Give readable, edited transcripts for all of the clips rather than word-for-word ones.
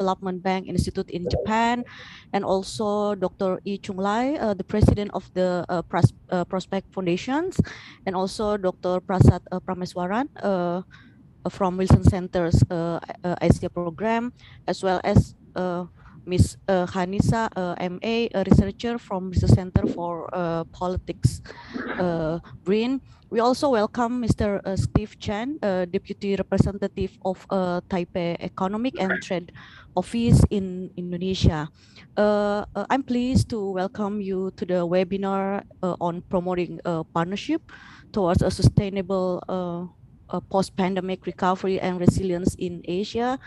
Development Bank Institute in Japan, and also Dr. Ee Chung Lai, the president of the Prospect Foundations, and also Dr. Prasad Prameswaran from Wilson Center's Asia program, as well as Ms. Hanisa, MA, a researcher from Research Center for Politics, BRIN. We also welcome Mr. Steve Chen, Deputy Representative of Taipei Economic and Trade Office in Indonesia. I'm pleased to welcome you to the webinar on promoting partnership towards a sustainable post-pandemic recovery and resilience in Asia.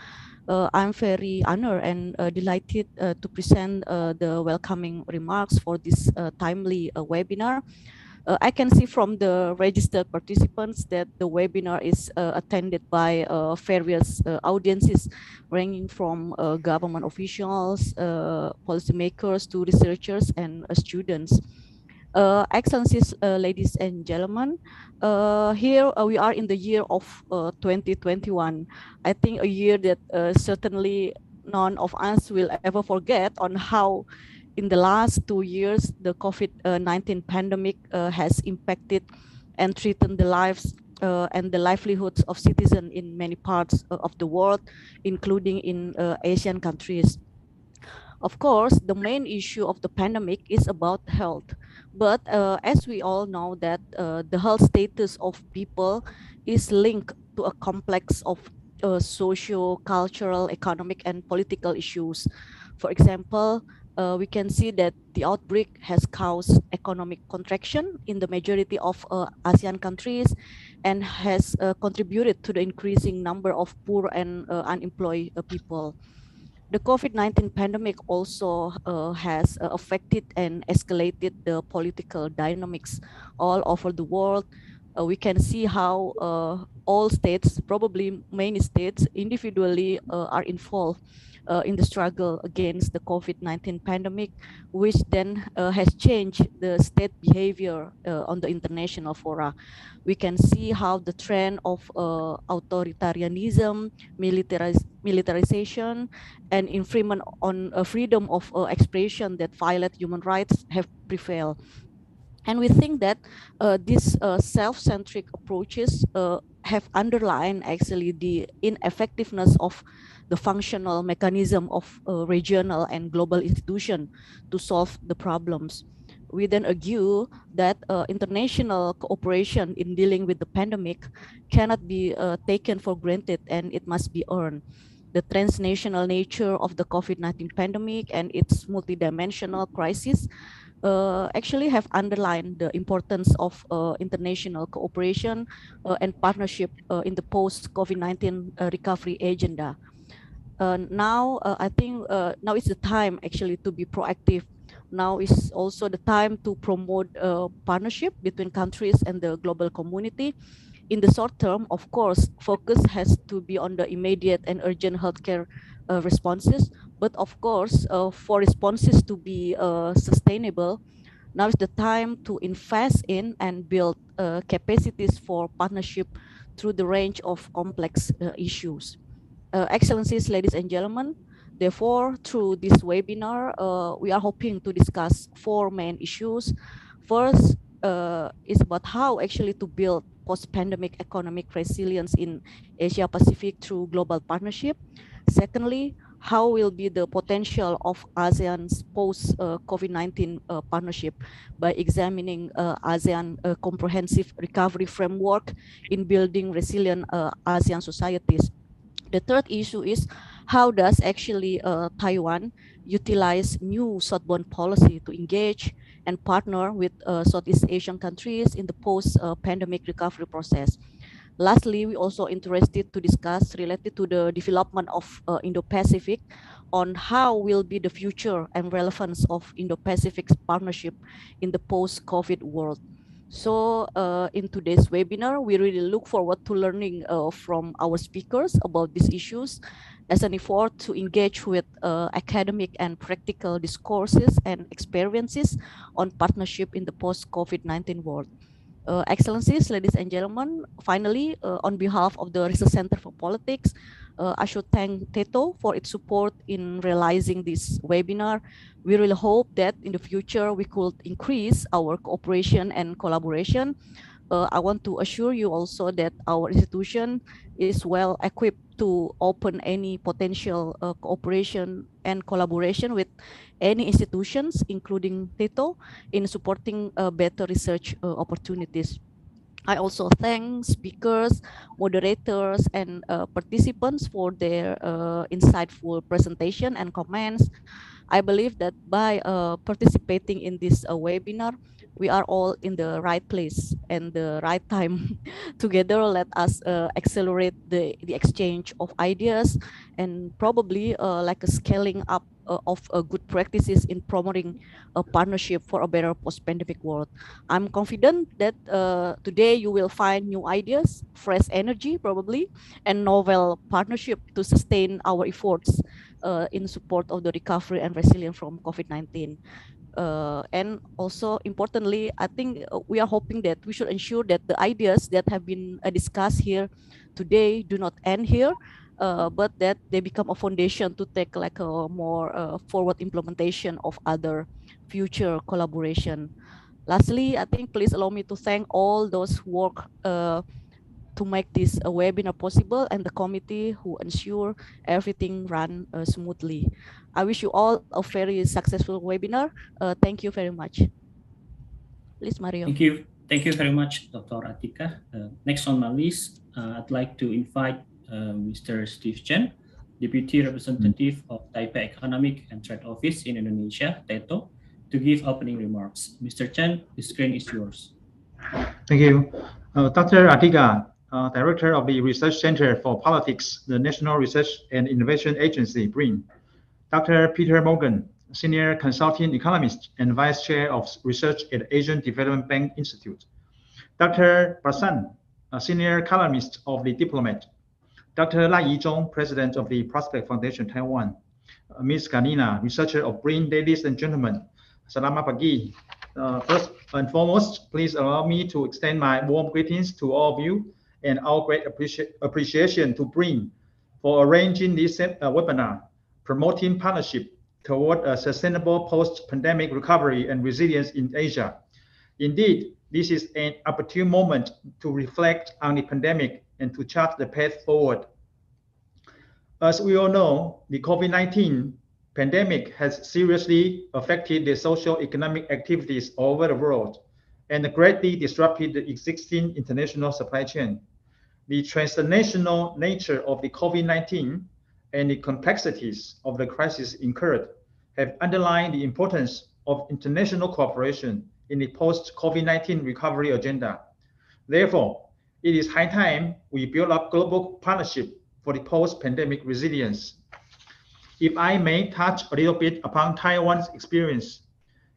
I'm very honored and delighted to present the welcoming remarks for this timely webinar. I can see from the registered participants that the webinar is attended by various audiences ranging from government officials, policymakers to researchers and students. Excellencies, ladies and gentlemen, here we are in the year of 2021. I think a year that certainly none of us will ever forget on how in the last 2 years the COVID-19 pandemic has impacted and threatened the lives and the livelihoods of citizens in many parts of the world, including in Asian countries. Of course, the main issue of the pandemic is about health. But as we all know that the health status of people is linked to a complex of socio, cultural, economic, and political issues. For example, we can see that the outbreak has caused economic contraction in the majority of ASEAN countries and has contributed to the increasing number of poor and unemployed people. The COVID-19 pandemic also has affected and escalated the political dynamics all over the world. We can see how all states, probably many states, individually are involved in the struggle against the COVID-19 pandemic, which then has changed the state behavior on the international fora. We can see how the trend of authoritarianism, militarization, and infringement on freedom of expression that violate human rights have prevailed. And we think that these self-centric approaches have underlined actually the ineffectiveness of the functional mechanism of regional and global institutions to solve the problems. We then argue that international cooperation in dealing with the pandemic cannot be taken for granted and it must be earned. The transnational nature of the COVID-19 pandemic and its multidimensional crisis actually have underlined the importance of international cooperation and partnership in the post-COVID-19 recovery agenda. I think now is the time actually to be proactive. Now is also the time to promote partnership between countries and the global community. In the short term, of course, focus has to be on the immediate and urgent healthcare responses. But of course, for responses to be sustainable, now is the time to invest in and build capacities for partnership through the range of complex issues. Excellencies, ladies and gentlemen, therefore, through this webinar, we are hoping to discuss 4 main issues. First is about how actually to build post-pandemic economic resilience in Asia Pacific through global partnership. Secondly, how will be the potential of ASEAN's post-COVID-19 partnership by examining ASEAN comprehensive recovery framework in building resilient ASEAN societies. The third issue is how does actually Taiwan utilize new Southbound policy to engage and partner with Southeast Asian countries in the post-pandemic recovery process. Lastly, we also interested to discuss related to the development of Indo-Pacific on how will be the future and relevance of Indo-Pacific's partnership in the post-COVID world. So in today's webinar, we really look forward to learning from our speakers about these issues as an effort to engage with academic and practical discourses and experiences on partnership in the post-COVID-19 world. Excellencies, ladies and gentlemen, finally, on behalf of the Research Center for Politics, I should thank TETO for its support in realizing this webinar. We really hope that in the future we could increase our cooperation and collaboration. I want to assure you also that our institution is well equipped to open any potential cooperation and collaboration with any institutions, including TETO, in supporting better research opportunities. I also thank speakers, moderators, and participants for their insightful presentation and comments. I believe that by participating in this webinar, we are all in the right place and the right time. Together, let us accelerate the exchange of ideas and probably like a scaling up of good practices in promoting a partnership for a better post-pandemic world. I'm confident that today you will find new ideas, fresh energy probably, and novel partnership to sustain our efforts in support of the recovery and resilience from COVID-19. And also importantly, I think we are hoping that we should ensure that the ideas that have been discussed here today do not end here, but that they become a foundation to take like a more forward implementation of other future collaboration. Lastly, I think please allow me to thank all those who work to make this webinar possible and the committee who ensure everything run smoothly. I wish you all a very successful webinar. Thank you very much. Please, Mario. Thank you very much, Dr. Atika. Next on my list, I'd like to invite Mr. Steve Chen, Deputy Representative of Taipei Economic and Trade Office in Indonesia, TETO, to give opening remarks. Mr. Chen, the screen is yours. Thank you. Dr. Atika, Director of the Research Center for Politics, the National Research and Innovation Agency, BRIN. Dr. Peter Morgan, Senior Consulting Economist and Vice Chair of Research at Asian Development Bank Institute. Dr. Prasan, a Senior Columnist of The Diplomat. Dr. Lai Yizhong, President of the Prospect Foundation, Taiwan. Ms. Ganina, Researcher of BRIN. Ladies and gentlemen, Selamat pagi. First and foremost, please allow me to extend my warm greetings to all of you and our great appreciation to BRIN for arranging this webinar, promoting partnership toward a sustainable post-pandemic recovery and resilience in Asia. Indeed, this is an opportune moment to reflect on the pandemic and to chart the path forward. As we all know, the COVID-19 pandemic has seriously affected the socio-economic activities all over the world and greatly disrupted the existing international supply chain. The transnational nature of the COVID-19 and the complexities of the crisis incurred have underlined the importance of international cooperation in the post-COVID-19 recovery agenda. Therefore, it is high time we build up global partnership for the post-pandemic resilience. If I may touch a little bit upon Taiwan's experience,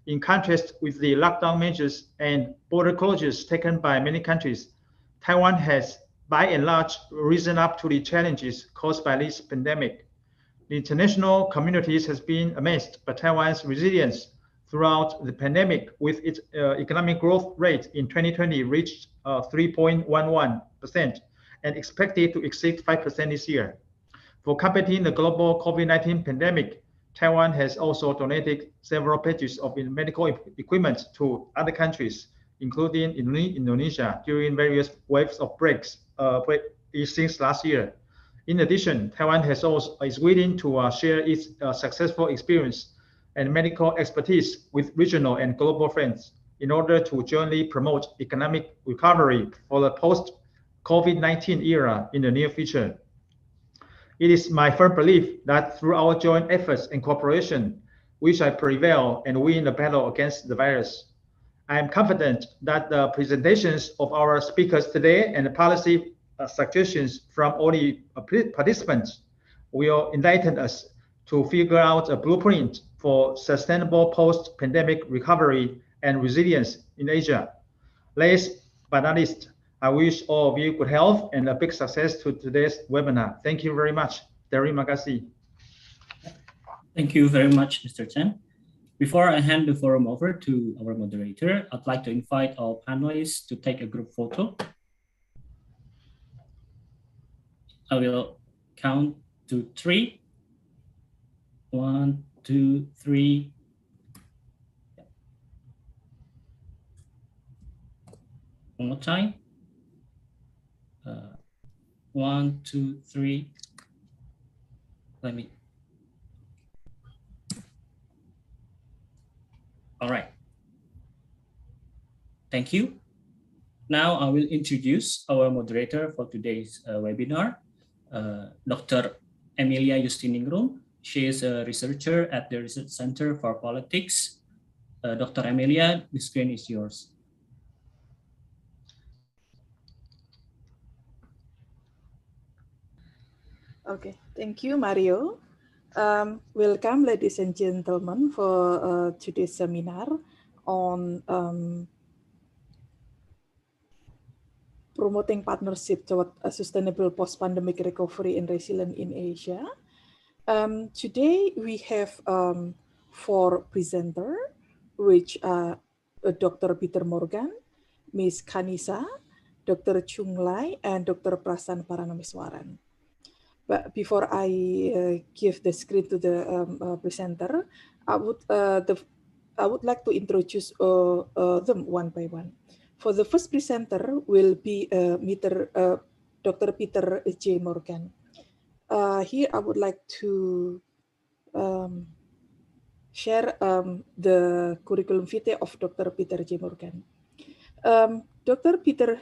in contrast with the lockdown measures and border closures taken by many countries, Taiwan has by and large risen up to the challenges caused by this pandemic. The international community has been amazed by Taiwan's resilience throughout the pandemic, with its economic growth rate in 2020 reached 3.11% and expected to exceed 5% this year. For combating the global COVID-19 pandemic, Taiwan has also donated several packages of medical equipment to other countries, including Indonesia, during various waves of breaks since last year. In addition, Taiwan is willing to share its successful experience and medical expertise with regional and global friends in order to jointly promote economic recovery for the post-COVID-19 era in the near future. It is my firm belief that through our joint efforts and cooperation, we shall prevail and win the battle against the virus. I am confident that the presentations of our speakers today and the policy suggestions from all the participants will enlighten us to figure out a blueprint for sustainable post-pandemic recovery and resilience in Asia. Last but not least, I wish all of you good health and a big success to today's webinar. Thank you very much. Terima kasih. Thank you very much, Mr. Chen. Before I hand the forum over to our moderator, I'd like to invite our panelists to take a group photo. I will count to 3. 1, 2, 3. One more time. 1, 2, 3. Let me. All right. Thank you. Now I will introduce our moderator for today's webinar, Dr. Emilia Justiningrum. She is a researcher at the Research Center for Politics. Dr. Emilia, the screen is yours. Okay, thank you, Mario. Welcome, ladies and gentlemen, for today's seminar on promoting partnership toward a sustainable post-pandemic recovery and resilience in Asia. Today, we have 4 presenters, which are Dr. Peter Morgan, Ms. Kanisa, Dr. Chung Lai, and Dr. Prasan Paranameswaran. But before I give the screen to the presenter, I would like to introduce them one by one. For the first presenter will be Dr. Peter J. Morgan. Here I would like to share the curriculum vitae of Dr. Peter J. Morgan. Dr. Peter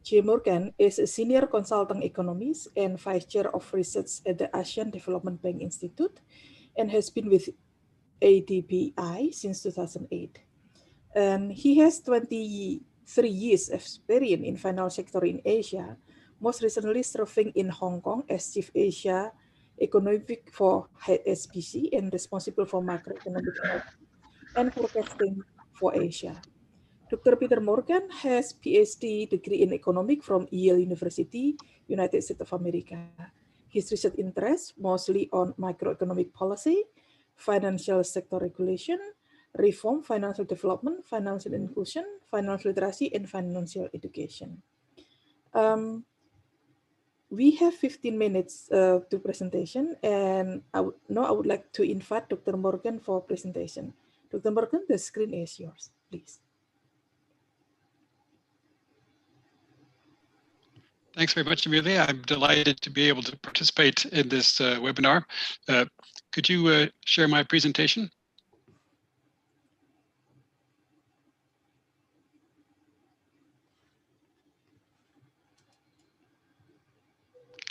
J. Morgan is a senior consultant economist and vice chair of research at the Asian Development Bank Institute and has been with ADBI since 2008. And he has 23 years experience in financial sector in Asia, most recently serving in Hong Kong as Chief Asia Economic for HSBC and responsible for macroeconomic and forecasting for Asia. Dr. Peter Morgan has PhD degree in economics from Yale University, United States of America. His research interests mostly on macroeconomic policy, financial sector regulation, reform, financial development, financial inclusion, financial literacy, and financial education. We have 15 minutes to presentation, and now I would like to invite Dr. Morgan for presentation. Dr. Morgan, the screen is yours, please. Thanks very much, Amelia. I'm delighted to be able to participate in this webinar. Could you share my presentation?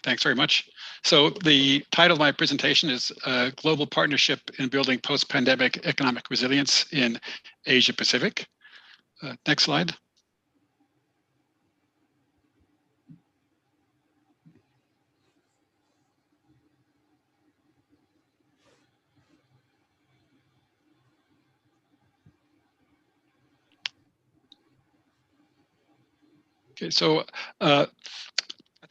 Thanks very much. So the title of my presentation is Global Partnership in Building Post-Pandemic Economic Resilience in Asia Pacific. Next slide. Okay, so I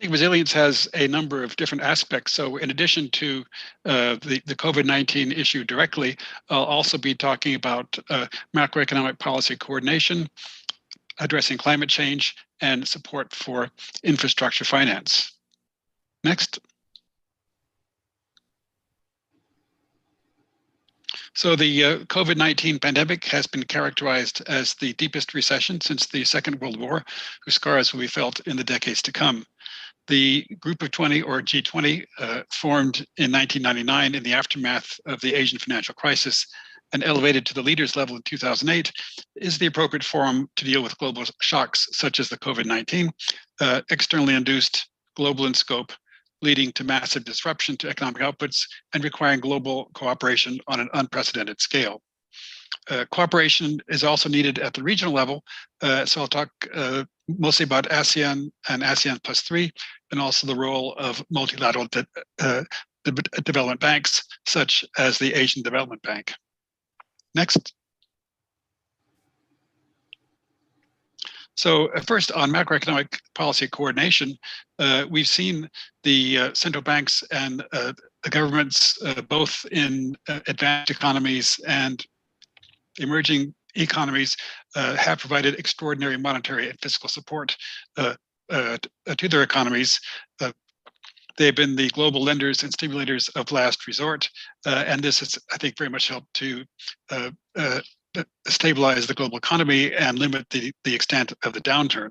think resilience has a number of different aspects. So in addition to the COVID-19 issue directly, I'll also be talking about macroeconomic policy coordination, addressing climate change, and support for infrastructure finance. Next. So the COVID-19 pandemic has been characterized as the deepest recession since the Second World War, whose scars will be felt in the decades to come. The Group of 20, or G20, formed in 1999 in the aftermath of the Asian financial crisis and elevated to the leaders level in 2008, is the appropriate forum to deal with global shocks such as the COVID-19, externally induced, global in scope, leading to massive disruption to economic outputs and requiring global cooperation on an unprecedented scale. Cooperation is also needed at the regional level, so I'll talk mostly about ASEAN and ASEAN plus 3, and also the role of multilateral development banks, such as the Asian Development Bank. Next. So first, on macroeconomic policy coordination, we've seen the central banks and the governments, both in advanced economies and emerging economies, have provided extraordinary monetary and fiscal support to their economies. they've been the global lenders and stimulators of last resort. And this has, I think, very much helped to stabilize the global economy and limit the extent of the downturn.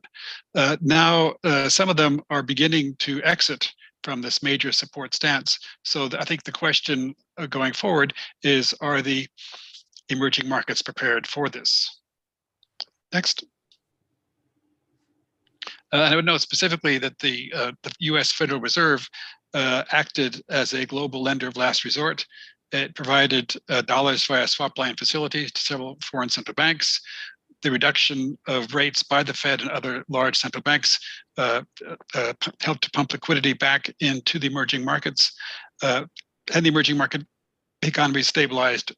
Now, some of them are beginning to exit from this major support stance. So I think the question going forward is, are the emerging markets prepared for this? Next. And I would note specifically that the US Federal Reserve acted as a global lender of last resort. It provided dollars via swap line facilities to several foreign central banks. The reduction of rates by the Fed and other large central banks helped to pump liquidity back into the emerging markets. And the emerging market economy stabilized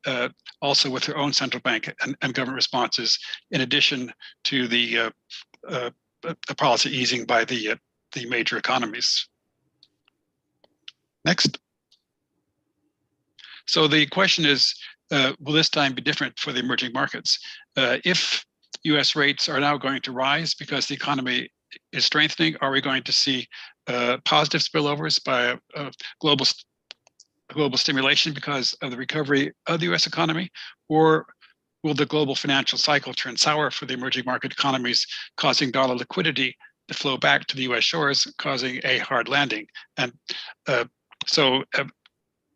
also with their own central bank and government responses, in addition to the policy easing by the major economies. Next. So the question is, will this time be different for the emerging markets? If US rates are now going to rise because the economy is strengthening, are we going to see positive spillovers by global stimulation because of the recovery of the US economy? Or will the global financial cycle turn sour for the emerging market economies, causing dollar liquidity to flow back to the US shores, causing a hard landing? And so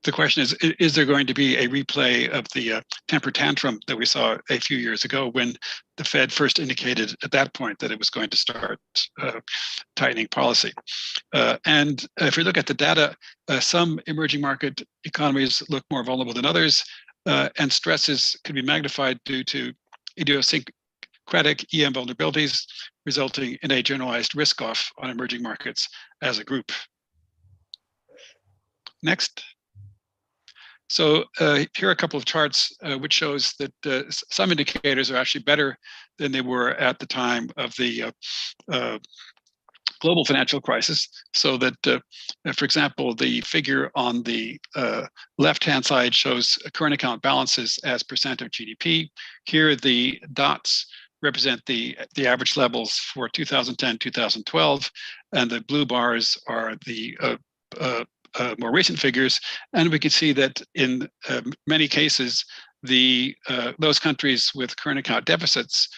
the question is there going to be a replay of the temper tantrum that we saw a few years ago when the Fed first indicated at that point that it was going to start tightening policy? And if we look at the data, some emerging market economies look more vulnerable than others, and stresses could be magnified due to idiosyncratic EM vulnerabilities, resulting in a generalized risk off on emerging markets as a group. Next. So here are a couple of charts which shows that some indicators are actually better than they were at the time of the global financial crisis. So that, for example, the figure on the left-hand side shows current account balances as percent of GDP. Here, the dots represent the average levels for 2010, 2012, and the blue bars are the more recent figures, and we can see that in many cases, those countries with current account deficits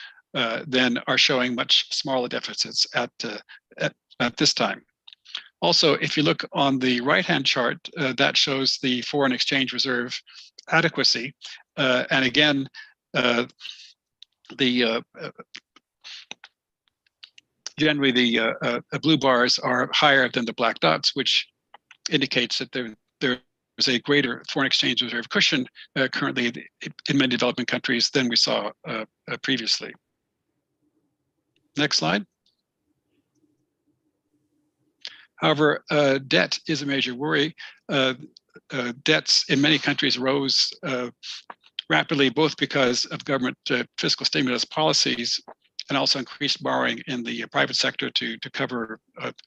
then are showing much smaller deficits at this time. Also, if you look on the right-hand chart, that shows the foreign exchange reserve adequacy, and again, generally the blue bars are higher than the black dots, which indicates that there is a greater foreign exchange reserve cushion currently in many developing countries than we saw previously. Next slide. However, debt is a major worry. Debts in many countries rose rapidly, both because of government fiscal stimulus policies and also increased borrowing in the private sector to cover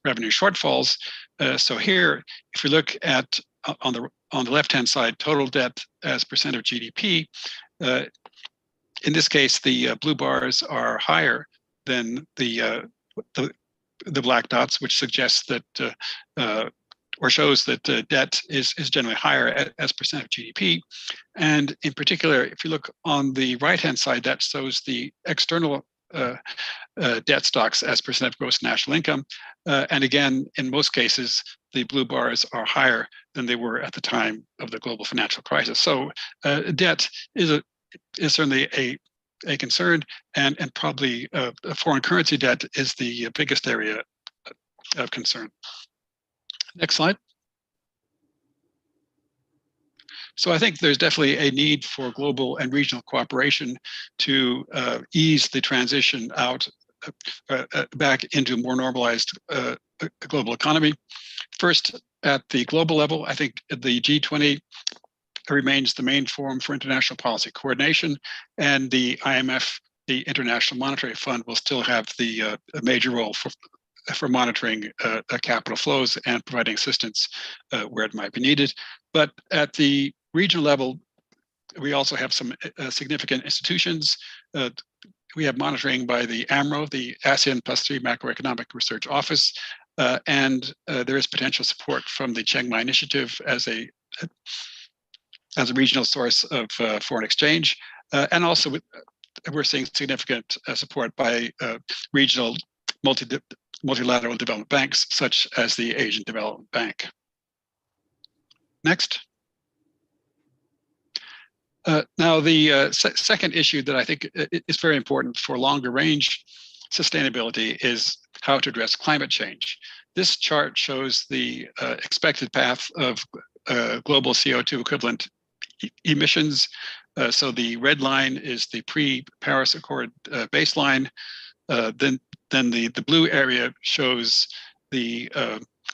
revenue shortfalls. So here, if we look at on the left-hand side, total debt as percent of GDP, in this case, the blue bars are higher than the black dots, which suggests that or shows that debt is generally higher as percent of GDP. And in particular, if you look on the right-hand side, that shows the external debt stocks as percent of gross national income. And again, in most cases, the blue bars are higher than they were at the time of the global financial crisis. So debt is certainly a concern, and probably foreign currency debt is the biggest area of concern. Next slide. So I think there's definitely a need for global and regional cooperation to ease the transition out back into a more normalized global economy. First, at the global level, I think the G20 remains the main forum for international policy coordination, and the IMF, the International Monetary Fund, will still have a major role for monitoring capital flows and providing assistance where it might be needed. But at the regional level, we also have some significant institutions. We have monitoring by the AMRO, the ASEAN +3 Macroeconomic Research Office, and there is potential support from the Chiang Mai Initiative as a regional source of foreign exchange, and also we're seeing significant support by regional multilateral development banks, such as the Asian Development Bank. Next. Now, the second issue that I think is very important for longer range sustainability is how to address climate change. This chart shows the expected path of global CO2 equivalent emissions. So the red line is the pre-Paris Accord baseline. Then the blue area shows the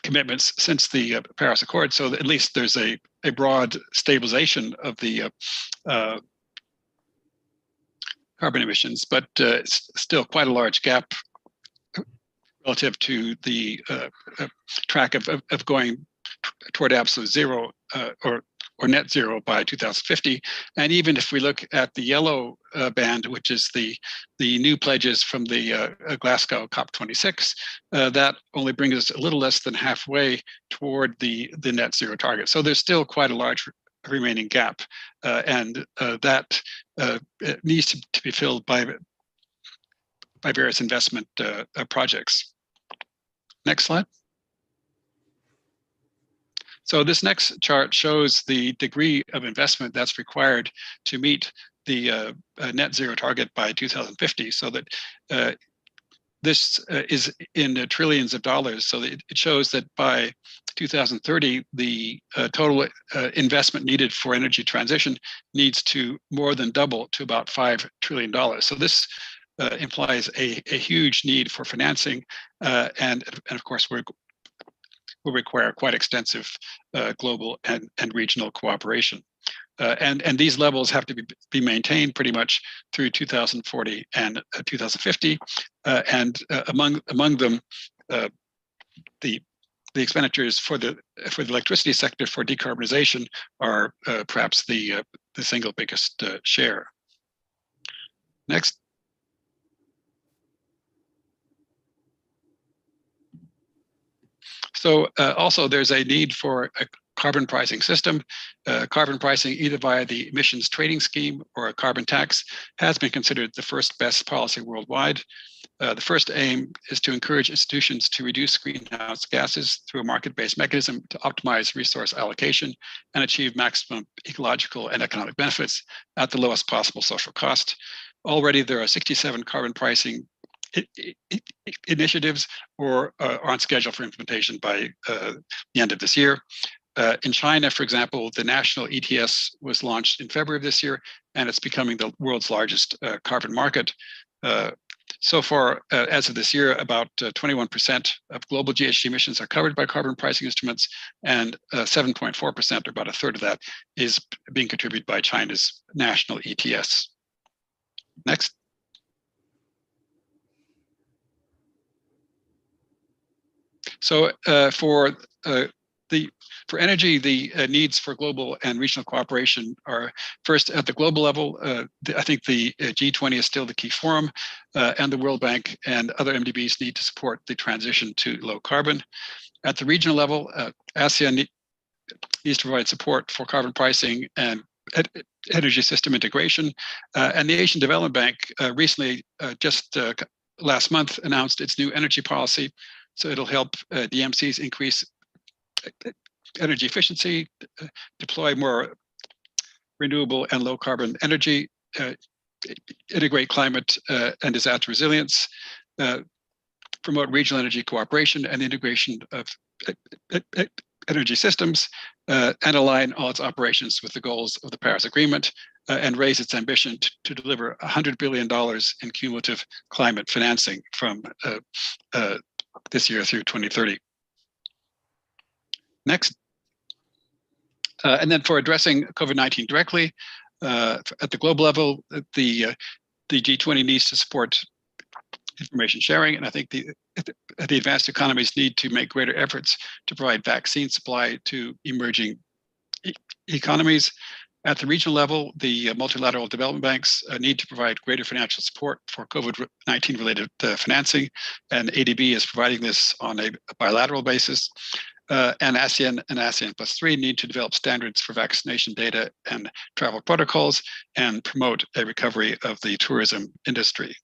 commitments since the Paris Accord. So at least there's a broad stabilization of the carbon emissions, but it's still quite a large gap relative to the track of going toward absolute zero or net zero by 2050. And even if we look at the yellow band, which is the new pledges from the Glasgow COP26, that only brings us a little less than halfway toward the net zero target. So there's still quite a large remaining gap, and that needs to be filled by various investment projects. Next slide. So this next chart shows the degree of investment that's required to meet the net zero target by 2050. So that this is in trillions of dollars. So it shows that by 2030, the total investment needed for energy transition needs to more than double to about $5 trillion. So this implies a huge need for financing, and of course will require quite extensive global and regional cooperation. And these levels have to be maintained pretty much through 2040 and 2050. And among them, the expenditures for the electricity sector for decarbonization are perhaps the single biggest share. Next. So also there's a need for a carbon pricing system. Carbon pricing, either via the emissions trading scheme or a carbon tax, has been considered the first best policy worldwide. The first aim is to encourage institutions to reduce greenhouse gases through a market-based mechanism to optimize resource allocation and achieve maximum ecological and economic benefits at the lowest possible social cost. Already there are 67 carbon pricing initiatives or are on schedule for implementation by the end of this year. In China, for example, the national ETS was launched in February of this year, and it's becoming the world's largest carbon market. So far, as of this year, about 21% of global GHG emissions are covered by carbon pricing instruments, and 7.4%, or about a third of that, is being contributed by China's national ETS. Next. So for energy, the needs for global and regional cooperation are first at the global level. I think the G20 is still the key forum, and the World Bank and other MDBs need to support the transition to low carbon. At the regional level, Asean needs to provide support for carbon pricing and energy system integration. And the Asian Development Bank recently, just last month, announced its new energy policy. So it'll help DMCs increase energy efficiency, deploy more renewable and low carbon energy, integrate climate and disaster resilience, promote regional energy cooperation and integration of energy systems, and align all its operations with the goals of the Paris Agreement, and raise its ambition to deliver $100 billion in cumulative climate financing from this year through 2030. Next. And then for addressing COVID-19 directly, at the global level, the G20 needs to support information sharing, and I think the advanced economies need to make greater efforts to provide vaccine supply to emerging economies. At the regional level, the multilateral development banks need to provide greater financial support for COVID-19 related financing, and ADB is providing this on a bilateral basis. And ASEAN and ASEAN +3 need to develop standards for vaccination data and travel protocols and promote a recovery of the tourism industry.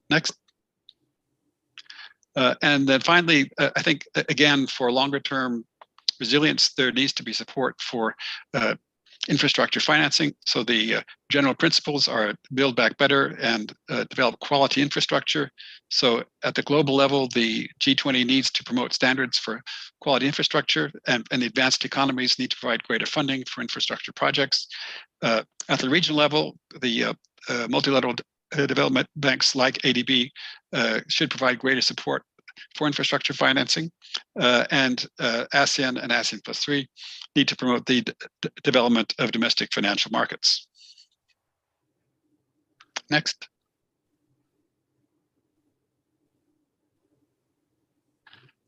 Next. And then finally, I think, again, for longer term resilience, there needs to be support for infrastructure financing. So the general principles are build back better and develop quality infrastructure. So at the global level, the G20 needs to promote standards for quality infrastructure, and the advanced economies need to provide greater funding for infrastructure projects. At the regional level, the multilateral development banks like ADB should provide greater support for infrastructure financing, and ASEAN and ASEAN +3 need to promote the development of domestic financial markets. Next.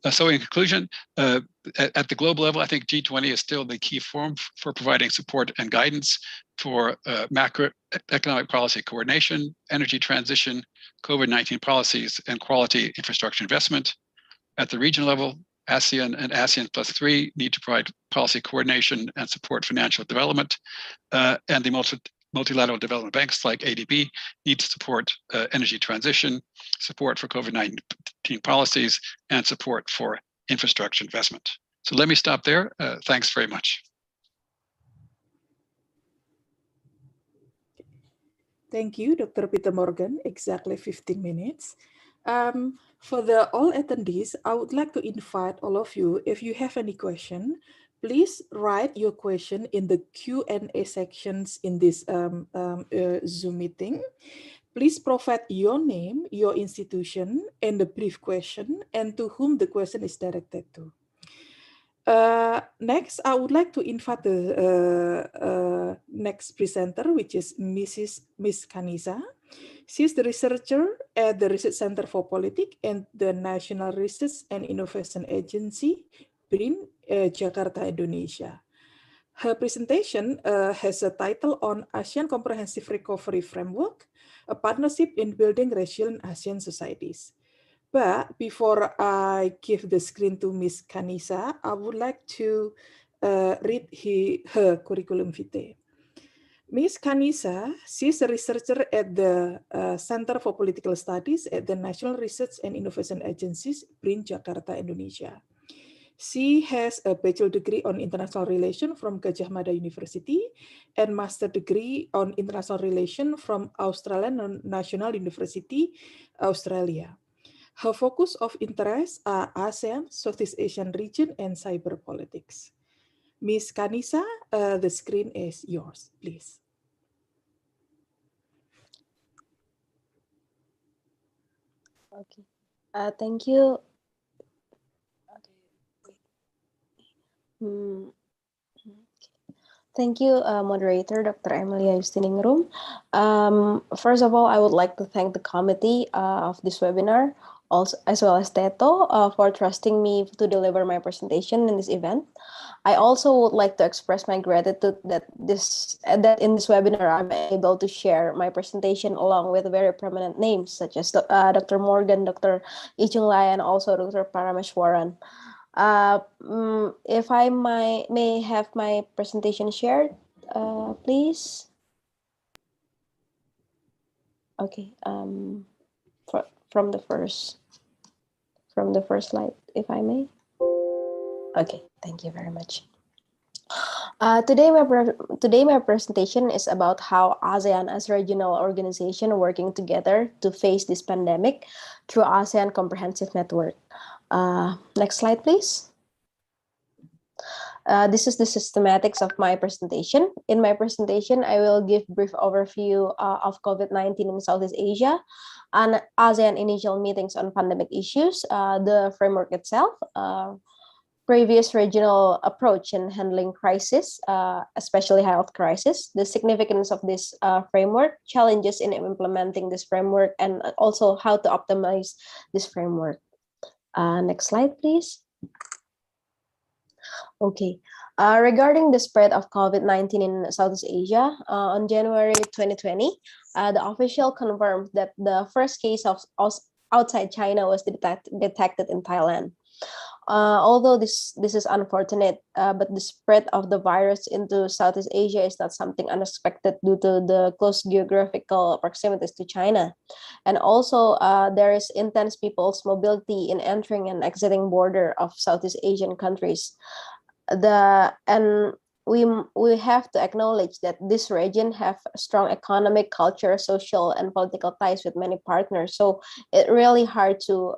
So in conclusion, at the global level, I think G20 is still the key forum for providing support and guidance for macroeconomic policy coordination, energy transition, COVID-19 policies, and quality infrastructure investment. At the regional level, ASEAN and ASEAN +3 need to provide policy coordination and support financial development, and the multilateral development banks like ADB need to support energy transition, support for COVID-19 policies, and support for infrastructure investment. So let me stop there. Thanks very much. Thank you, Dr. Peter Morgan. Exactly 15 minutes. For all attendees, I would like to invite all of you, if you have any question, please write your question in the Q&A sections in this Zoom meeting. Please provide your name, your institution, and the brief question, and to whom the question is directed to. Next, I would like to invite the next presenter, which is Miss Kanisa. She's the researcher at the Research Center for Politics and the National Research and Innovation Agency, PRIN, Jakarta, Indonesia. Her presentation has a title on ASEAN Comprehensive Recovery Framework, a partnership in building resilient ASEAN societies. But before I give the screen to Ms. Kanisa, I would like to read her curriculum vitae. Ms. Kanisa, she's a researcher at the Center for Political Studies at the National Research and Innovation Agency, PRIN, Jakarta, Indonesia. She has a bachelor degree on international relations from Gajah Mada University and master degree on international relations from Australian National University, Australia. Her focus of interest are ASEAN, Southeast Asian region, and cyber politics. Ms. Kanisa, the screen is yours, please. Okay. Thank you. Thank you, moderator, Dr. Emilia Justiningrum. First of all, I would like to thank the committee of this webinar, also as well as TETO, for trusting me to deliver my presentation in this event. I also would like to express my gratitude that in this webinar I'm able to share my presentation along with very prominent names such as Dr. Morgan, Dr. Ichung Lai, and also Dr. Parameswaran. If I may have my presentation shared, please. Okay. From the first slide, if I may. Okay, thank you very much. Today my presentation is about how ASEAN as a regional organization working together to face this pandemic through ASEAN Comprehensive Network. Next slide, please. This is the systematics of my presentation. In my presentation, I will give brief overview of COVID-19 in Southeast Asia and ASEAN initial meetings on pandemic issues, the framework itself, previous regional approach in handling crisis, especially health crisis, the significance of this framework, challenges in implementing this framework, and also how to optimize this framework. Next slide, please. Okay. Regarding the spread of COVID-19 in Southeast Asia, on January 2020, the official confirmed that the first case of outside China was detected in Thailand. Although this is unfortunate, but the spread of the virus into Southeast Asia is not something unexpected due to the close geographical proximities to China. And also there is intense people's mobility in entering and exiting border of Southeast Asian countries. We have to acknowledge that this region have strong economic, culture, social, and political ties with many partners. So it's really hard to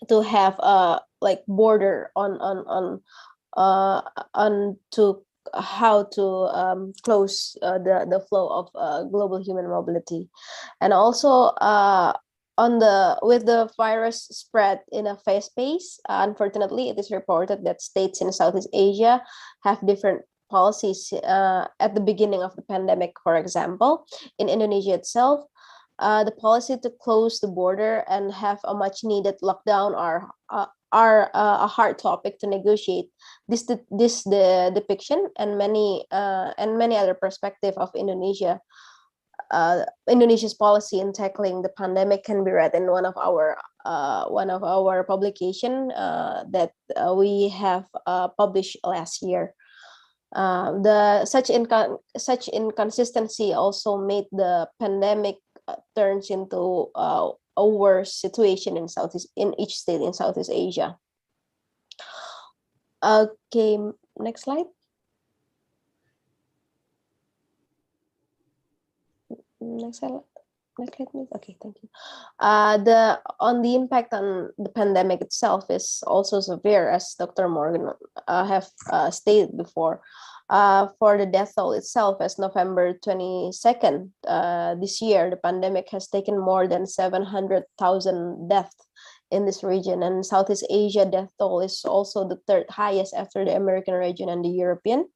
have a like border on to how to close the flow of global human mobility. And also with the virus spread in a fast pace, unfortunately it is reported that states in Southeast Asia have different policies at the beginning of the pandemic. For example, in Indonesia itself, the policy to close the border and have a much needed lockdown are a hard topic to negotiate. The depiction and many other perspective of Indonesia's policy in tackling the pandemic can be read in one of our publication that we have published last year. Such inconsistency also made the pandemic turns into a worse situation in each state in Southeast Asia. Okay, next slide. Next slide. Okay, thank you. The impact on the pandemic itself is also severe, as Dr. Morgan have stated before. For the death toll itself, as November 22nd this year, the pandemic has taken more than 700,000 deaths in this region, and Southeast Asia death toll is also the third highest after the American region and the European.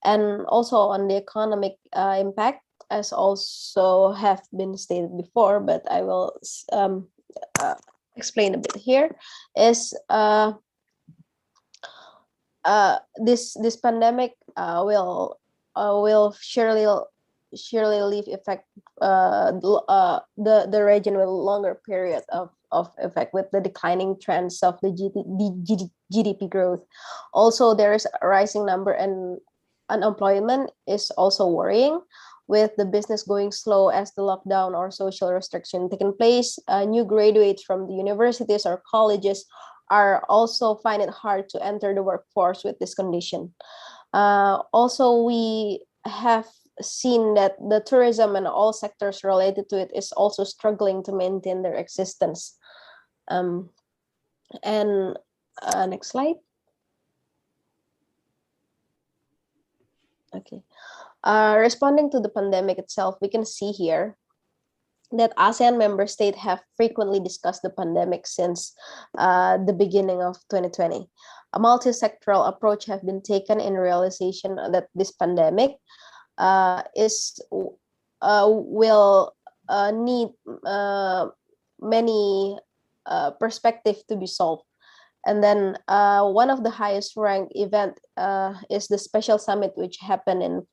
And also on the economic impact, as also have been stated before, but I will explain a bit here, is this pandemic will surely leave effect the region with a longer period of effect, with the declining trends of the GDP growth. Also, there is a rising number, and unemployment is also worrying, with the business going slow as the lockdown or social restriction taking place. New graduates from the universities or colleges are also find it hard to enter the workforce with this condition. Also, we have seen that the tourism and all sectors related to it is also struggling to maintain their existence. Next slide. Okay. Responding to the pandemic itself, we can see here that ASEAN member states have frequently discussed the pandemic since the beginning of 2020. A multi-sectoral approach has been taken in realization that this pandemic will need many perspectives to be solved. And then one of the highest ranked event is the special summit, which happened in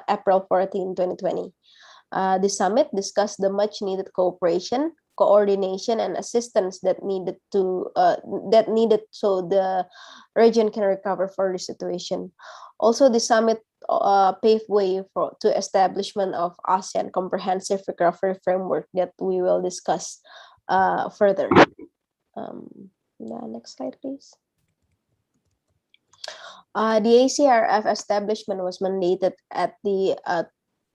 April 14, 2020. The summit discussed the much needed cooperation, coordination, and assistance that needed so the region can recover for the situation. Also, the summit paved way to establishment of ASEAN comprehensive recovery framework that we will discuss further. Next slide, please. The ACRF establishment was mandated at the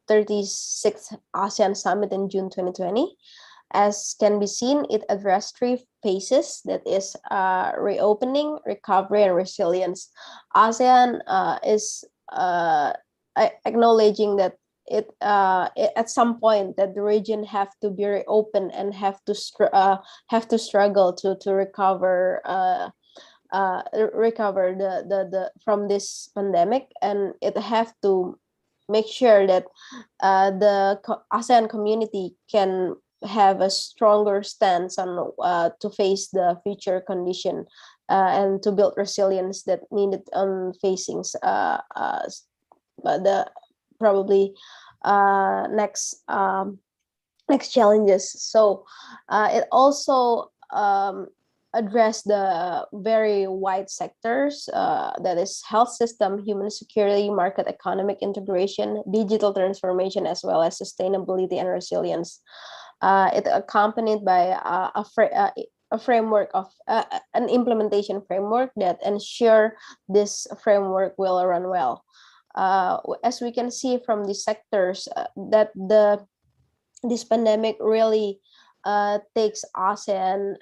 36th ASEAN Summit in June 2020. As can be seen, it addressed three phases, that is reopening, recovery, and resilience. ASEAN is acknowledging that it at some point that the region have to be reopened and have to struggle to recover the from this pandemic, and it have to make sure that the ASEAN community can have a stronger stance on to face the future condition and to build resilience that needed on facing the probably next challenges. So it also address the very wide sectors, that is health system, human security, market economic integration, digital transformation, as well as sustainability and resilience. It accompanied by a framework of an implementation framework that ensure this framework will run well. As we can see from the sectors, that this pandemic really takes ASEAN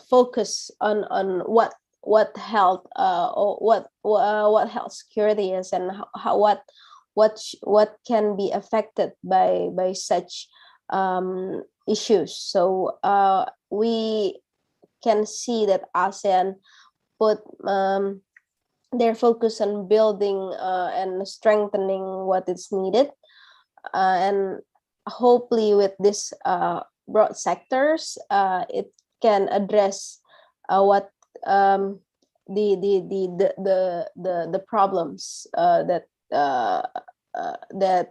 focus on what health or what health security is, and how what can be affected by such issues. So we can see that ASEAN put their focus on building and strengthening what is needed, and hopefully with this broad sectors, it can address what the problems that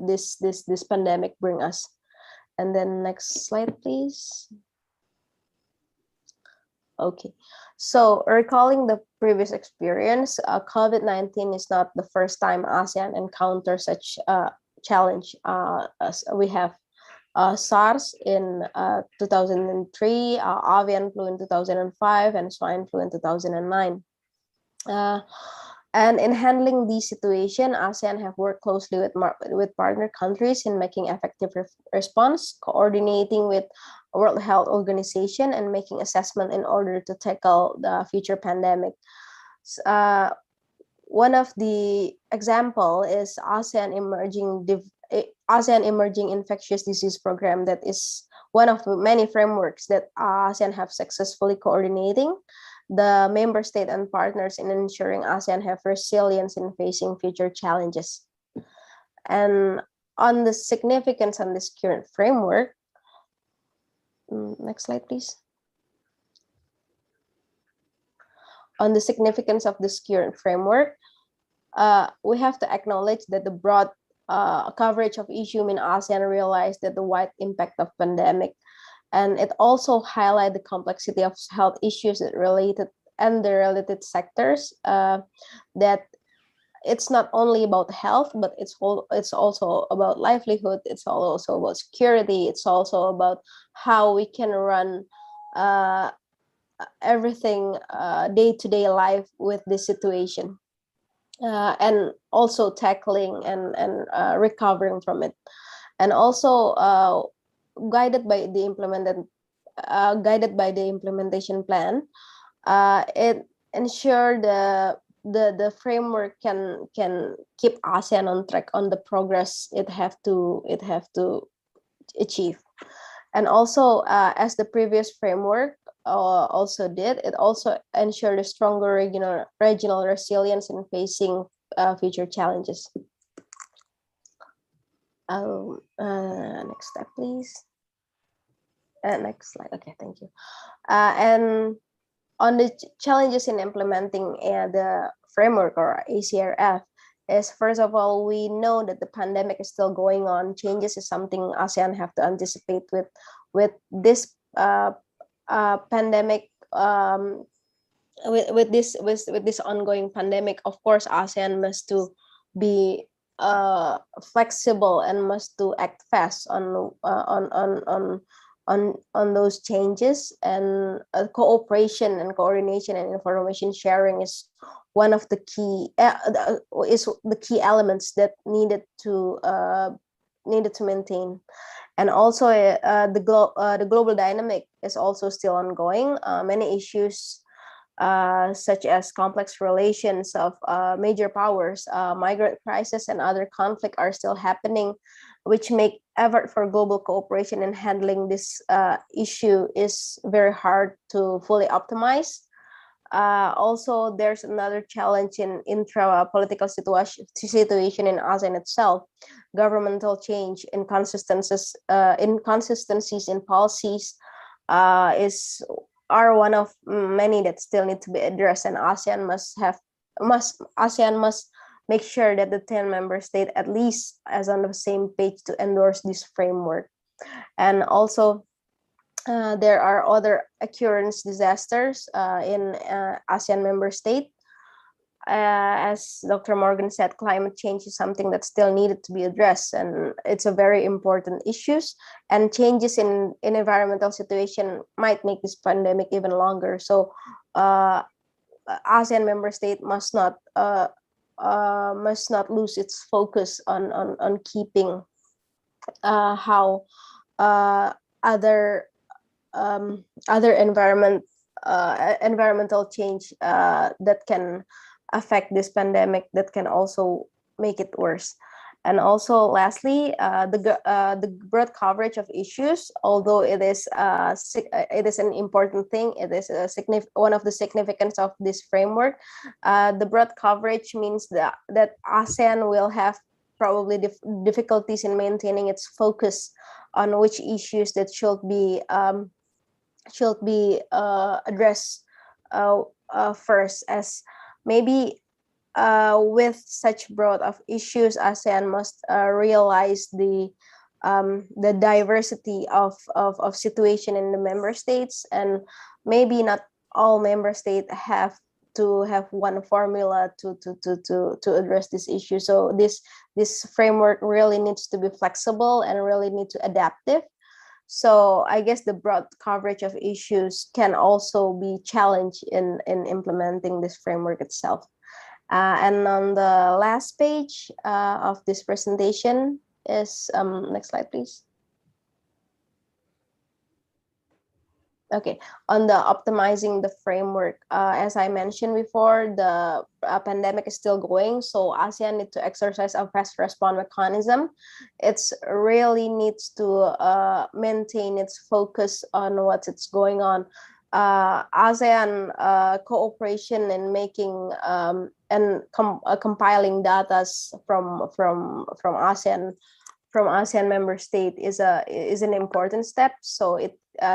this pandemic bring us. And then next slide, please. Okay, so recalling the previous experience, COVID-19 is not the first time ASEAN encounters such challenge. As we have SARS in 2003, avian flu in 2005, and swine flu in 2009. And in handling these situations, ASEAN have worked closely with partner countries in making effective response, coordinating with World Health Organization, and making assessment in order to tackle the future pandemic. One of the example is ASEAN Emerging Infectious Disease Program, that is one of the many frameworks that ASEAN have successfully coordinating the member state and partners in ensuring ASEAN have resilience in facing future challenges. And on the significance of this current framework, next slide, please. On the significance of this current framework, we have to acknowledge that the broad coverage of issue in ASEAN realized that the wide impact of pandemic, and it also highlight the complexity of health issues that related and the related sectors, that it's not only about health, but it's also about livelihood, it's also about security, it's also about how we can run everything day-to-day life with this situation, and also tackling and recovering from it, and also guided by the implementation plan. It ensure the framework can keep ASEAN on track on the progress it have to achieve. And also, as the previous framework also did, it also ensured a stronger regional resilience in facing future challenges. Next step, please. Next slide. Okay, thank you. And on the challenges in implementing the framework, or ACRF, is first of all, we know that the pandemic is still going on. Changes is something ASEAN have to anticipate with this pandemic. With this ongoing pandemic, of course, ASEAN must to be flexible and must to act fast on those changes, and cooperation and coordination and information sharing is one of the key elements that needed to maintain. And also the global dynamic is also still ongoing. Many issues such as complex relations of major powers, migrant crisis, and other conflict are still happening, which make effort for global cooperation in handling this issue is very hard to fully optimize. Also, there's another challenge in intra-political situation in ASEAN itself. Governmental change, inconsistencies in policies is are one of many that still need to be addressed, and ASEAN must make sure that the 10 member states at least is on the same page to endorse this framework. And also there are other occurrence disasters in ASEAN member state. As Dr. Morgan said, climate change is something that still needed to be addressed, and it's a very important issue. And changes in environmental situation might make this pandemic even longer. So ASEAN member state must not lose its focus on keeping how other environmental change that can affect this pandemic, that can also make it worse. And also, lastly, the broad coverage of issues, although it is an important thing, it is one of the significance of this framework. The broad coverage means that ASEAN will have probably difficulties in maintaining its focus on which issues that should be addressed first, as maybe with such broad of issues, ASEAN must realize the diversity of situation in the member states, and maybe not all member states have to have one formula to address this issue. So this framework really needs to be flexible and really need to adaptive. So I guess the broad coverage of issues can also be challenged in implementing this framework itself. And on the last page of this presentation is, next slide, please. Okay, on the optimizing the framework, as I mentioned before, the pandemic is still going, so ASEAN needs to exercise a fast response mechanism. It's really needs to maintain its focus on what's going on. ASEAN cooperation in making and compiling data from ASEAN member state is an important step. So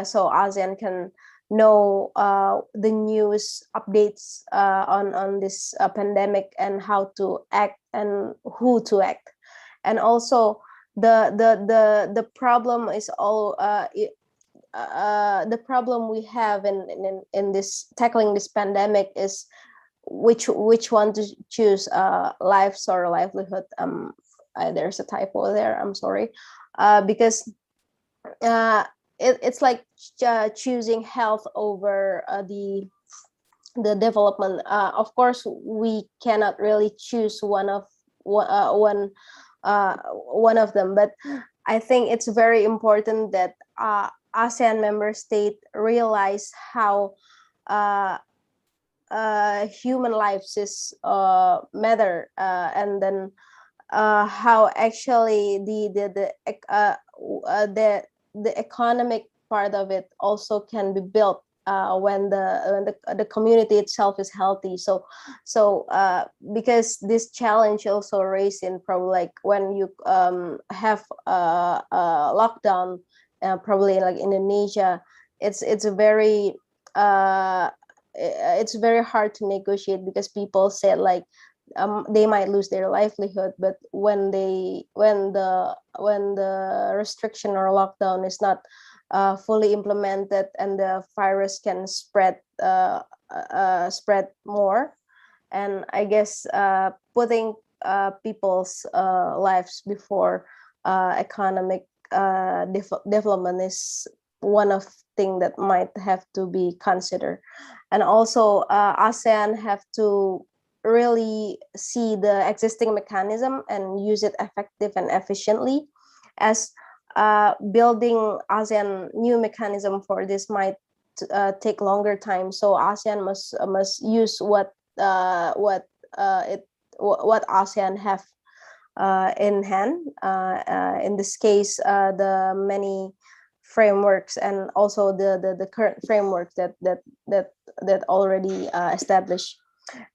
so ASEAN can know the news updates on this pandemic and how to act and who to act. And also the problem is all the problem we have in this tackling this pandemic is which one to choose, lives or livelihood. There's a typo there, I'm sorry, because it's like choosing health over the development. Of course, we cannot really choose one of them, but I think it's very important that ASEAN member state realize how human lives is matter, and then how actually the economic part of it also can be built when the community itself is healthy. So because this challenge also raised in probably like when you have a lockdown, probably like Indonesia, it's very hard to negotiate, because people said like they might lose their livelihood, but when the restriction or lockdown is not fully implemented, and the virus can spread more, and I guess putting people's lives before economic development is one of thing that might have to be considered. And also ASEAN have to really see the existing mechanism and use it effective and efficiently, as building ASEAN new mechanism for this might take longer time. So ASEAN must use what ASEAN have in hand. In this case, the many frameworks, and also the current framework that already established.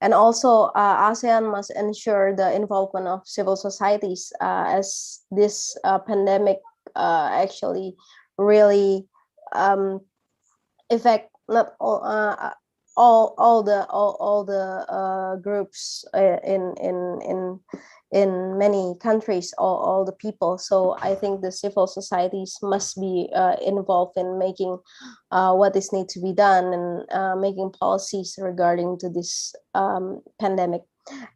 And also ASEAN must ensure the involvement of civil societies, as this pandemic actually really affect not all the groups in many countries, all the people. So I think the civil societies must be involved in making what is need to be done, and making policies regarding to this pandemic.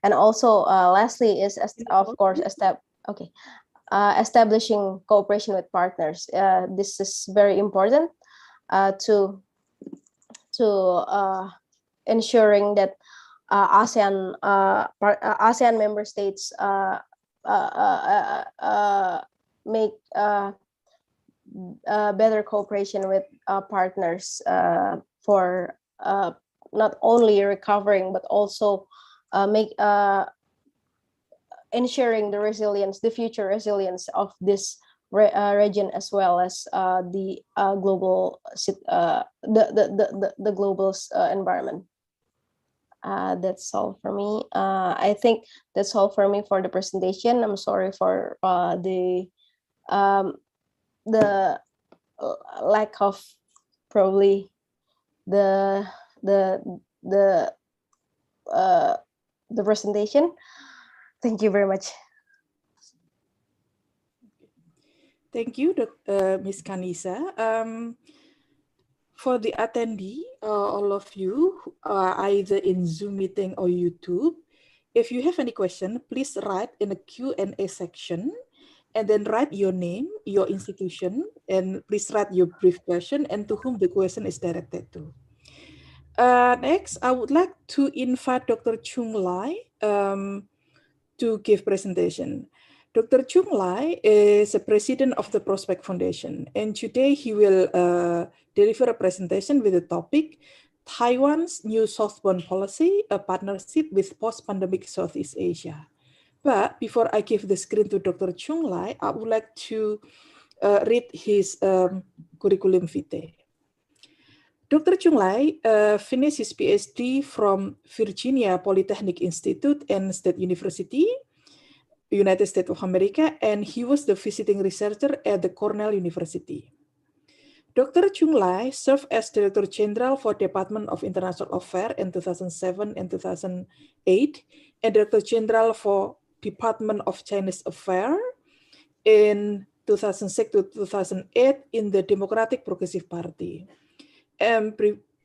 And also lastly is, of course, establishing cooperation with partners. This is very important to ensuring that ASEAN member states make better cooperation with partners for not only recovering but also make ensuring the resilience, the future resilience of this region, as well as the global the global environment. That's all for me. I think that's all for me for the presentation. I'm sorry for the lack of probably the presentation. Thank you very much. Thank you, Ms. Kanisa. For the attendee, all of you, either in Zoom meeting or YouTube, if you have any question, please write in the Q&A section, and then write your name, your institution, and please write your brief question and to whom the question is directed to. Next, I would like to invite Dr. Chung Lai to give presentation. Dr. Chung Lai is the president of the Prospect Foundation, and today he will deliver a presentation with the topic, Taiwan's New Southbound Policy, a Partnership with Post-Pandemic Southeast Asia. But before I give the screen to Dr. Chung Lai, I would like to read his curriculum vitae. Dr. Chung Lai finished his PhD from Virginia Polytechnic Institute and State University, United States of America, and he was the visiting researcher at the Cornell University. Dr. Chung Lai served as Director General for Department of International Affairs in 2007 and 2008, and Director General for Department of Chinese Affairs in 2006 to 2008 in the Democratic Progressive Party. And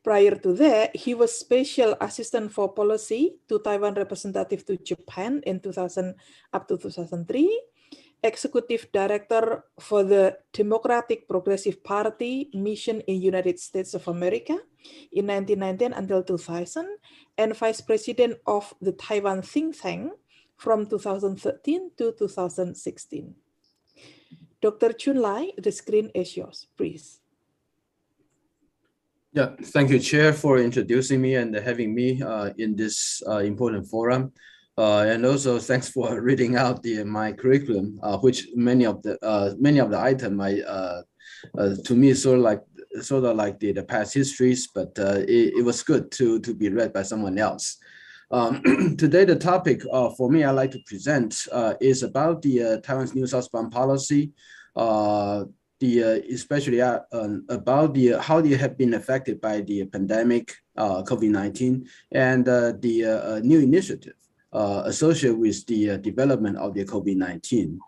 prior to that, he was Special Assistant for Policy to Taiwan Representative to Japan in 2000 up to 2003, Executive Director for the Democratic Progressive Party mission in United States of America in 1919 until 2000, and Vice President of the Taiwan think tank from 2013 to 2016. Dr. Chung Lai, the screen is yours, please. Yeah, thank you, Chair, for introducing me and having me in this important forum. And also thanks for reading out my curriculum, which many of the items to me sort of like the past histories, but it was good to be read by someone else. Today, the topic for me I'd like to present is about the Taiwan's New Southbound policy, especially about how they have been affected by the pandemic, COVID-19, and the new initiative associated with the development of the COVID-19.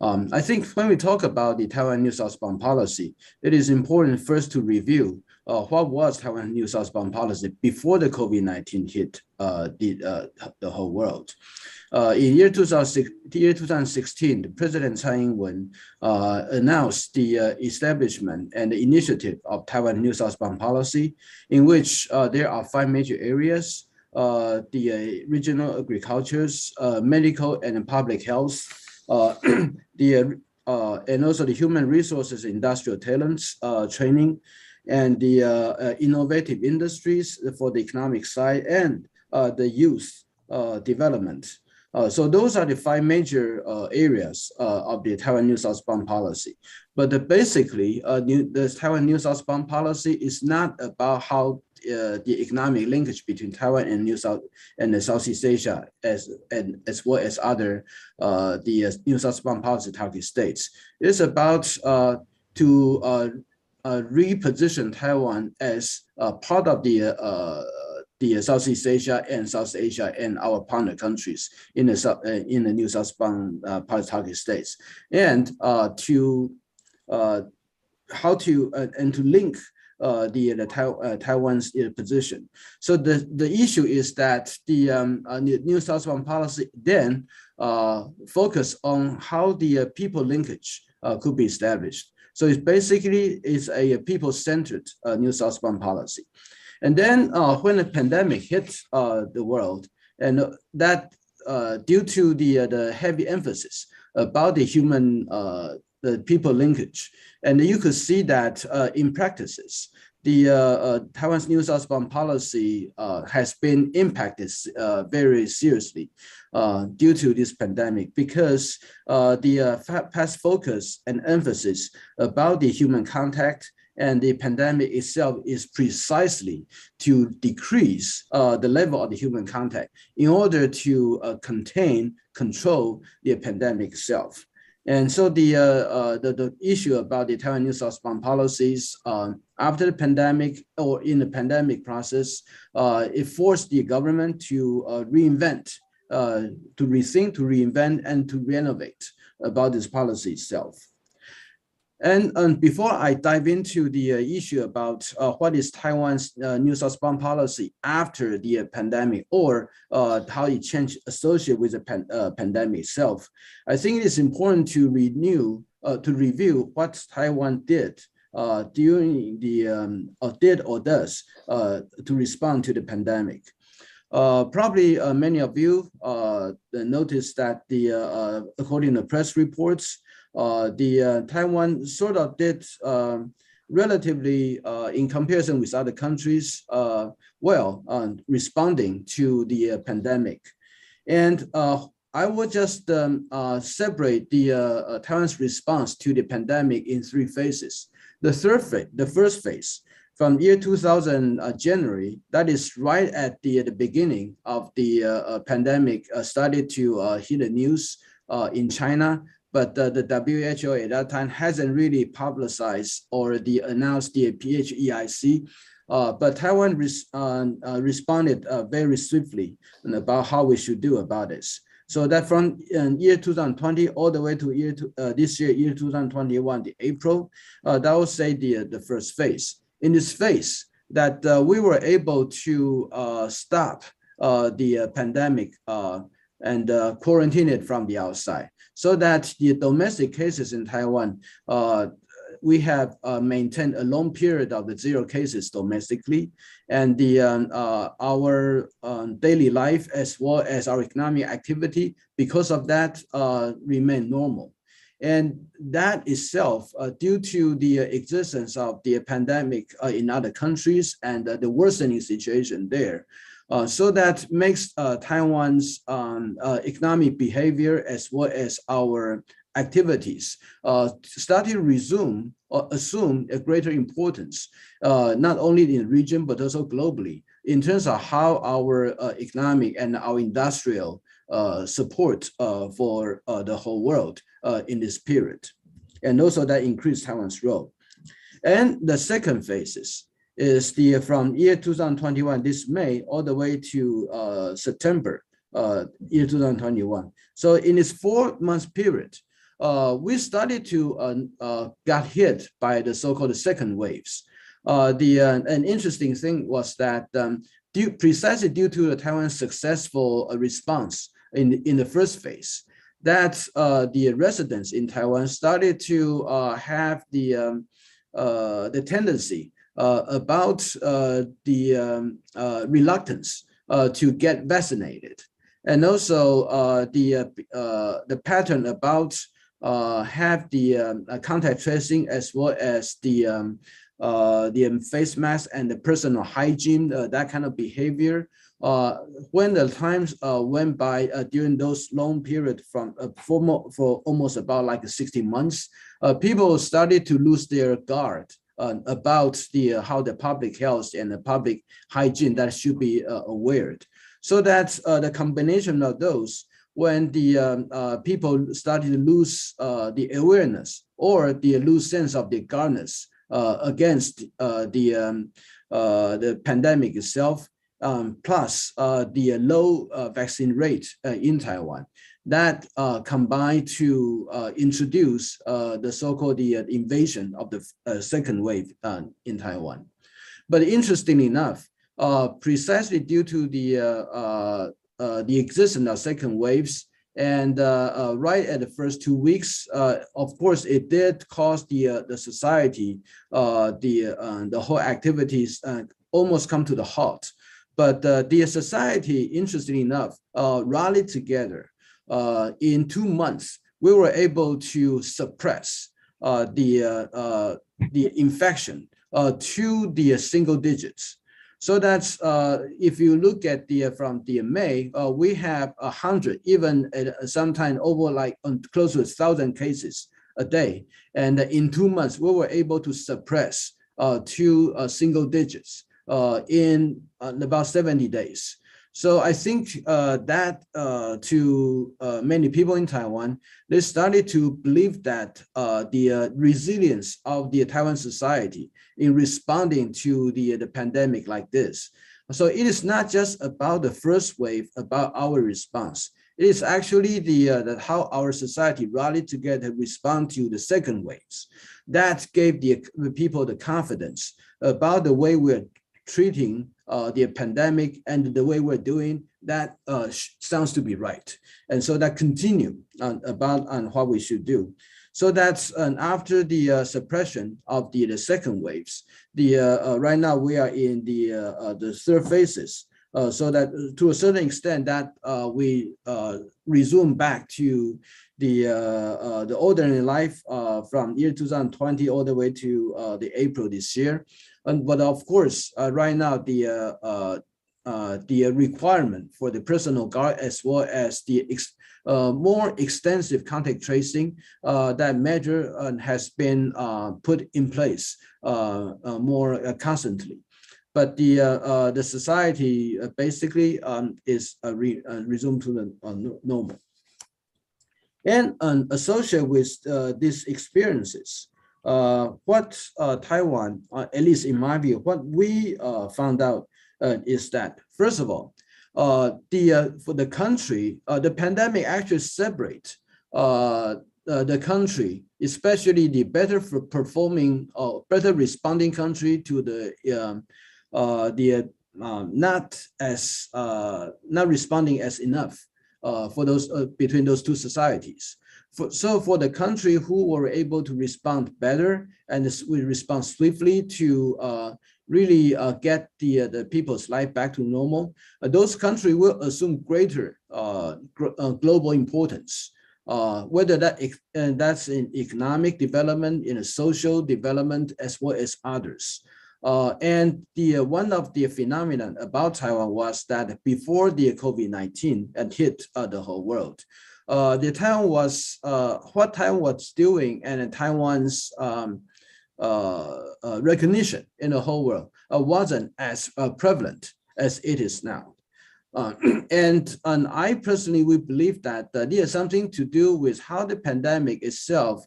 I think when we talk about the Taiwan New Southbound policy, it is important first to review what was Taiwan New Southbound policy before the COVID-19 hit the whole world. In year 2016, the President Tsai Ing-wen announced the establishment and the initiative of Taiwan New Southbound policy, in which there are 5 major areas: the regional agricultures, medical and public health, and also the human resources, industrial talents, training, and the innovative industries for the economic side, and the youth development. So those are the 5 major areas of the Taiwan New Southbound policy. But basically, the Taiwan New Southbound policy is not about how the economic linkage between Taiwan and the Southeast Asia, as well as other the New Southbound policy target states. It's about to reposition Taiwan as part of the Southeast Asia and South Asia and our partner countries in the new Southbound target states, and to link Taiwan's position. So the issue is that the new Southbound policy then focus on how the people linkage could be established. So it's basically a people-centered new Southbound policy. And then when the pandemic hit the world, and that due to the heavy emphasis about the human the people linkage, and you could see that in practices, the Taiwan's new Southbound policy has been impacted very seriously due to this pandemic, because the past focus and emphasis about the human contact and the pandemic itself is precisely to decrease the level of the human contact in order to control the pandemic itself. And so the issue about the Taiwan new Southbound policies after the pandemic or in the pandemic process, it forced the government to reinvent, to rethink, to reinvent, and to renovate about this policy itself. And before I dive into the issue about what is Taiwan's new Southbound policy after the pandemic, or how it changed associated with the pandemic itself, I think it is important to review what Taiwan did during the did or does to respond to the pandemic. Probably many of you noticed that according to press reports, Taiwan sort of did relatively, in comparison with other countries, well, responding to the pandemic. And I will just separate the Taiwan's response to the pandemic in three phases. The first phase, from year 2000 January, that is right at the beginning of the pandemic, started to hit the news in China. But the WHO at that time hasn't really publicized or announced the PHEIC. But Taiwan responded very swiftly about how we should do about this. So that from year 2020 all the way to this year, year 2021, the April, that would say the first phase. In this phase, that we were able to stop the pandemic and quarantine it from the outside, so that the domestic cases in Taiwan, we have maintained a long period of the 0 cases domestically, and our daily life as well as our economic activity, because of that, remain normal. And that itself, due to the existence of the pandemic in other countries and the worsening situation there, so that makes Taiwan's economic behavior as well as our activities started to resume or assume a greater importance, not only in the region, but also globally, in terms of how our economic and our industrial support for the whole world in this period. And also that increased Taiwan's role. And the second phase is from year 2021, this May, all the way to September, year 2021. So in this 4-month period, we started to got hit by the so-called second waves. An interesting thing was that precisely due to the Taiwan's successful response in the first phase, that the residents in Taiwan started to have the tendency about the reluctance to get vaccinated, and also the pattern about have the contact tracing as well as the face mask and the personal hygiene, that kind of behavior. When the times went by during those long period for almost about like 60 months, people started to lose their guard about how the public health and the public hygiene that should be aware. So that the combination of those, when the people started to lose the awareness or the lose sense of the guardness against the pandemic itself, plus the low vaccine rate in Taiwan, that combined to introduce the so-called invasion of the second wave in Taiwan. But interestingly enough, precisely due to the existence of second waves, and right at the first 2 weeks, of course, it did cause the society, the whole activities almost come to the halt. But the society, interestingly enough, rallied together. In 2 months, we were able to suppress the infection to the single digits. So that's if you look at from the May, we have 100, even at sometime over like close to 1,000 cases a day. And in 2 months, we were able to suppress to single digits in about 70 days. So I think that to many people in Taiwan, they started to believe that the resilience of the Taiwan society in responding to the pandemic like this. So it is not just about the first wave, about our response. It is actually the how our society rallied together to respond to the second waves. That gave the people the confidence about the way we're treating the pandemic, and the way we're doing that sounds to be right. And so that continue on what we should do. So that's after the suppression of the second waves. Right now we are in the third phases. So that to a certain extent that we resume back to the ordinary life from year 2020 all the way to the April this year. But of course, right now the requirement for the personal guard, as well as the more extensive contact tracing, that measure has been put in place more constantly. But the society basically is resumed to the normal. And associated with these experiences, what Taiwan, at least in my view, what we found out is that, first of all, for the country, the pandemic actually separates the country, especially the better performing, better responding country to the not responding as enough for those between those two societies. So for the country who were able to respond better and we respond swiftly to really get the people's life back to normal, those countries will assume greater global importance. Whether that's in economic development, in a social development, as well as others. And one of the phenomenon about Taiwan was that before the COVID-19 had hit the whole world, the Taiwan was what Taiwan was doing, and Taiwan's recognition in the whole world wasn't as prevalent as it is now. And I personally would believe that there's something to do with how the pandemic itself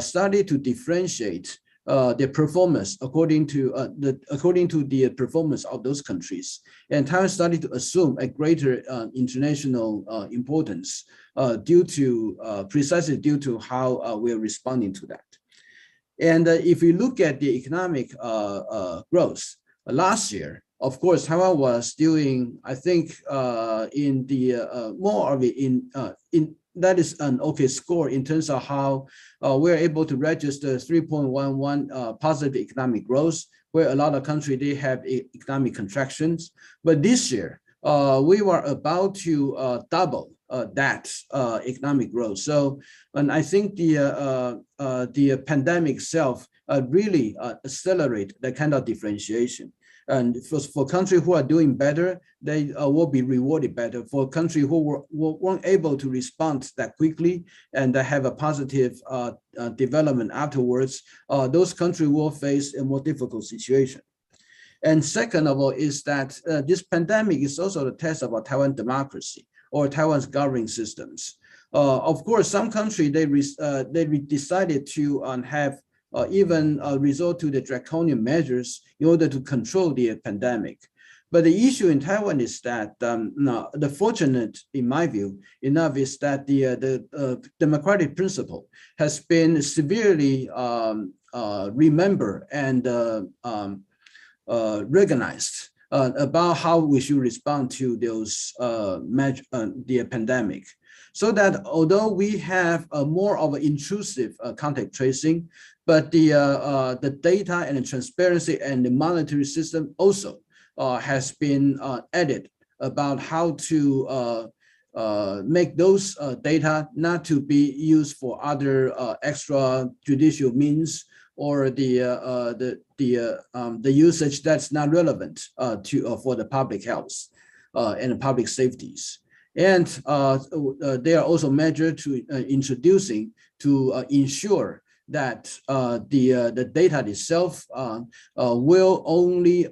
started to differentiate the performance according to the performance of those countries, and Taiwan started to assume a greater international importance precisely due to how we're responding to that. And if you look at the economic growth last year, of course, Taiwan was doing, I think, in the more of it in that is an okay score in terms of how we're able to register 3.11 positive economic growth, where a lot of countries, they have economic contractions. But this year, we were about to double that economic growth. So, and I think the pandemic itself really accelerate that kind of differentiation. And for countries who are doing better, they will be rewarded better. For countries who weren't able to respond that quickly and have a positive development afterwards, those countries will face a more difficult situation. And second of all is that this pandemic is also the test of Taiwan democracy or Taiwan's governing systems. Of course, some countries, they decided to have even resort to the draconian measures in order to control the pandemic. But the issue in Taiwan is that the fortunate, in my view, enough is that the democratic principle has been severely remembered and recognized about how we should respond to those the pandemic. So that although we have more of an intrusive contact tracing, but the data and the transparency and the monetary system also has been added about how to make those data not to be used for other extrajudicial means or the usage that's not relevant for the public health and the public safeties. And there are also measures to introducing to ensure that the data itself will only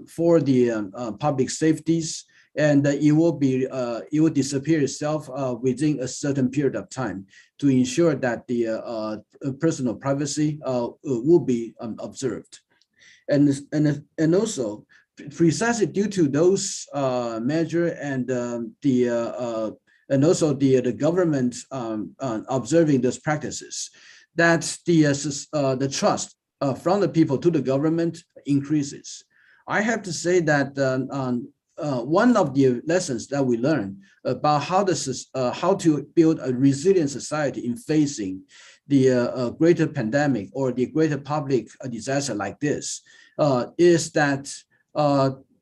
for the public safeties, and it will disappear itself within a certain period of time to ensure that the personal privacy will be observed, and also precisely due to those measure and also the government observing those practices, that the trust from the people to the government increases. I have to say that one of the lessons that we learned about how to build a resilient society in facing the greater pandemic or the greater public disaster like this is that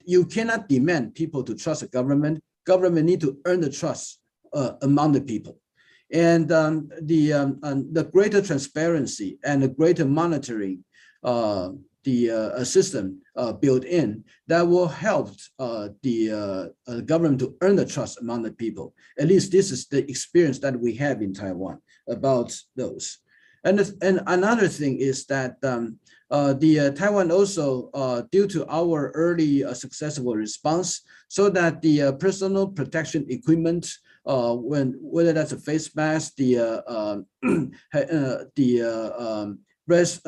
you cannot demand people to trust the government. Government need to earn the trust among the people. And the greater transparency and the greater monitoring system built in that will help the government to earn the trust among the people. At least this is the experience that we have in Taiwan about those. And another thing is that Taiwan also, due to our early successful response, so that the personal protection equipment, whether that's a face mask, the breast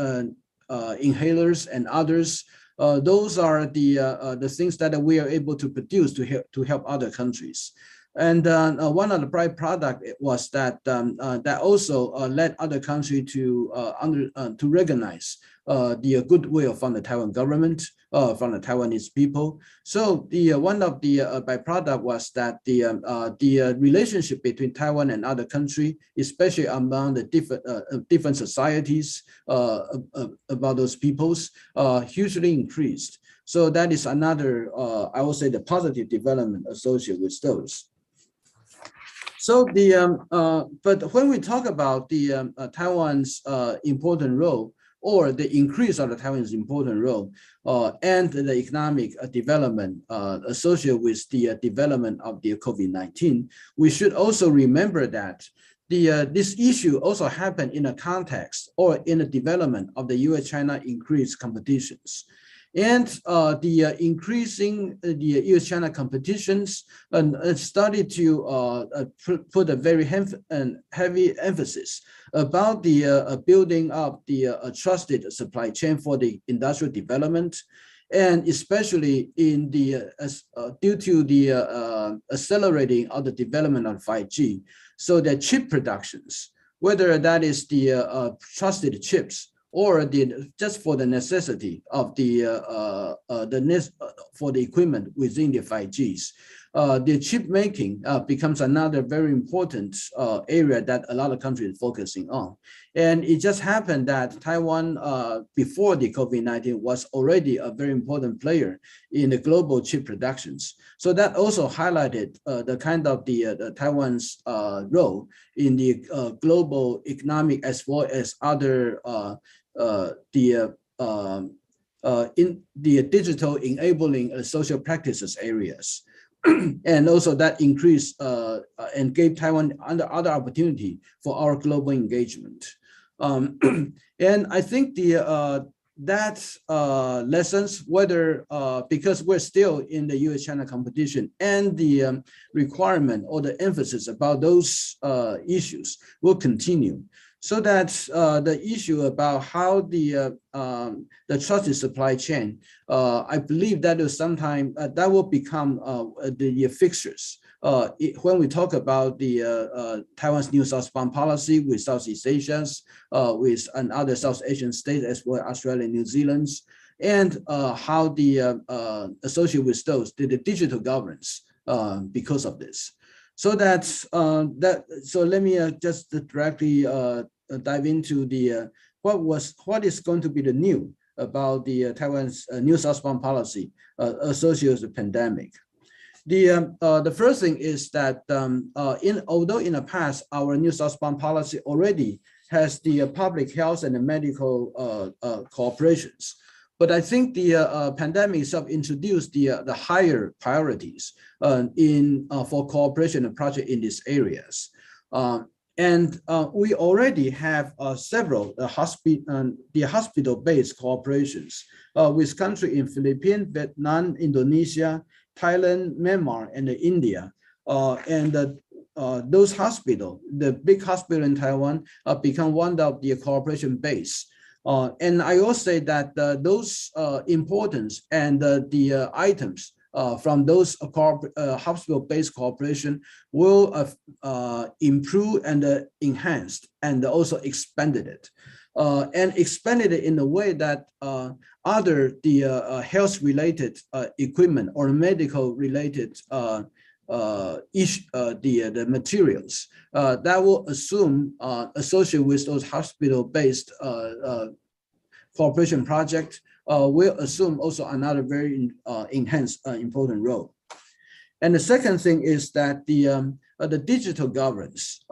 inhalers and others, those are the things that we are able to produce to help other countries. And one of the byproduct was that that also led other countries to recognize the goodwill from the Taiwan government, from the Taiwanese people. So one of the byproduct was that the relationship between Taiwan and other countries, especially among the different societies about those peoples, hugely increased. So that is another, I would say, the positive development associated with those. So but when we talk about the Taiwan's important role, or the increase of the Taiwan's important role, and the economic development associated with the development of the COVID-19, we should also remember that this issue also happened in a context or in the development of the U.S.-China increased competitions. And the increasing the U.S.-China competitions started to put a very heavy emphasis about the building up the trusted supply chain for the industrial development, and especially in the due to the accelerating of the development of 5G, so that chip productions, whether that is the trusted chips, or just for the necessity of for the equipment within the 5Gs, the chip making becomes another very important area that a lot of countries are focusing on. And it just happened that Taiwan, before the COVID-19, was already a very important player in the global chip productions. So that also highlighted the kind of the Taiwan's role in the global economic as well as other in the digital enabling social practices areas. And also that increased and gave Taiwan other opportunity for our global engagement. And I think that lessons, whether because we're still in the U.S.-China competition, and the requirement or the emphasis about those issues will continue. so that the issue about how the trusted supply chain, I believe that is sometime that will become the fixtures when we talk about the Taiwan's new southbound policy with Southeast Asia, with another South Asian states as well as Australia and New Zealand, and how the associated with those the digital governance because of this. So that's so let me just directly dive into the what is going to be the new about the Taiwan's new southbound policy associated with the pandemic. The first thing is that although in the past our new southbound policy already has the public health and the medical cooperations, but I think the pandemic itself introduced the higher priorities for cooperation and project in these areas. And we already have several hospital-based cooperations with countries in Philippines, Vietnam, Indonesia, Thailand, Myanmar, and India. Those hospitals, the big hospital in Taiwan, become one of the cooperation base. And I will say that those importance and the items from those hospital-based cooperation will improve and enhanced and also expanded it. And expanded it in a way that the health-related equipment or medical-related the materials that will assume associated with those hospital-based cooperation project will assume also another very enhanced important role. And the second thing is that the digital governance,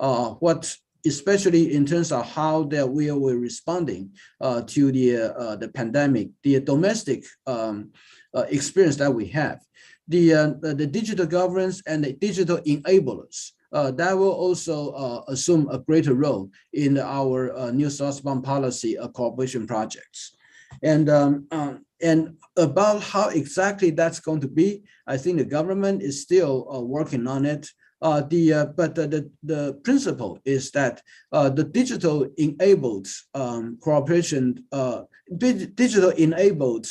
especially in terms of how that we are responding to the pandemic, the domestic experience that we have, the digital governance and the digital enablers, that will also assume a greater role in our new southbound policy cooperation projects. And about how exactly that's going to be, I think the government is still working on it. But the principle is that the digital enabled cooperation, digital enabled,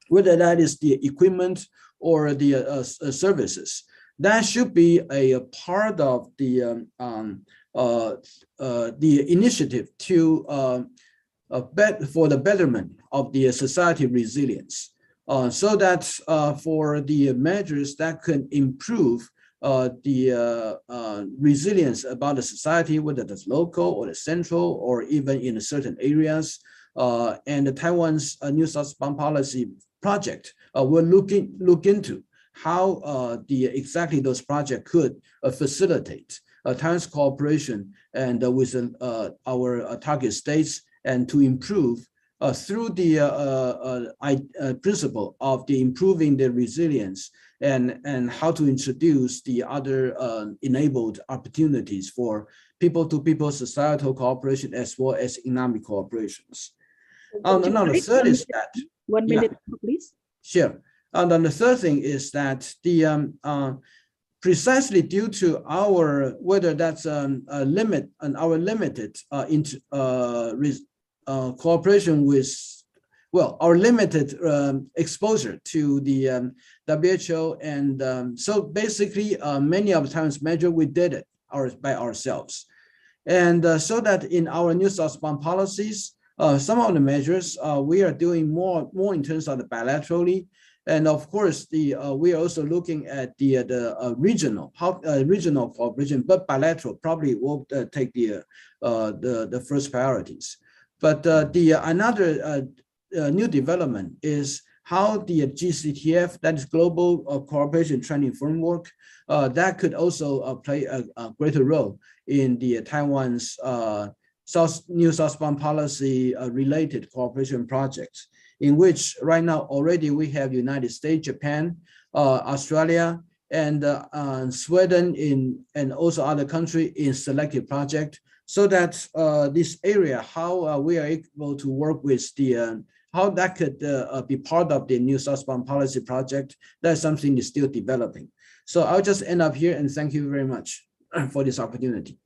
whether that is the equipment or the services, that should be a part of the initiative to for the betterment of the society resilience, so that for the measures that can improve the resilience about the society, whether that's local or the central or even in certain areas, and the Taiwan's new southbound policy project will look into how exactly those projects could facilitate Taiwan's cooperation and with our target states, and to improve through the principle of the improving the resilience and how to introduce the other enabled opportunities for people-to-people societal cooperation as well as economic cooperations. Now the third is that 1 minute, please. Sure. And then the third thing is that the precisely due to our whether that's a limit and our limited cooperation with, well, our limited exposure to the WHO, and so basically many of times measure we did it by ourselves, and so that in our new southbound policies, some of the measures we are doing more in terms of the bilaterally, and of course we are also looking at the regional cooperation, but bilateral probably will take the first priorities. But another new development is how the GCTF, that is Global Cooperation Training Framework, that could also play a greater role in the Taiwan's new southbound policy related cooperation projects, in which right now already we have United States, Japan, Australia, and Sweden and also other countries in selected project, so that this area, how we are able to work with the how that could be part of the new southbound policy project, that's something is still developing. So I'll just end up here and thank you very much for this opportunity.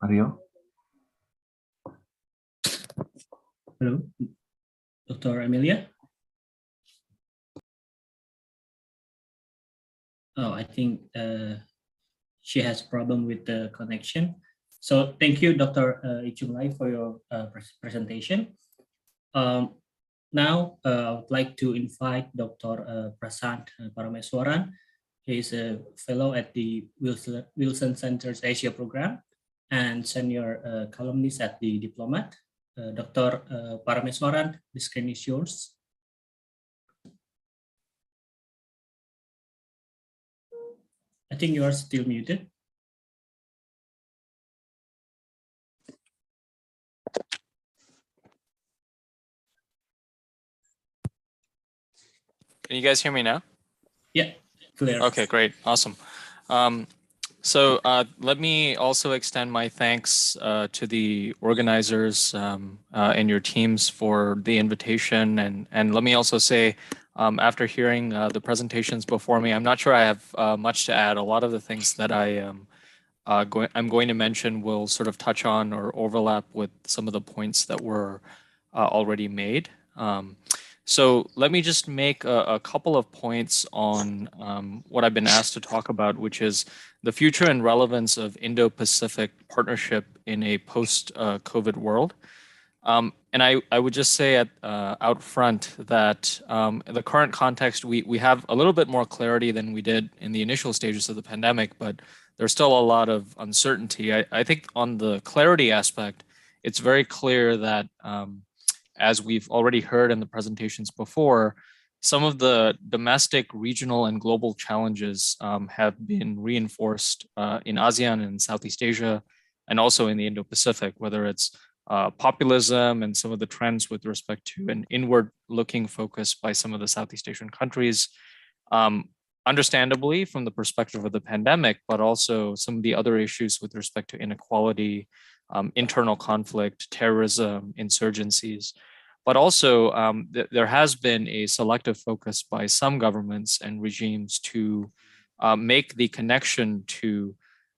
Mario? Hello, Dr. Amelia? Oh, I think she has problem with the connection. So thank you, Dr. Ichung Lai, for your presentation. Now, I would like to invite Dr. Prasant Parameswaran. He is a fellow at the Wilson Center's Asia program and senior columnist at the Diplomat. Dr. Parameswaran, the screen is yours. I think you are still muted. Can you guys hear me now? Yeah, clear. Okay, great, awesome. So let me also extend my thanks to the organizers and your teams for the invitation. And let me also say, after hearing the presentations before me, I'm not sure I have much to add. A lot of the things that I'm going to mention will sort of touch on or overlap with some of the points that were already made. So let me just make a couple of points on what I've been asked to talk about, which is the future and relevance of Indo-Pacific partnership in a post-COVID world. And I would just say out front that in the current context, we have a little bit more clarity than we did in the initial stages of the pandemic, but there's still a lot of uncertainty. I think on the clarity aspect, it's very clear that as we've already heard in the presentations before, some of the domestic, regional, and global challenges have been reinforced in ASEAN and Southeast Asia, and also in the Indo-Pacific, whether it's populism and some of the trends with respect to an inward-looking focus by some of the Southeast Asian countries, understandably from the perspective of the pandemic, but also some of the other issues with respect to inequality, internal conflict, terrorism, insurgencies. But also there has been a selective focus by some governments and regimes to make the connection to,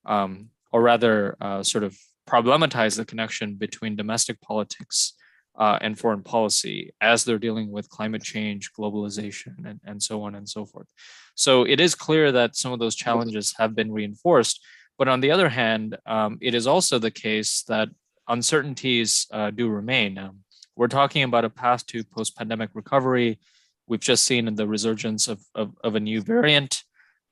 or rather sort of problematize the connection between domestic politics and foreign policy as they're dealing with climate change, globalization, and so on and so forth. So it is clear that some of those challenges have been reinforced. But on the other hand, it is also the case that uncertainties do remain. We're talking about a path to post-pandemic recovery. We've just seen the resurgence of a new variant.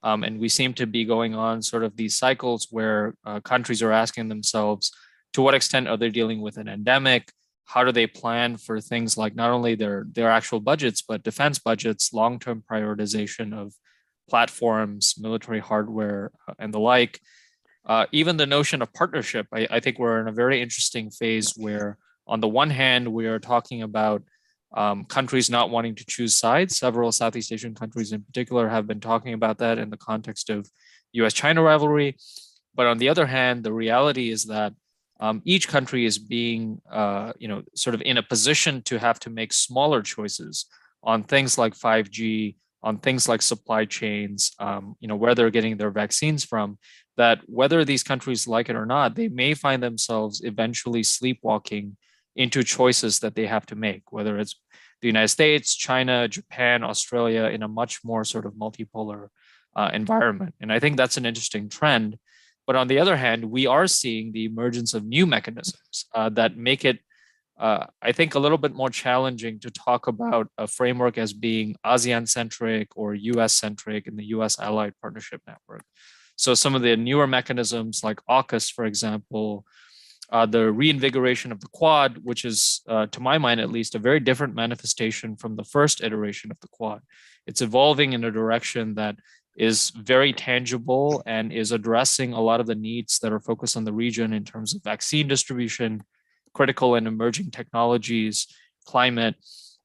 And we seem to be going on sort of these cycles where countries are asking themselves, to what extent are they dealing with an endemic? How do they plan for things like not only their actual budgets, but defense budgets, long-term prioritization of platforms, military hardware, and the like? Even the notion of partnership, I think we're in a very interesting phase where on the one hand, we are talking about countries not wanting to choose sides. Several Southeast Asian countries in particular have been talking about that in the context of US-China rivalry. But on the other hand, the reality is that each country is being, sort of in a position to have to make smaller choices on things like 5G, on things like supply chains, where they're getting their vaccines from, that whether these countries like it or not, they may find themselves eventually sleepwalking into choices that they have to make, whether it's the United States, China, Japan, Australia, in a much more sort of multipolar environment. And I think that's an interesting trend. But on the other hand, we are seeing the emergence of new mechanisms that make it, I think, a little bit more challenging to talk about a framework as being ASEAN-centric or US-centric in the US Allied Partnership Network. So some of the newer mechanisms like AUKUS, for example, the reinvigoration of the Quad, which is, to my mind at least, a very different manifestation from the first iteration of the Quad. It's evolving in a direction that is very tangible and is addressing a lot of the needs that are focused on the region in terms of vaccine distribution, critical and emerging technologies, climate.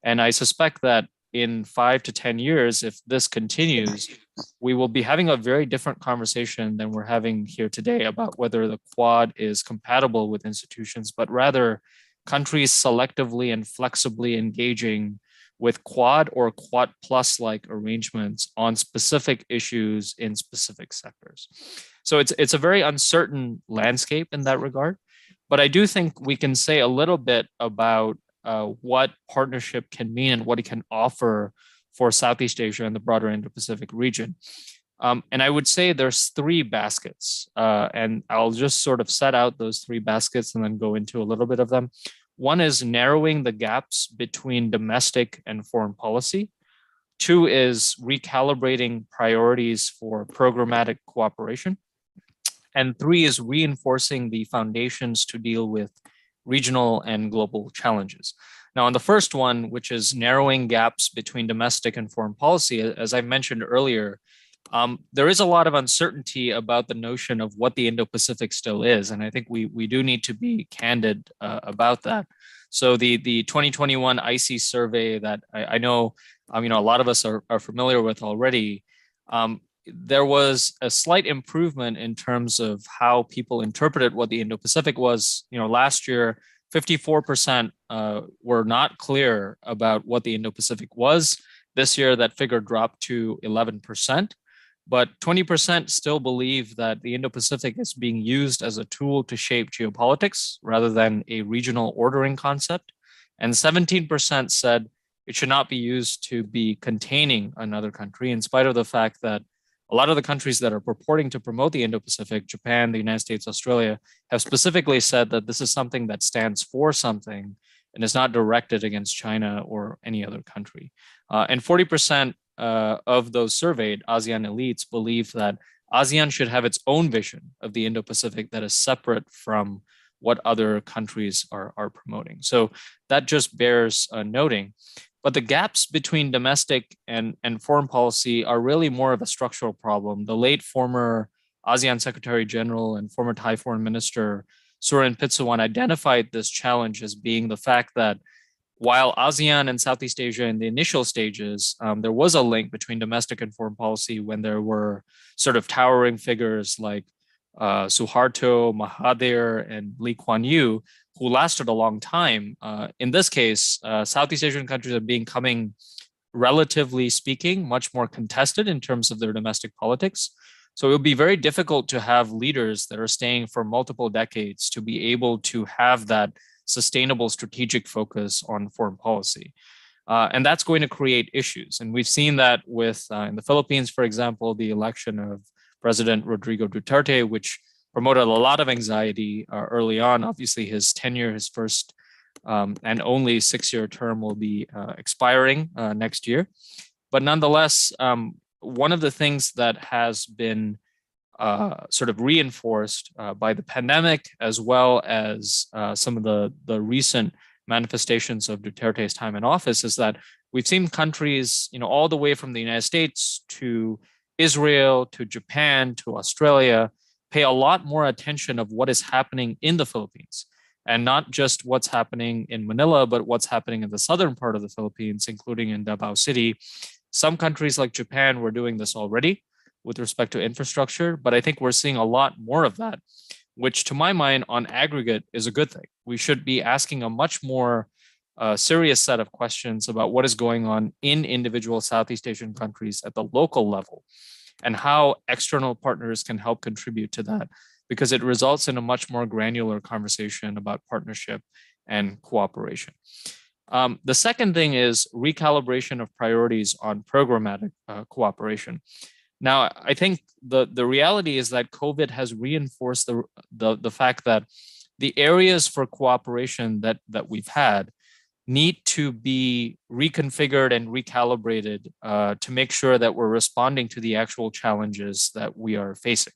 And I suspect that in 5 to 10 years, if this continues, we will be having a very different conversation than we're having here today about whether the Quad is compatible with institutions, but rather countries selectively and flexibly engaging with Quad or Quad Plus like arrangements on specific issues in specific sectors. So it's a very uncertain landscape in that regard. But I do think we can say a little bit about what partnership can mean and what it can offer for Southeast Asia and the broader Indo-Pacific region. And I would say there's three baskets, and I'll just sort of set out those three baskets and then go into a little bit of them. One is narrowing the gaps between domestic and foreign policy. Two is recalibrating priorities for programmatic cooperation. And three is reinforcing the foundations to deal with regional and global challenges. Now, on the first one, which is narrowing gaps between domestic and foreign policy, as I mentioned earlier, there is a lot of uncertainty about the notion of what the Indo-Pacific still is. And I think we do need to be candid about that. So the 2021 IC survey that I know a lot of us are familiar with already, there was a slight improvement in terms of how people interpreted what the Indo-Pacific was. Last year, 54% were not clear about what the Indo-Pacific was. This year, that figure dropped to 11%. But 20% still believe that the Indo-Pacific is being used as a tool to shape geopolitics rather than a regional ordering concept. And 17% said it should not be used to be containing another country, in spite of the fact that a lot of the countries that are purporting to promote the Indo-Pacific, Japan, the United States, Australia, have specifically said that this is something that stands for something and is not directed against China or any other country. And 40% of those surveyed ASEAN elites believe that ASEAN should have its own vision of the Indo-Pacific that is separate from what other countries are promoting. So that just bears noting. But the gaps between domestic and foreign policy are really more of a structural problem. The late former ASEAN Secretary General and former Thai Foreign Minister Surin Pitsuwan identified this challenge as being the fact that while ASEAN and Southeast Asia in the initial stages, there was a link between domestic and foreign policy when there were sort of towering figures like Suharto, Mahathir, and Lee Kuan Yew, who lasted a long time. In this case, Southeast Asian countries are becoming, relatively speaking, much more contested in terms of their domestic politics. So it would be very difficult to have leaders that are staying for multiple decades to be able to have that sustainable strategic focus on foreign policy. And that's going to create issues. And we've seen that with, in the Philippines, for example, the election of President Rodrigo Duterte, which promoted a lot of anxiety early on. Obviously, his tenure, his first and only 6-year term will be expiring next year. But nonetheless, one of the things that has been sort of reinforced by the pandemic, as well as some of the recent manifestations of Duterte's time in office, is that we've seen countries, all the way from the United States to Israel, to Japan, to Australia, pay a lot more attention of what is happening in the Philippines, and not just what's happening in Manila, but what's happening in the southern part of the Philippines, including in Davao City. Some countries like Japan were doing this already with respect to infrastructure, but I think we're seeing a lot more of that, which to my mind on aggregate is a good thing. We should be asking a much more serious set of questions about what is going on in individual Southeast Asian countries at the local level and how external partners can help contribute to that, because it results in a much more granular conversation about partnership and cooperation. The second thing is recalibration of priorities on programmatic cooperation. Now, I think the reality is that COVID has reinforced the fact that the areas for cooperation that we've had need to be reconfigured and recalibrated to make sure that we're responding to the actual challenges that we are facing.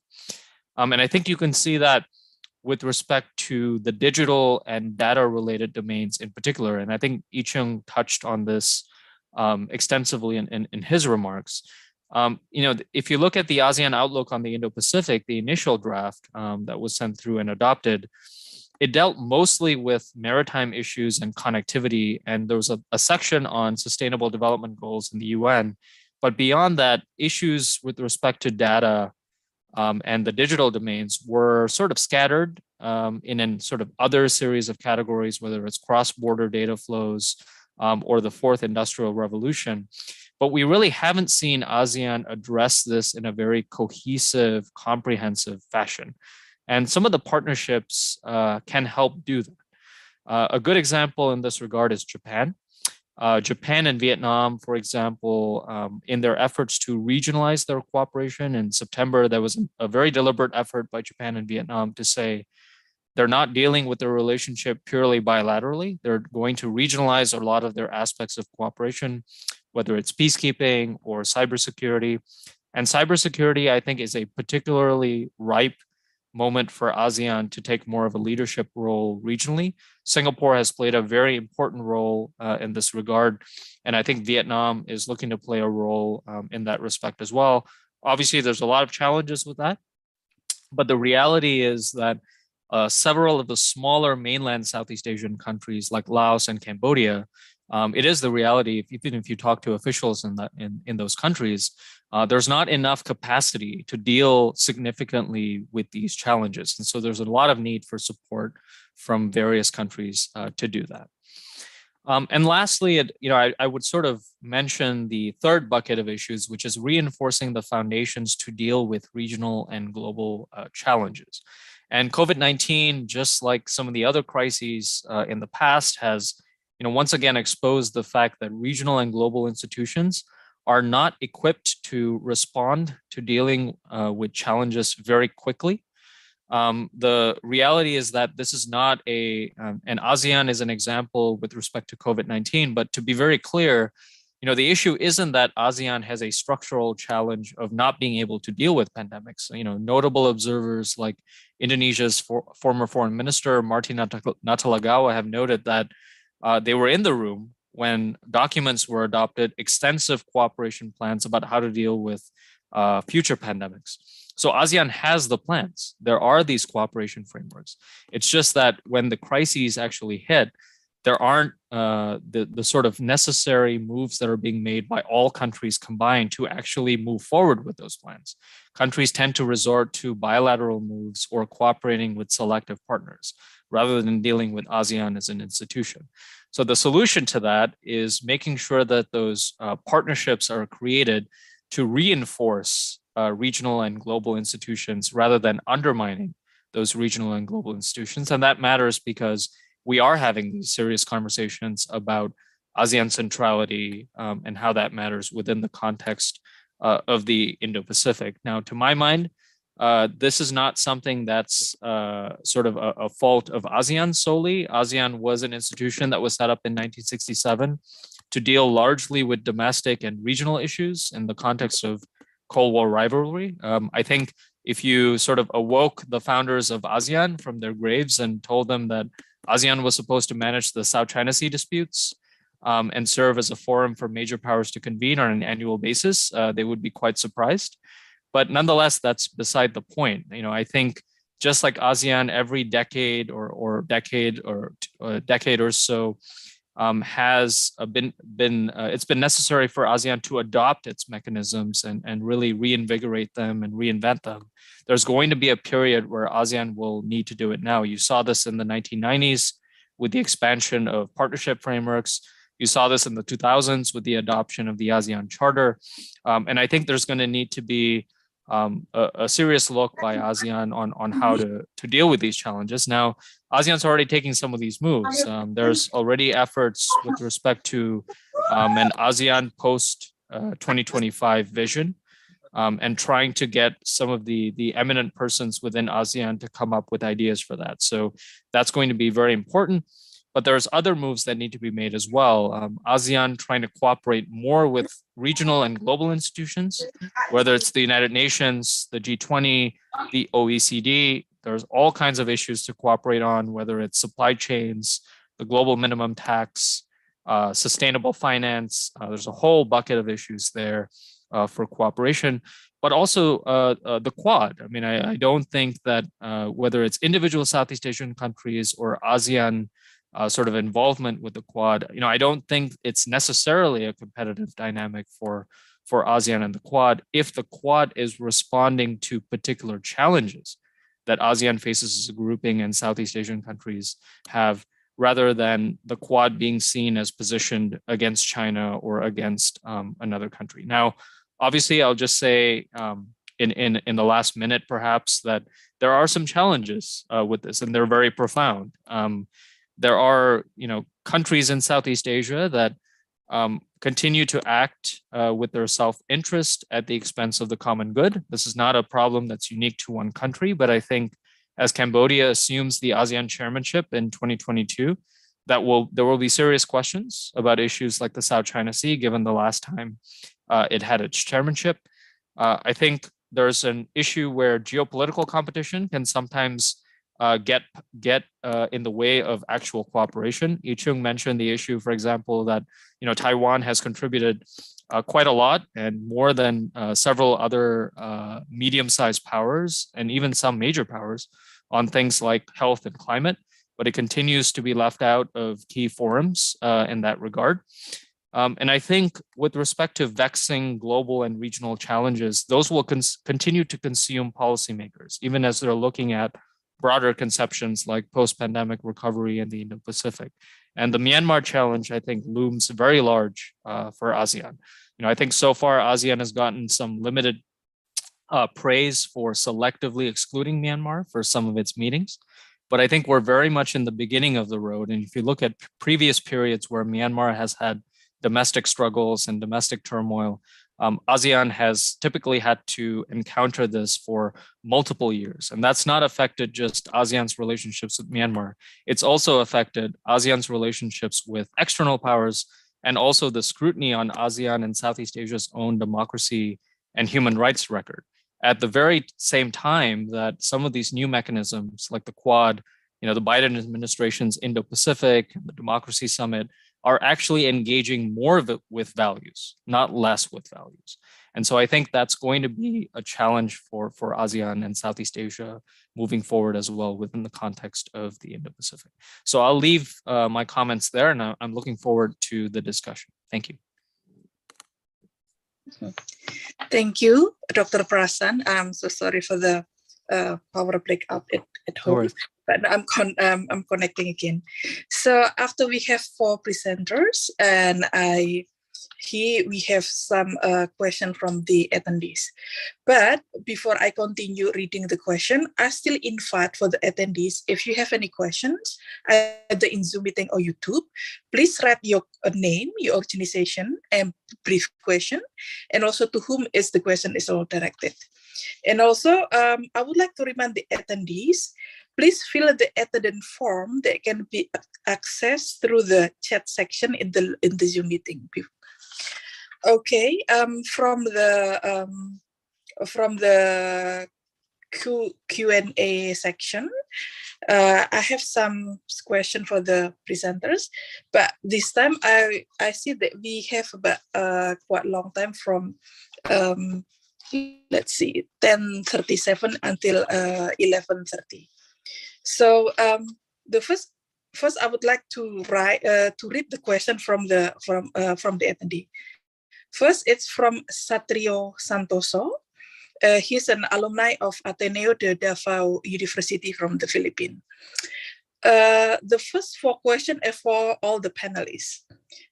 And I think you can see that with respect to the digital and data related domains in particular. And I think Yi-Chung touched on this extensively in his remarks. If you look at the ASEAN Outlook on the Indo-Pacific, the initial draft that was sent through and adopted, it dealt mostly with maritime issues and connectivity. And there was a section on sustainable development goals in the UN. But beyond that, issues with respect to data and the digital domains were sort of scattered in sort of other series of categories, whether it's cross-border data flows, or the fourth industrial revolution. But we really haven't seen ASEAN address this in a very cohesive, comprehensive fashion. And some of the partnerships can help do that. A good example in this regard is Japan. Japan and Vietnam, for example, in their efforts to regionalize their cooperation in September, there was a very deliberate effort by Japan and Vietnam to say they're not dealing with their relationship purely bilaterally. They're going to regionalize a lot of their aspects of cooperation, whether it's peacekeeping or cybersecurity. And cybersecurity, I think, is a particularly ripe moment for ASEAN to take more of a leadership role regionally. Singapore has played a very important role in this regard. And I think Vietnam is looking to play a role in that respect as well. Obviously, there's a lot of challenges with that. But the reality is that several of the smaller mainland Southeast Asian countries like Laos and Cambodia, it is the reality, even if you talk to officials in those countries, there's not enough capacity to deal significantly with these challenges. And so there's a lot of need for support from various countries to do that. And lastly, I would sort of mention the third bucket of issues, which is reinforcing the foundations to deal with regional and global challenges. And COVID-19, just like some of the other crises in the past, has once again exposed the fact that regional and global institutions are not equipped to respond to dealing with challenges very quickly. The reality is that this is not and ASEAN is an example with respect to COVID-19, but to be very clear, the issue isn't that ASEAN has a structural challenge of not being able to deal with pandemics. Notable observers like Indonesia's former foreign minister, Martin Natalegawa, have noted that they were in the room when documents were adopted, extensive cooperation plans about how to deal with future pandemics. So ASEAN has the plans. There are these cooperation frameworks. It's just that when the crises actually hit, there aren't the sort of necessary moves that are being made by all countries combined to actually move forward with those plans. Countries tend to resort to bilateral moves or cooperating with selective partners rather than dealing with ASEAN as an institution. So the solution to that is making sure that those partnerships are created to reinforce regional and global institutions rather than undermining those regional and global institutions. And that matters because we are having these serious conversations about ASEAN centrality and how that matters within the context of the Indo-Pacific. Now, to my mind, this is not something that's sort of a fault of ASEAN solely. ASEAN was an institution that was set up in 1967 to deal largely with domestic and regional issues in the context of Cold War rivalry. I think if you sort of awoke the founders of ASEAN from their graves and told them that ASEAN was supposed to manage the South China Sea disputes and serve as a forum for major powers to convene on an annual basis, they would be quite surprised. But nonetheless, that's beside the point. I think just like ASEAN, every decade or a decade or so has been it's been necessary for ASEAN to adopt its mechanisms and really reinvigorate them and reinvent them. There's going to be a period where ASEAN will need to do it now. You saw this in the 1990s with the expansion of partnership frameworks. You saw this in the 2000s with the adoption of the ASEAN Charter. And I think there's going to need to be a serious look by ASEAN on how to deal with these challenges. Now, ASEAN's already taking some of these moves. There's already efforts with respect to an ASEAN post-2025 vision and trying to get some of the eminent persons within ASEAN to come up with ideas for that. So that's going to be very important. But there's other moves that need to be made as well. ASEAN trying to cooperate more with regional and global institutions, whether it's the United Nations, the G20, the OECD. There's all kinds of issues to cooperate on, whether it's supply chains, the global minimum tax, sustainable finance. There's a whole bucket of issues there for cooperation, but also the Quad. I mean, I don't think that whether it's individual Southeast Asian countries or ASEAN sort of involvement with the Quad, I don't think it's necessarily a competitive dynamic for ASEAN and the Quad if the Quad is responding to particular challenges that ASEAN faces as a grouping and Southeast Asian countries have rather than the Quad being seen as positioned against China or against another country. Now, obviously, I'll just say in the last minute, perhaps, that there are some challenges with this, and they're very profound. There are, countries in Southeast Asia that continue to act with their self-interest at the expense of the common good. This is not a problem that's unique to one country, but I think as Cambodia assumes the ASEAN chairmanship in 2022, there will be serious questions about issues like the South China Sea, given the last time it had its chairmanship. I think there's an issue where geopolitical competition can sometimes get in the way of actual cooperation. Yi Chung mentioned the issue, for example, that Taiwan has contributed quite a lot, and more than several other medium-sized powers and even some major powers on things like health and climate, but it continues to be left out of key forums in that regard. And I think with respect to vexing global and regional challenges, those will continue to consume policymakers, even as they're looking at broader conceptions like post-pandemic recovery in the Indo-Pacific. And the Myanmar challenge, I think, looms very large for ASEAN. I think so far ASEAN has gotten some limited praise for selectively excluding Myanmar for some of its meetings. But I think we're very much in the beginning of the road. And if you look at previous periods where Myanmar has had domestic struggles and domestic turmoil, ASEAN has typically had to encounter this for multiple years. And that's not affected just ASEAN's relationships with Myanmar. It's also affected ASEAN's relationships with external powers, and also the scrutiny on ASEAN and Southeast Asia's own democracy and human rights record. At the very same time that some of these new mechanisms like the Quad, the Biden administration's Indo-Pacific, the Democracy Summit, are actually engaging more with values, not less with values. And so I think that's going to be a challenge for ASEAN and Southeast Asia moving forward as well within the context of the Indo-Pacific. So I'll leave my comments there, and I'm looking forward to the discussion. Thank you. Thank you, Dr. Prasan. I'm so sorry for the power breakout at home, but I'm connecting again. So after we have 4 presenters, and we have some question from the attendees. But before I continue reading the question, I still invite for the attendees, if you have any questions, either in Zoom meeting or YouTube, please write your name, your organization, and brief question, and also to whom is the question is all directed. And also, I would like to remind the attendees, please fill the attendance form that can be accessed through the chat section in the Zoom meeting. Okay, from the Q&A section, I have some question for the presenters, but this time I see that we have about quite long time from let's see, 10:37 until 11:30. So the first I would like to read the question from the attendee. First, it's from Satrio Santoso. He's an alumni of Ateneo de Davao University from the Philippines. The first 4 questions are for all the panelists.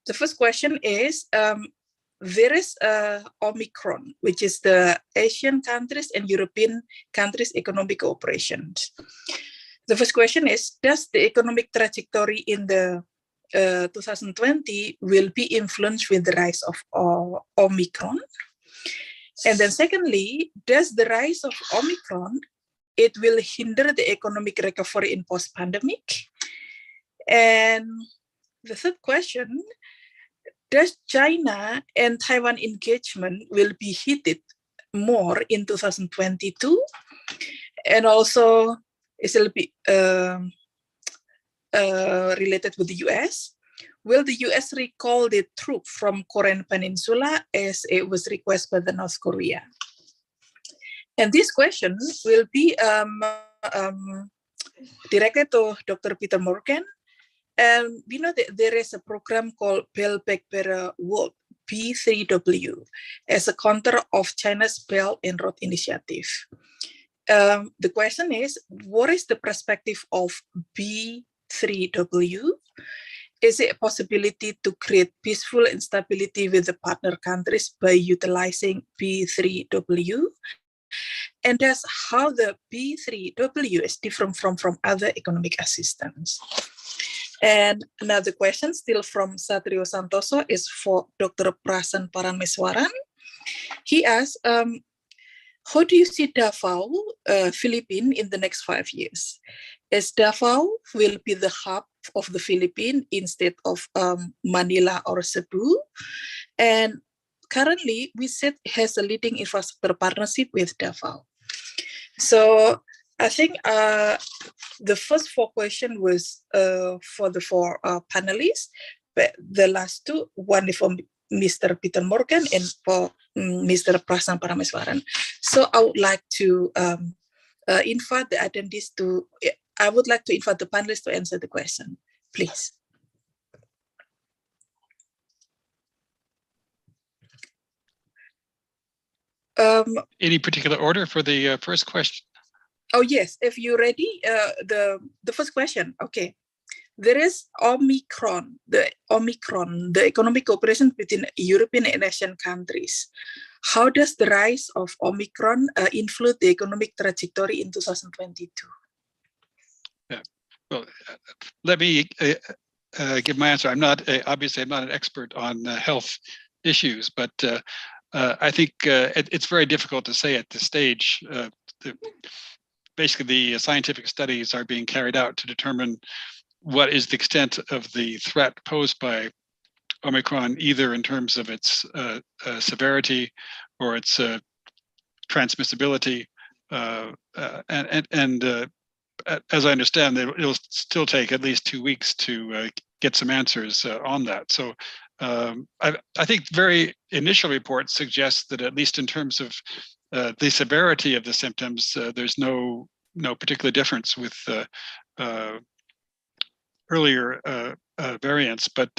The first question is, there is Omicron, which is the Asian countries and European countries' economic cooperation. The first question is, does the economic trajectory in the 2020 will be influenced with the rise of Omicron? And then secondly, does the rise of Omicron, it will hinder the economic recovery in post-pandemic? And the third question, does China and Taiwan engagement will be heated more in 2022? And also, it will be related with the US. Will the US recall the troops from Korean Peninsula as it was requested by the North Korea? And this question will be directed to Dr. Peter Morgan. And we know that there is a program called Build Back Better World, B3W, as a counter of China's Belt and Road Initiative. The question is, what is the perspective of B3W? Is it a possibility to create peaceful instability with the partner countries by utilizing B3W? And that's how the B3W is different from other economic assistance. And another question, still from Satrio Santoso, is for Dr. Prasan Parameswaran. He asks, how do you see Davao, Philippine, in the next 5 years? As Davao will be the hub of the Philippines instead of Manila or Cebu. And currently, we said has a leading infrastructure partnership with Davao. So I think the first 4 questions was for the 4 panelists, but the last 2, one is from Mr. Peter Morgan and for Mr. Prasan Parameswaran. So I would like to invite the attendees I would like to invite the panelists to answer the question, please. Any particular order for the first question? Oh yes, if you're ready, the first question. Okay, there is Omicron, the economic cooperation between European and Asian countries. How does the rise of Omicron influence the economic trajectory in 2022? Yeah, well, let me give my answer. Obviously I'm not an expert on health issues, but I think it's very difficult to say at this stage. Basically, the scientific studies are being carried out to determine what is the extent of the threat posed by Omicron, either in terms of its severity or its transmissibility. And as I understand, it'll still take at least 2 weeks to get some answers on that. So I think very initial reports suggest that at least in terms of the severity of the symptoms, there's no particular difference with earlier variants, but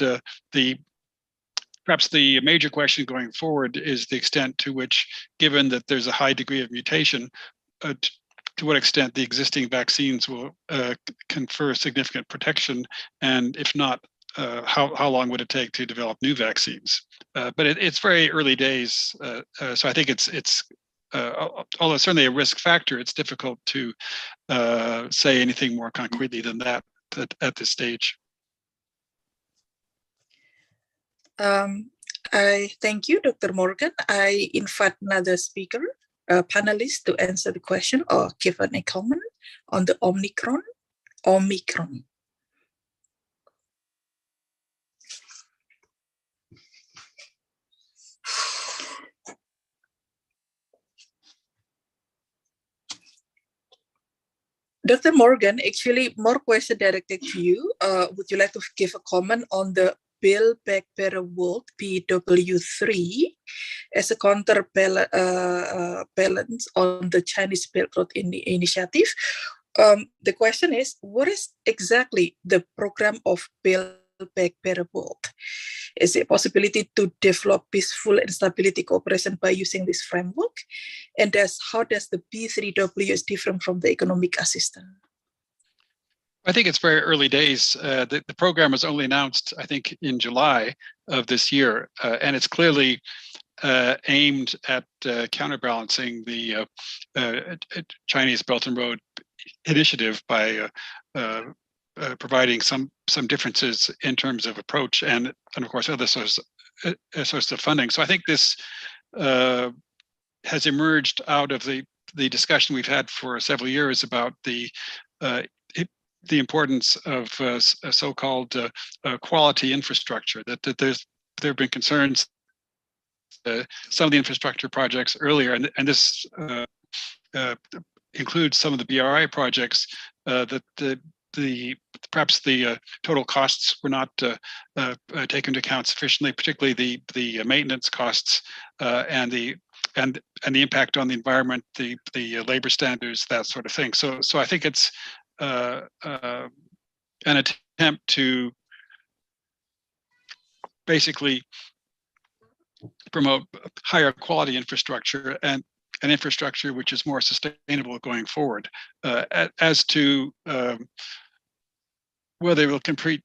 perhaps the major question going forward is the extent to which, given that there's a high degree of mutation, to what extent the existing vaccines will confer significant protection, and if not, how long would it take to develop new vaccines? But it's very early days, so I think it's although certainly a risk factor, it's difficult to say anything more concretely than that at this stage. I thank you, Dr. Morgan. I invite another speaker, panelist, to answer the question or give a comment on the Omicron. Dr. Morgan, actually more question directed to you. Would you like to give a comment on the Build Back Better World, BW3, as a counterbalance on the Chinese Belt Road Initiative? The question is, what is exactly the program of Build Back Better World? Is it a possibility to develop peaceful and stability cooperation by using this framework? And how does the B3W is different from the economic assistance? I think it's very early days. The program was only announced, I think, in July of this year, and it's clearly aimed at counterbalancing the Chinese Belt and Road Initiative by providing some differences in terms of approach and of course other sources of funding. So I think this has emerged out of the discussion we've had for several years about the importance of so-called quality infrastructure. That there have been concerns. Some of the infrastructure projects earlier, and this includes some of the BRI projects, that perhaps the total costs were not taken into account sufficiently, particularly the maintenance costs and the impact on the environment, the labor standards, that sort of thing. So I think it's an attempt to basically promote higher quality infrastructure and an infrastructure which is more sustainable going forward. As to whether it will contribute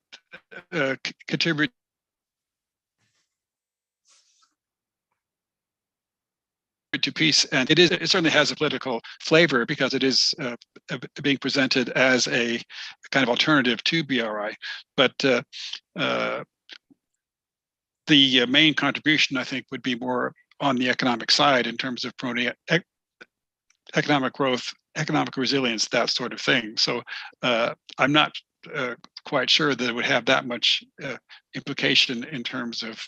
to peace, and it certainly has a political flavor because it is being presented as a kind of alternative to BRI. But the main contribution, I think, would be more on the economic side in terms of promoting economic growth, economic resilience, that sort of thing. So I'm not quite sure that it would have that much implication in terms of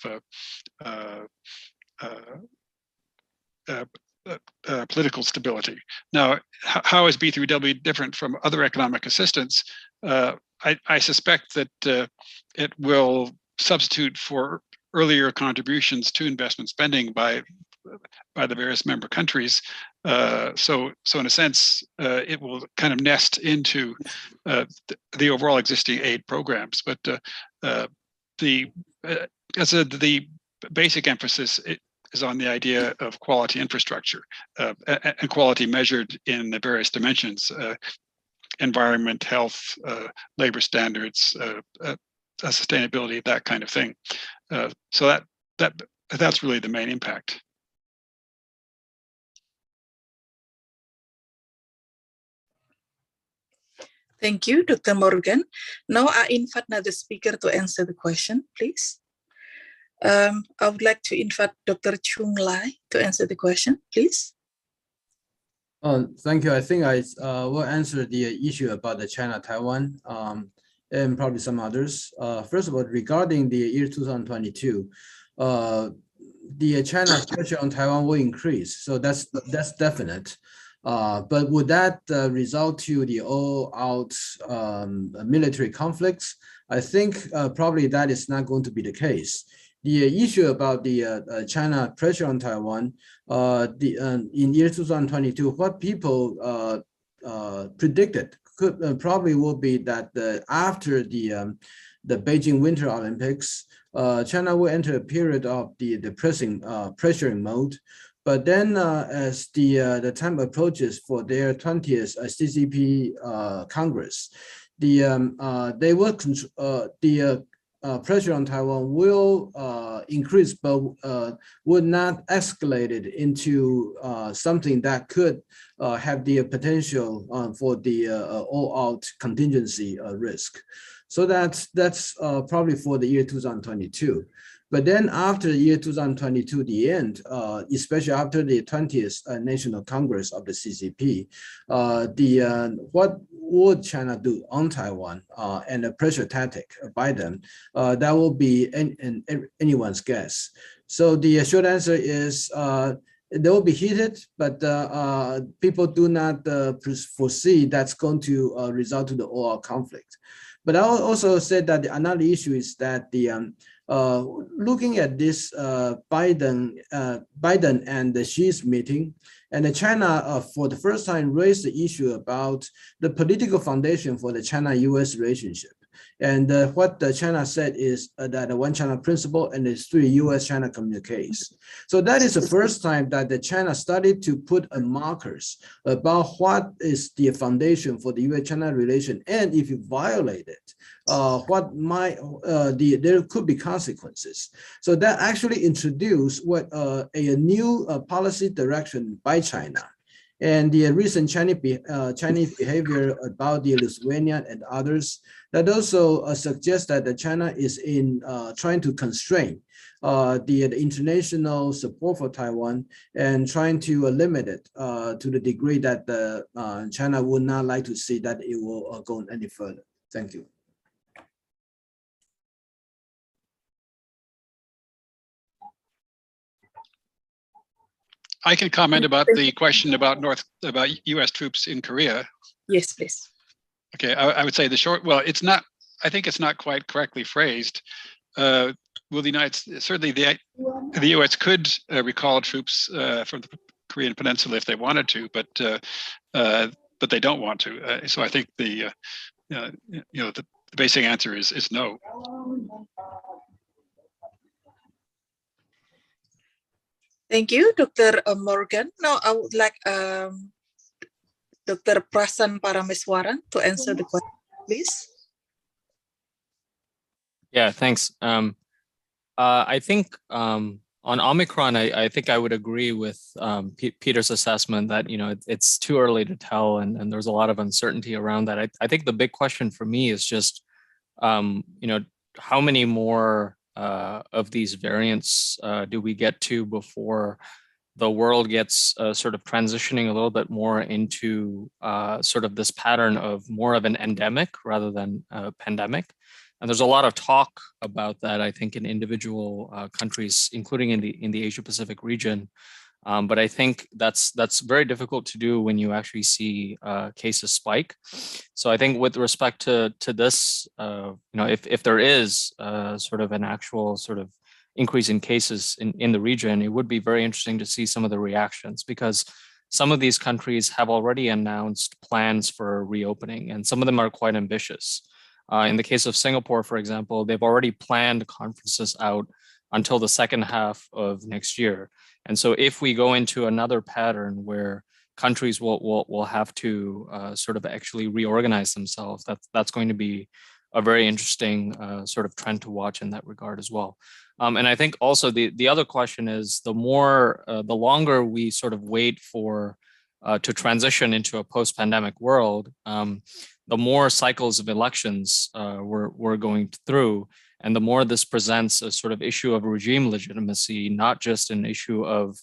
political stability. Now, how is B3W different from other economic assistance? I suspect that it will substitute for earlier contributions to investment spending by the various member countries. So in a sense, it will kind of nest into the overall existing aid programs. But the basic emphasis is on the idea of quality infrastructure and quality measured in the various dimensions: environment, health, labor standards, sustainability, that kind of thing. So that's really the main impact. Thank you, Dr. Morgan. Now I invite another speaker to answer the question, please. I would like to invite Dr. Chung Lai to answer the question, please. Thank you. I think I will answer the issue about the China-Taiwan and probably some others. First of all, regarding the year 2022, the China's pressure on Taiwan will increase. So that's definite. But would that result to the all-out military conflicts? I think probably that is not going to be the case. The issue about the China pressure on Taiwan, in year 2022, what people predicted could probably will be that after the Beijing Winter Olympics, China will enter a period of the pressuring mode. But then, as the time approaches for their 20th CCP Congress, they will pressure on Taiwan will increase, but would not escalate it into something that could have the potential for the all-out contingency risk. So that's probably for the year 2022. But then after the year 2022, the end, especially after the 20th National Congress of the CCP, what would China do on Taiwan and a pressure tactic by them? That will be anyone's guess. So the short answer is they will be heated, but people do not foresee that's going to result to the all-out conflict. But I also said that another issue is that the looking at this Biden and the Xi's meeting, and China for the first time raised the issue about the political foundation for the China-U.S. relationship. And what China said is that the one China principle and the 3 U.S.-China communiques. So that is the first time that the China started to put markers about what is the foundation for the U.S.-China relation, and if you violate it, what might there could be consequences. So that actually introduced what a new policy direction by China. And the recent Chinese behavior about the Lithuania and others that also suggests that China is in trying to constrain the international support for Taiwan and trying to limit it to the degree that China would not like to see that it will go any further. Thank you. I can comment about the question about U.S. troops in Korea. Yes, please. Okay, I would say the short. Well, it's not. I think it's not quite correctly phrased. Will the certainly the U.S. could recall troops from the Korean Peninsula if they wanted to, but they don't want to. So I think the basic answer is no. Thank you, Dr. Morgan. Now I would like Dr. Prasan Parameswaran to answer the question, please. Yeah, thanks. I think on Omicron, I think I would agree with Peter's assessment that it's too early to tell, and there's a lot of uncertainty around that. I think the big question for me is just how many more of these variants do we get to before the world gets sort of transitioning a little bit more into sort of this pattern of more of an endemic rather than a pandemic. And there's a lot of talk about that, I think, in individual countries, including in the Asia Pacific region. But I think that's very difficult to do when you actually see cases spike. So I think with respect to this, if there is sort of an actual sort of increase in cases in the region, it would be very interesting to see some of the reactions, because some of these countries have already announced plans for reopening, and some of them are quite ambitious. In the case of Singapore, for example, they've already planned conferences out until the second half of next year. And so if we go into another pattern where countries will have to sort of actually reorganize themselves, that's going to be a very interesting sort of trend to watch in that regard as well. And I think also the other question is the longer we sort of wait for to transition into a post-pandemic world, the more cycles of elections we're going through, and the more this presents a sort of issue of regime legitimacy, not just an issue of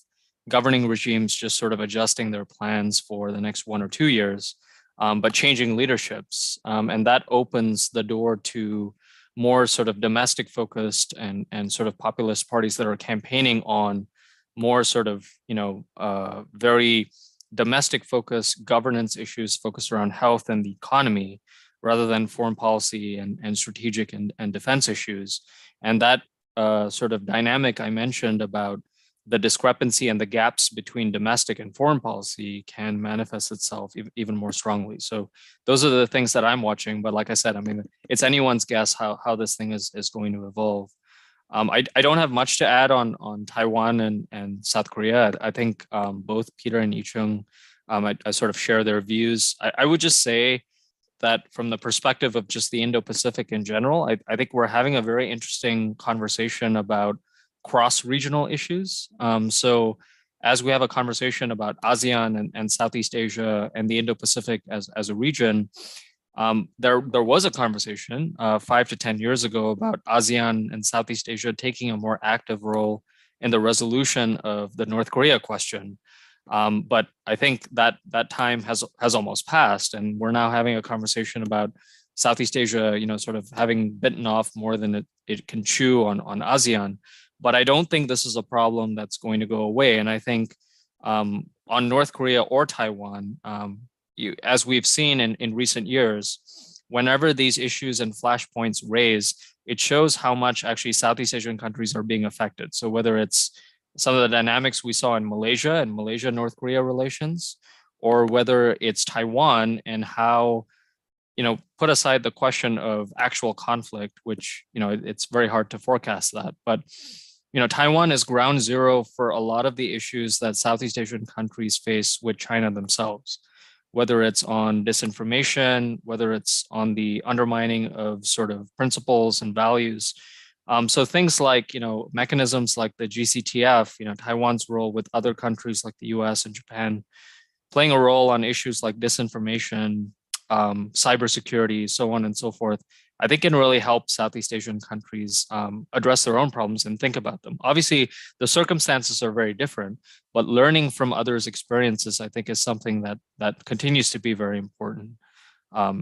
governing regimes just sort of adjusting their plans for the next 1 or 2 years, but changing leaderships. And that opens the door to more sort of domestic focused and sort of populist parties that are campaigning on more sort of, very domestic focused governance issues focused around health and the economy, rather than foreign policy and strategic and defense issues. And that sort of dynamic I mentioned about the discrepancy and the gaps between domestic and foreign policy can manifest itself even more strongly. So those are the things that I'm watching. But like I said, I mean, it's anyone's guess how this thing is going to evolve. I don't have much to add on Taiwan and South Korea. I think both Peter and Yichung, I sort of share their views. I would just say that from the perspective of just the Indo-Pacific in general, I think we're having a very interesting conversation about cross-regional issues. So as we have a conversation about ASEAN and Southeast Asia and the Indo-Pacific as a region, there was a conversation 5 to 10 years ago about ASEAN and Southeast Asia taking a more active role in the resolution of the North Korea question. But I think that time has almost passed, and we're now having a conversation about Southeast Asia, sort of having bitten off more than it can chew on ASEAN. But I don't think this is a problem that's going to go away. And I think on North Korea or Taiwan, as we've seen in recent years, whenever these issues and flashpoints raise, it shows how much actually Southeast Asian countries are being affected. So whether it's some of the dynamics we saw in Malaysia and Malaysia-North Korea relations, or whether it's Taiwan and how, put aside the question of actual conflict, which, it's very hard to forecast that. But, Taiwan is ground zero for a lot of the issues that Southeast Asian countries face with China themselves, whether it's on disinformation, whether it's on the undermining of sort of principles and values. So things like, mechanisms like the GCTF, Taiwan's role with other countries like the US and Japan, playing a role on issues like disinformation, cybersecurity, so on and so forth, I think can really help Southeast Asian countries address their own problems and think about them. Obviously, the circumstances are very different, but learning from others' experiences, I think, is something that continues to be very important.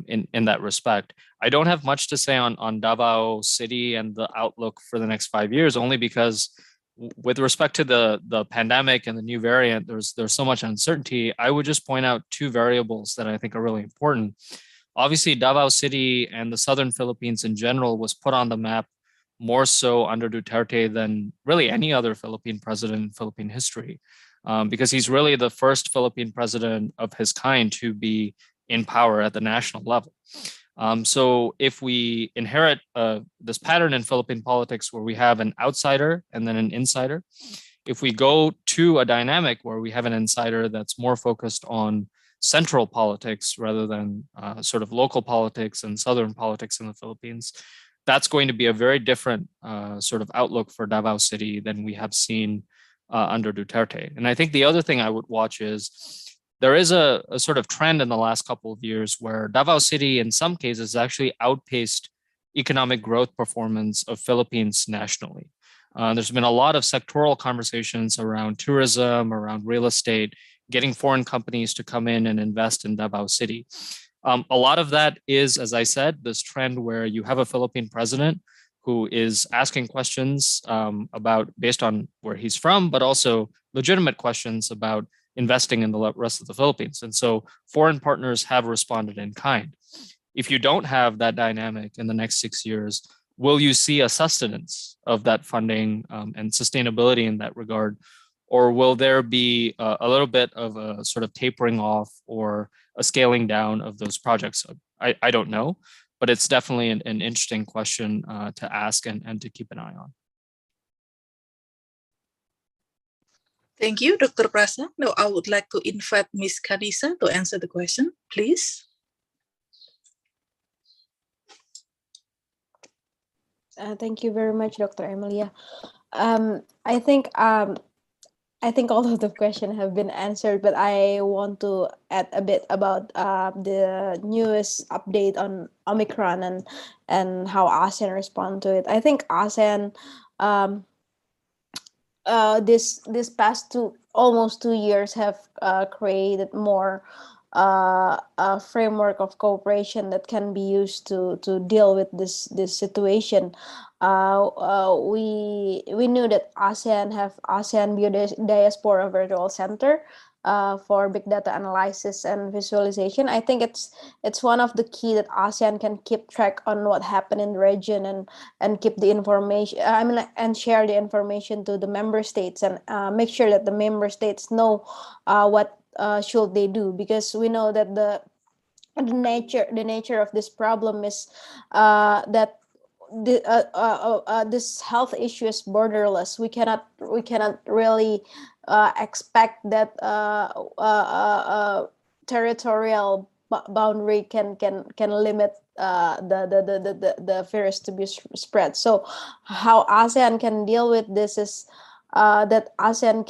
In that respect, I don't have much to say on Davao City and the outlook for the next 5 years, only because with respect to the pandemic and the new variant, there's so much uncertainty. I would just point out 2 variables that I think are really important. Obviously, Davao City and the southern Philippines in general was put on the map more so under Duterte than really any other Philippine president in Philippine history, because he's really the first Philippine president of his kind to be in power at the national level. So if we inherit this pattern in Philippine politics where we have an outsider and then an insider, if we go to a dynamic where we have an insider that's more focused on central politics rather than sort of local politics and southern politics in the Philippines, that's going to be a very different sort of outlook for Davao City than we have seen under Duterte. And I think the other thing I would watch is there is a sort of trend in the last couple of years where Davao City, in some cases, actually outpaced economic growth performance of Philippines nationally. There's been a lot of sectoral conversations around tourism, around real estate, getting foreign companies to come in and invest in Davao City. A lot of that is, as I said, this trend where you have a Philippine president who is asking questions based on where he's from, but also legitimate questions about investing in the rest of the Philippines. And so foreign partners have responded in kind. If you don't have that dynamic in the next 6 years, will you see a sustenance of that funding and sustainability in that regard? Or will there be a little bit of a sort of tapering off or a scaling down of those projects? I don't know, but it's definitely an interesting question to ask and to keep an eye on. Thank you, Dr. Prasa. Now I would like to invite Ms. Kanisa to answer the question, please. Thank you very much, Dr. Emilia. I think all of the questions have been answered, but I want to add a bit about the newest update on Omicron and how ASEAN respond to it. I think ASEAN this past almost 2 years have created more a framework of cooperation that can be used to deal with this situation. We knew that ASEAN have ASEAN Biodiaspora Virtual Center for big data analysis and visualization. I think it's one of the key that ASEAN can keep track on what happened in the region and keep the information. And share the information to the member states and make sure that the member states know what should they do, because we know that the nature of this problem is that this health issue is borderless. We cannot really expect that territorial boundary can limit the virus to be spread. So how ASEAN can deal with this is that ASEAN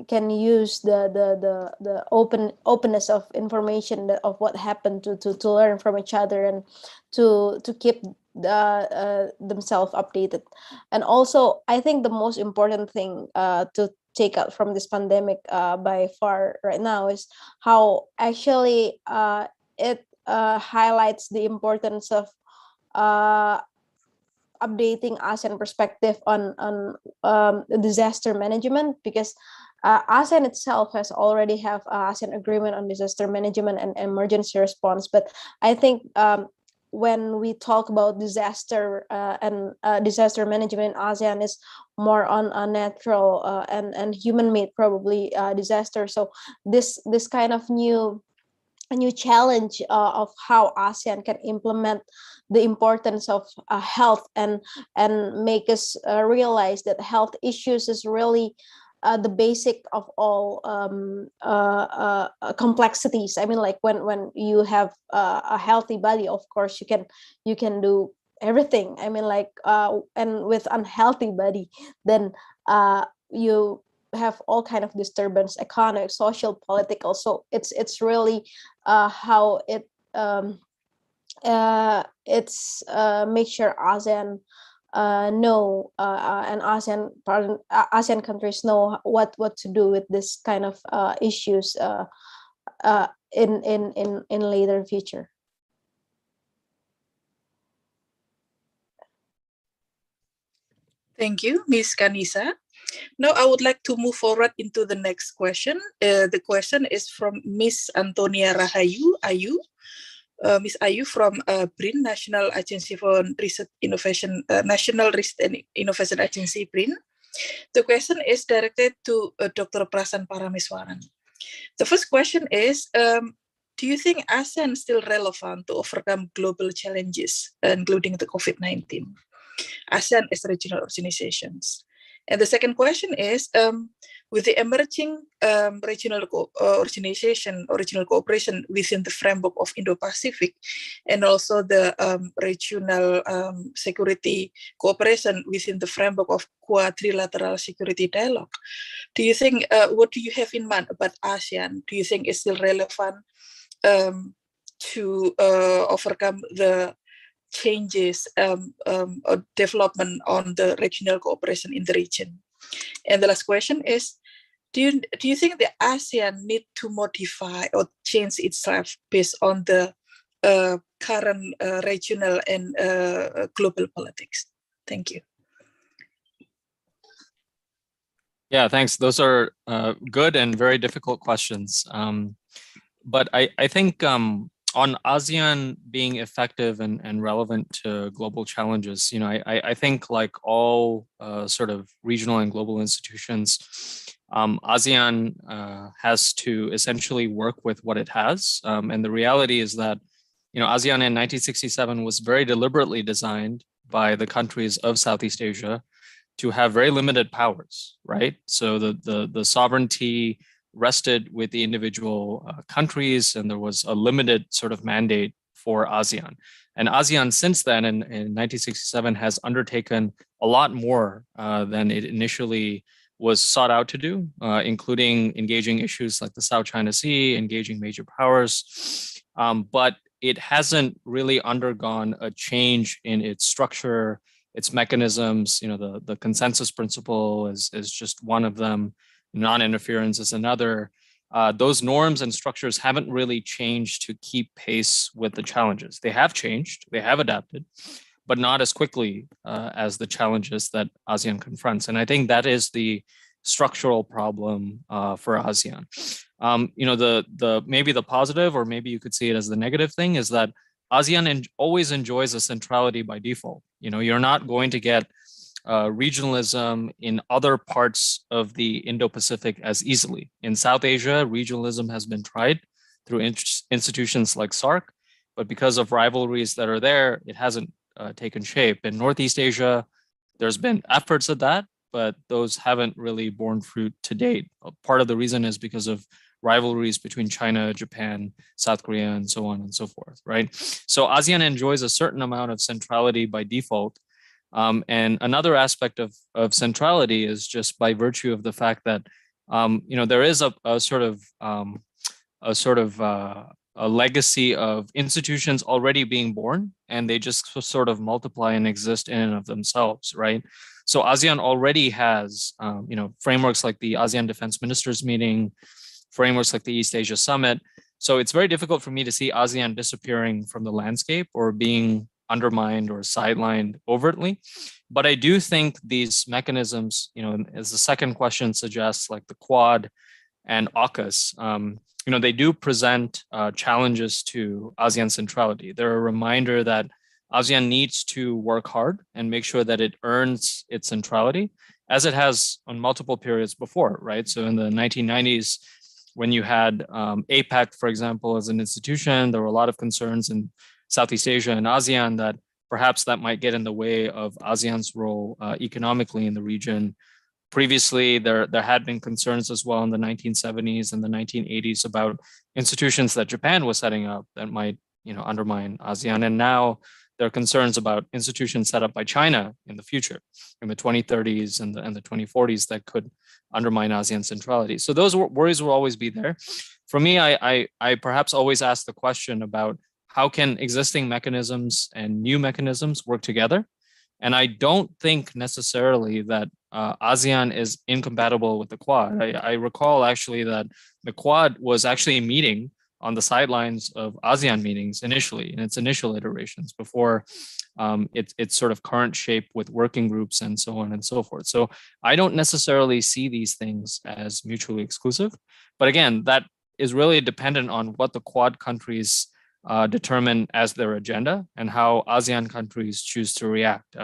can use the openness of information of what happened to learn from each other and to keep themselves updated. And also, I think the most important thing to take out from this pandemic by far right now is how actually it highlights the importance of updating ASEAN perspective on disaster management, because ASEAN itself has already have ASEAN agreement on disaster management and emergency response. But I think when we talk about disaster and disaster management in ASEAN is more on a natural and human-made probably disaster. So this kind of a new challenge of how ASEAN can implement the importance of health and make us realize that health issues is really the basic of all complexities. I mean, like when you have a healthy body, of course you can do everything. I mean, like and with unhealthy body, then you have all kind of disturbance, economic, social, political. So it's really how it make sure ASEAN know and ASEAN countries know what to do with this kind of issues in later future. Thank you, Ms. Kanisa. Now I would like to move forward into the next question. The question is from Ms. Antonia Rahayu Ayu. Ms. Ayu from BRIN, National Agency for Research Innovation, National Research and Innovation Agency, BRIN. The question is directed to Dr. Prasan Parameswaran. The first question is, do you think ASEAN is still relevant to overcome global challenges, including the COVID-19? ASEAN as regional organizations. And the second question is, With the emerging regional cooperation within the framework of Indo-Pacific, and also the regional security cooperation within the framework of quadrilateral security dialogue, do you think, what do you have in mind about ASEAN? Do you think it's still relevant to overcome the changes or development on the regional cooperation in the region? And the last question is, do you think the ASEAN need to modify or change itself based on the current regional and global politics? Thank you. Yeah, thanks. Those are good and very difficult questions. But I think on ASEAN being effective and relevant to global challenges, I think like all sort of regional and global institutions, ASEAN has to essentially work with what it has. And the reality is that, ASEAN in 1967 was very deliberately designed by the countries of Southeast Asia to have very limited powers, right? So the sovereignty rested with the individual countries, and there was a limited sort of mandate for ASEAN. And ASEAN since then, in 1967, has undertaken a lot more than it initially was sought out to do, including engaging issues like the South China Sea, engaging major powers. But it hasn't really undergone a change in its structure, its mechanisms. The consensus principle is just one of them. Non-interference is another. Those norms and structures haven't really changed to keep pace with the challenges. They have changed, they have adapted, but not as quickly as the challenges that ASEAN confronts. And I think that is the structural problem for ASEAN. The maybe the positive, or maybe you could see it as the negative thing, is that ASEAN always enjoys a centrality by default. You're not going to get regionalism in other parts of the Indo-Pacific as easily. In South Asia, regionalism has been tried through institutions like SAARC, but because of rivalries that are there, it hasn't taken shape. In Northeast Asia, there's been efforts at that, but those haven't really borne fruit to date. Part of the reason is because of rivalries between China, Japan, South Korea, and so on and so forth, right? So ASEAN enjoys a certain amount of centrality by default. And another aspect of centrality is just by virtue of the fact that there is a legacy of institutions already being born, and they just sort of multiply and exist in and of themselves, right? So ASEAN already has frameworks like the ASEAN Defense Ministers meeting, frameworks like the East Asia Summit. So it's very difficult for me to see ASEAN disappearing from the landscape or being undermined or sidelined overtly. But I do think these mechanisms, as the second question suggests, like the Quad and AUKUS, they do present challenges to ASEAN centrality. They're a reminder that ASEAN needs to work hard and make sure that it earns its centrality, as it has on multiple periods before, right? So in the 1990s, when you had APEC, for example, as an institution, there were a lot of concerns in Southeast Asia and ASEAN that perhaps that might get in the way of ASEAN's role economically in the region. Previously, there had been concerns as well in the 1970s and the 1980s about institutions that Japan was setting up that might, undermine ASEAN. And now there are concerns about institutions set up by China in the future, in the 2030s and the 2040s, that could undermine ASEAN centrality. So those worries will always be there. For me, I perhaps always ask the question about how can existing mechanisms and new mechanisms work together? And I don't think necessarily that ASEAN is incompatible with the Quad. I recall actually that the Quad was actually meeting on the sidelines of ASEAN meetings initially, in its initial iterations, before its sort of current shape with working groups and so on and so forth. So I don't necessarily see these things as mutually exclusive. But again, that is really dependent on what the Quad countries determine as their agenda and how ASEAN countries choose to react.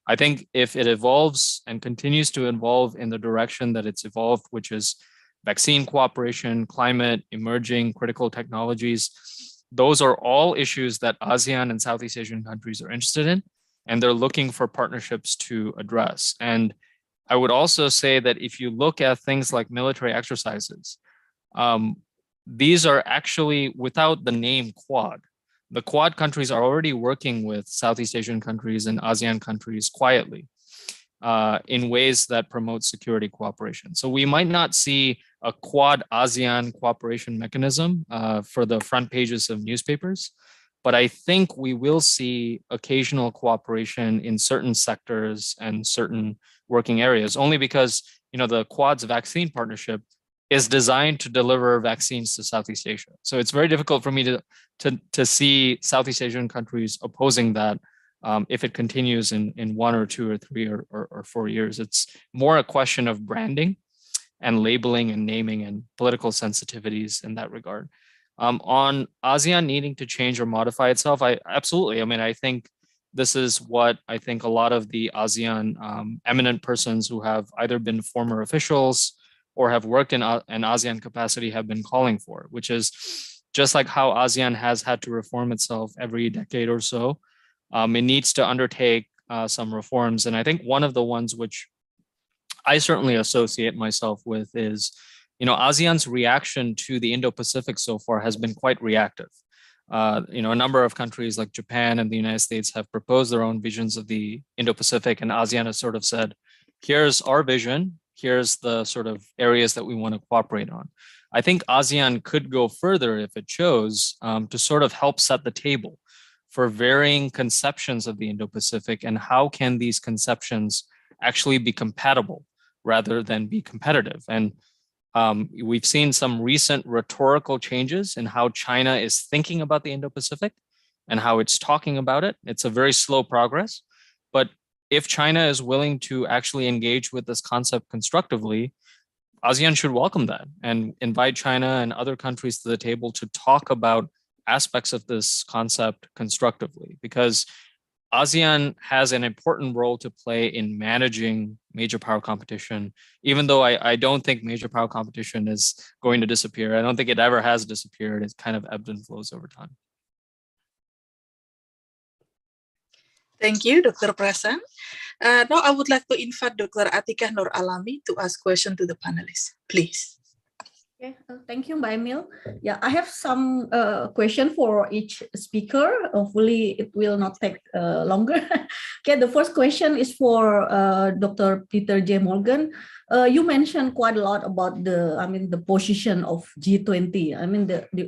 I think if it evolves and continues to evolve in the direction that it's evolved, which is vaccine cooperation, climate, emerging critical technologies, those are all issues that ASEAN and Southeast Asian countries are interested in, and they're looking for partnerships to address. And I would also say that if you look at things like military exercises, these are actually without the name Quad. The Quad countries are already working with Southeast Asian countries and ASEAN countries quietly in ways that promote security cooperation. So we might not see a Quad ASEAN cooperation mechanism for the front pages of newspapers, but I think we will see occasional cooperation in certain sectors and certain working areas, only because the Quad's vaccine partnership is designed to deliver vaccines to Southeast Asia. So it's very difficult for me to see Southeast Asian countries opposing that if it continues in 1 or 2 or 3 or 4 years. It's more a question of branding and labeling and naming and political sensitivities in that regard. On ASEAN needing to change or modify itself, absolutely. I mean, I think this is what I think a lot of the ASEAN eminent persons who have either been former officials or have worked in an ASEAN capacity have been calling for, which is just like how ASEAN has had to reform itself every decade or so. It needs to undertake some reforms. And I think one of the ones which I certainly associate myself with is, ASEAN's reaction to the Indo-Pacific so far has been quite reactive. A number of countries like Japan and the United States have proposed their own visions of the Indo-Pacific, and ASEAN has sort of said, here's our vision, here's the sort of areas that we want to cooperate on. I think ASEAN could go further if it chose to sort of help set the table for varying conceptions of the Indo-Pacific, and how can these conceptions actually be compatible rather than be competitive. And we've seen some recent rhetorical changes in how China is thinking about the Indo-Pacific and how it's talking about it. It's a very slow progress, but if China is willing to actually engage with this concept constructively, ASEAN should welcome that and invite China and other countries to the table to talk about aspects of this concept constructively, because ASEAN has an important role to play in managing major power competition, even though I don't think major power competition is going to disappear. I don't think it ever has disappeared. It's kind of ebbed and flows over time. Thank you, Dr. Prasan. Now I would like to invite Dr. Atika Nur Alami to ask questions to the panelists, please. Okay, thank you, Mbak Emil. Yeah, I have some question for each speaker. Hopefully, it will not take longer. Okay, the first question is for Dr. Peter J. Morgan. You mentioned quite a lot about the position of G20.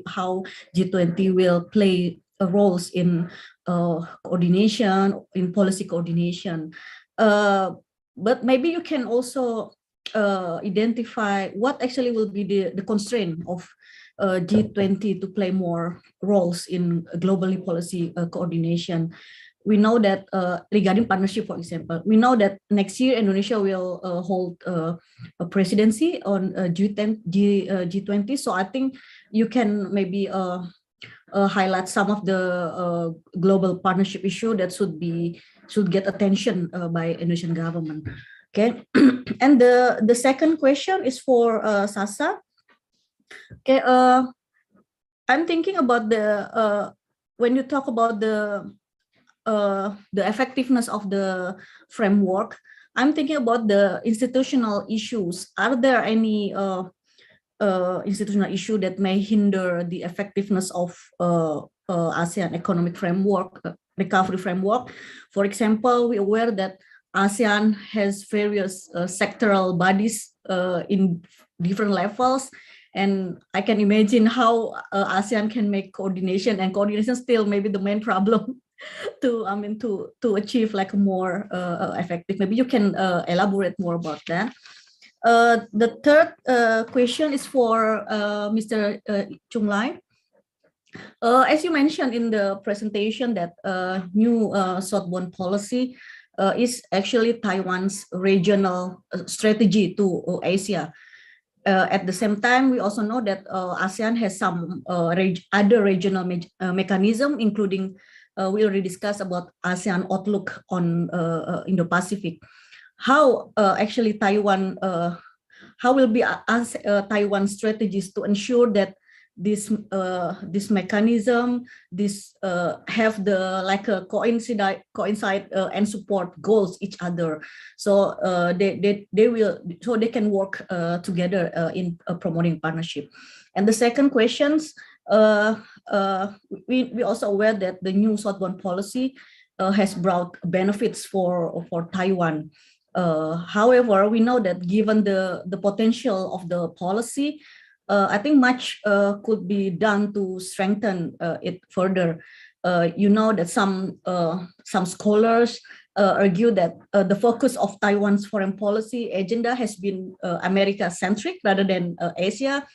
How G20 will play roles in coordination, in policy coordination. But maybe you can also identify what actually will be the constraint of G20 to play more roles in globally policy coordination. We know that regarding partnership, for example, we know that next year Indonesia will hold a presidency on G20. So I think you can maybe highlight some of the global partnership issue that should get attention by Indonesian government. Okay, and the second question is for Sasa. Okay, I'm thinking about when you talk about the effectiveness of the framework, I'm thinking about the institutional issues. Are there any institutional issue that may hinder the effectiveness of ASEAN economic framework, recovery framework? For example, we're aware that ASEAN has various sectoral bodies in different levels, and I can imagine how ASEAN can make coordination, and coordination still maybe the main problem to achieve like a more effective. Maybe you can elaborate more about that. The third question is for Mr. Chung Lai. As you mentioned in the presentation, that new Southbound policy is actually Taiwan's regional strategy to Asia. At the same time, we also know that ASEAN has some other regional mechanism, including we already discussed about ASEAN outlook on Indo-Pacific. How actually Taiwan, how will be Taiwan strategies to ensure that this mechanism, have the like a coincide and support goals each other. So they can work together in promoting partnership. And the second questions, we also aware that the new Southbound policy has brought benefits for Taiwan. However, we know that given the potential of the policy, I think much could be done to strengthen it further. You know that some scholars argue that the focus of Taiwan's foreign policy agenda has been America-centric rather than Asia.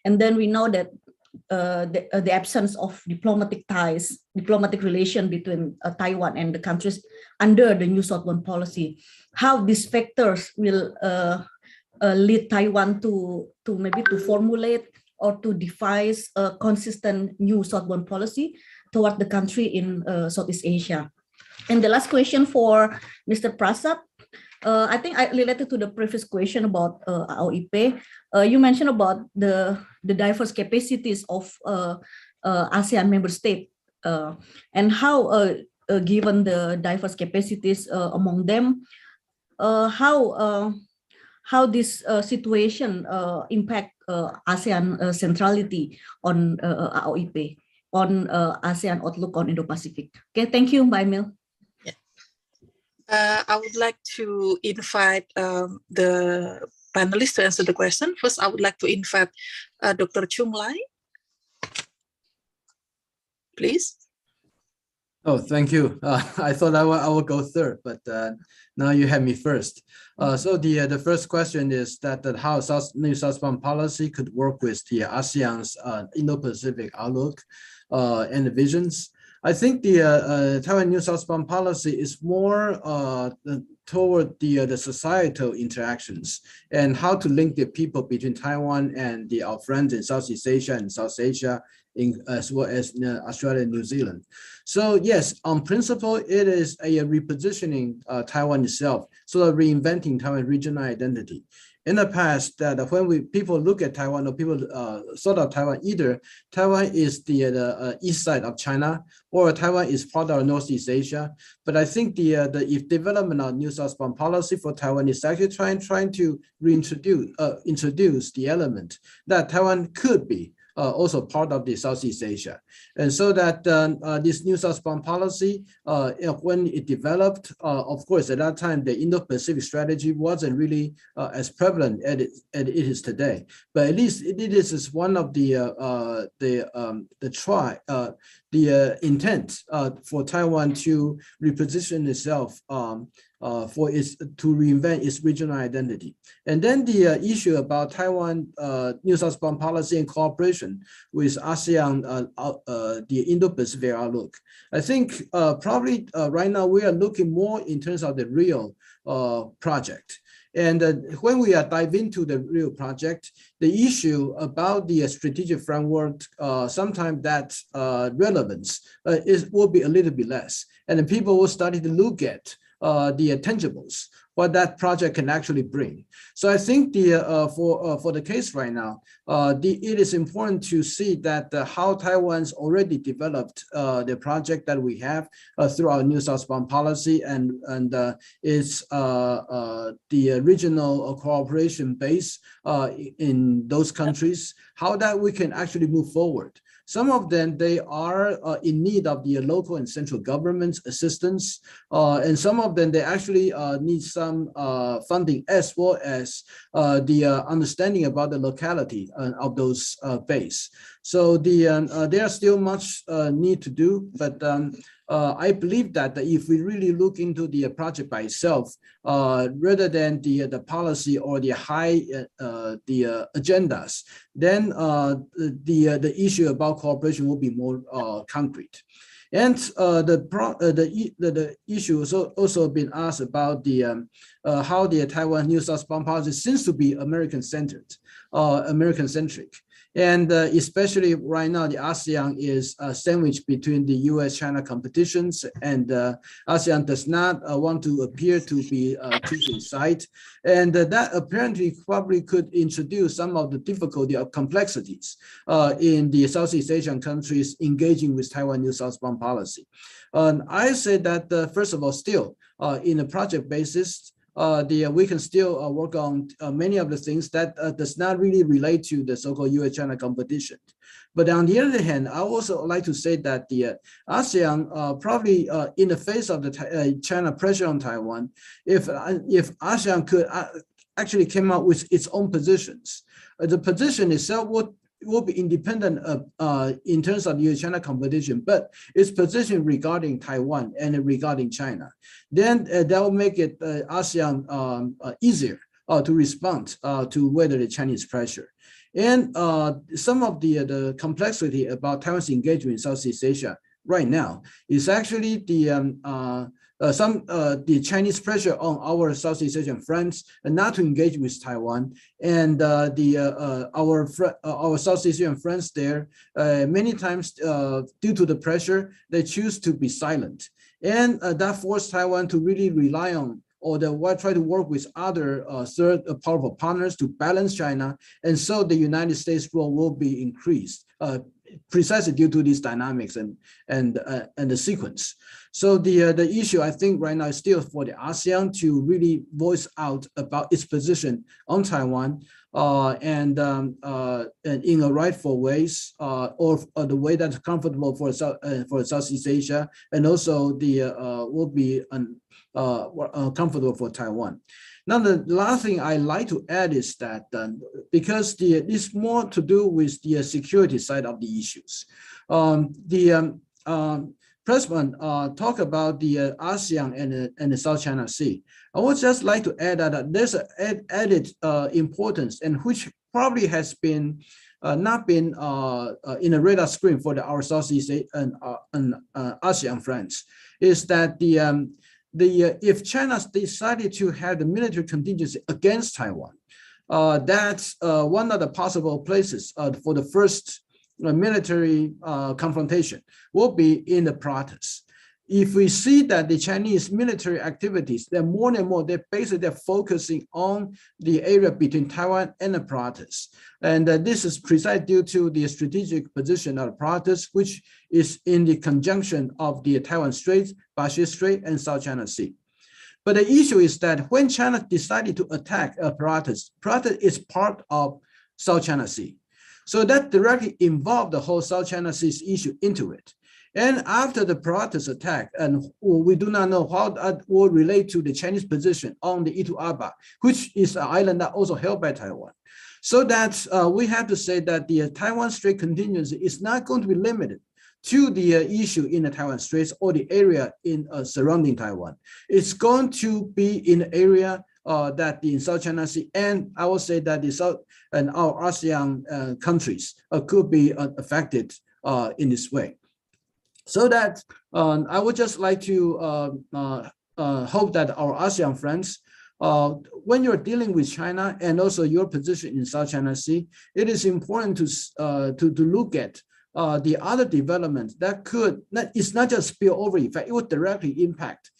And then we know that the absence of diplomatic ties, diplomatic relation between Taiwan and the countries under the new Southbound policy, how these factors will lead Taiwan to maybe to formulate or to devise a consistent new Southbound policy toward the country in Southeast Asia. And the last question for Mr. Prasad, I think related to the previous question about AOIP, you mentioned about the diverse capacities of ASEAN member state and how, given the diverse capacities among them, how this situation impact ASEAN centrality on AOIP, on ASEAN outlook on Indo-Pacific. Okay, thank you, Mbak Emil. I would like to invite the panelists to answer the question. First, I would like to invite Dr. Chung Lai. Please. Oh, thank you. I thought I will go third, but now you had me first. So the first question is that how new Southbound policy could work with the ASEAN's Indo-Pacific outlook and the visions. I think the Taiwan New Southbound policy is more toward the societal interactions and how to link the people between Taiwan and our friends in Southeast Asia and South Asia, as well as Australia and New Zealand. So yes, on principle, it is a repositioning Taiwan itself, sort of reinventing Taiwan regional identity. In the past, that when people look at Taiwan, or people sort of Taiwan, either Taiwan is the east side of China, or Taiwan is part of Northeast Asia. But I think the development of New Southbound policy for Taiwan is actually trying to introduce the element that Taiwan could be also part of the Southeast Asia. And so that this New Southbound policy, when it developed, of course, at that time, the Indo-Pacific strategy wasn't really as prevalent as it is today. But at least it is one of the intent for Taiwan to reposition itself to reinvent its regional identity. And then the issue about Taiwan New Southbound policy and cooperation with ASEAN, the Indo-Pacific outlook. I think probably right now we are looking more in terms of the real project. And when we are dive into the real project, the issue about the strategic framework, sometimes that relevance will be a little bit less. And then people will start to look at the tangibles, what that project can actually bring. So I think for the case right now, it is important to see that how Taiwan's already developed the project that we have through our New Southbound policy and its the regional cooperation base in those countries, how that we can actually move forward. Some of them, they are in need of the local and central government's assistance. And some of them, they actually need some funding as well as the understanding about the locality of those base. So there are still much need to do, but I believe that if we really look into the project by itself, rather than the policy or the the agendas, then the issue about cooperation will be more concrete. And the issue has also been asked about how the Taiwan New Southbound policy seems to be American-centered, American-centric. And especially right now, the ASEAN is sandwiched between the US-China competitions, and ASEAN does not want to appear to be choosing side. And that apparently probably could introduce some of the difficulty of complexities in the Southeast Asian countries engaging with Taiwan new southbound policy. I say that, first of all, still in a project basis, we can still work on many of the things that does not really relate to the so-called US-China competition. But on the other hand, I also like to say that the ASEAN probably in the face of the China pressure on Taiwan, if ASEAN could actually came out with its own positions, the position itself will be independent of, in terms of US-China competition, but its position regarding Taiwan and regarding China, then that will make it ASEAN easier to respond to whether the Chinese pressure. And some of the complexity about Taiwan's engagement in Southeast Asia right now is actually the Chinese pressure on our Southeast Asian friends not to engage with Taiwan, and our Southeast Asian friends there many times due to the pressure they choose to be silent, and that forced Taiwan to really rely on or try to work with other third powerful partners to balance China, and so the United States role will be increased. Precisely due to these dynamics and the sequence. So the issue I think right now is still for the ASEAN to really voice out about its position on Taiwan and in a rightful ways or the way that's comfortable for Southeast Asia, and also will be comfortable for Taiwan. Now, the last thing I like to add is that because it's more to do with the security side of the issues. President talked about the ASEAN and the South China Sea. I would just like to add that there's an added importance, and which probably has been not been in a radar screen for our Southeast and ASEAN friends, is that if China decided to have the military contingency against Taiwan, that's one of the possible places for the first military confrontation will be in the Pratas. If we see that the Chinese military activities, they're more and more, they're focusing on the area between Taiwan and the Pratas. And this is precisely due to the strategic position of the Pratas, which is in the conjunction of the Taiwan Strait, Bashi Strait, and South China Sea. But the issue is that when China decided to attack Pratas, Pratas is part of South China Sea. So that directly involved the whole South China Sea issue into it. And after the Pratas attack, and we do not know how that will relate to the Chinese position on the Itu-Aba, which is an island that also held by Taiwan. So that we have to say that the Taiwan Strait contingency is not going to be limited to the issue in the Taiwan Straits or the area in surrounding Taiwan. It's going to be in the area that in South China Sea, and I will say that the South and our ASEAN countries could be affected in this way. So that I would just like to hope that our ASEAN friends, when you're dealing with China and also your position in South China Sea, it is important to look at the other developments that it's not just spillover effect, it would directly impact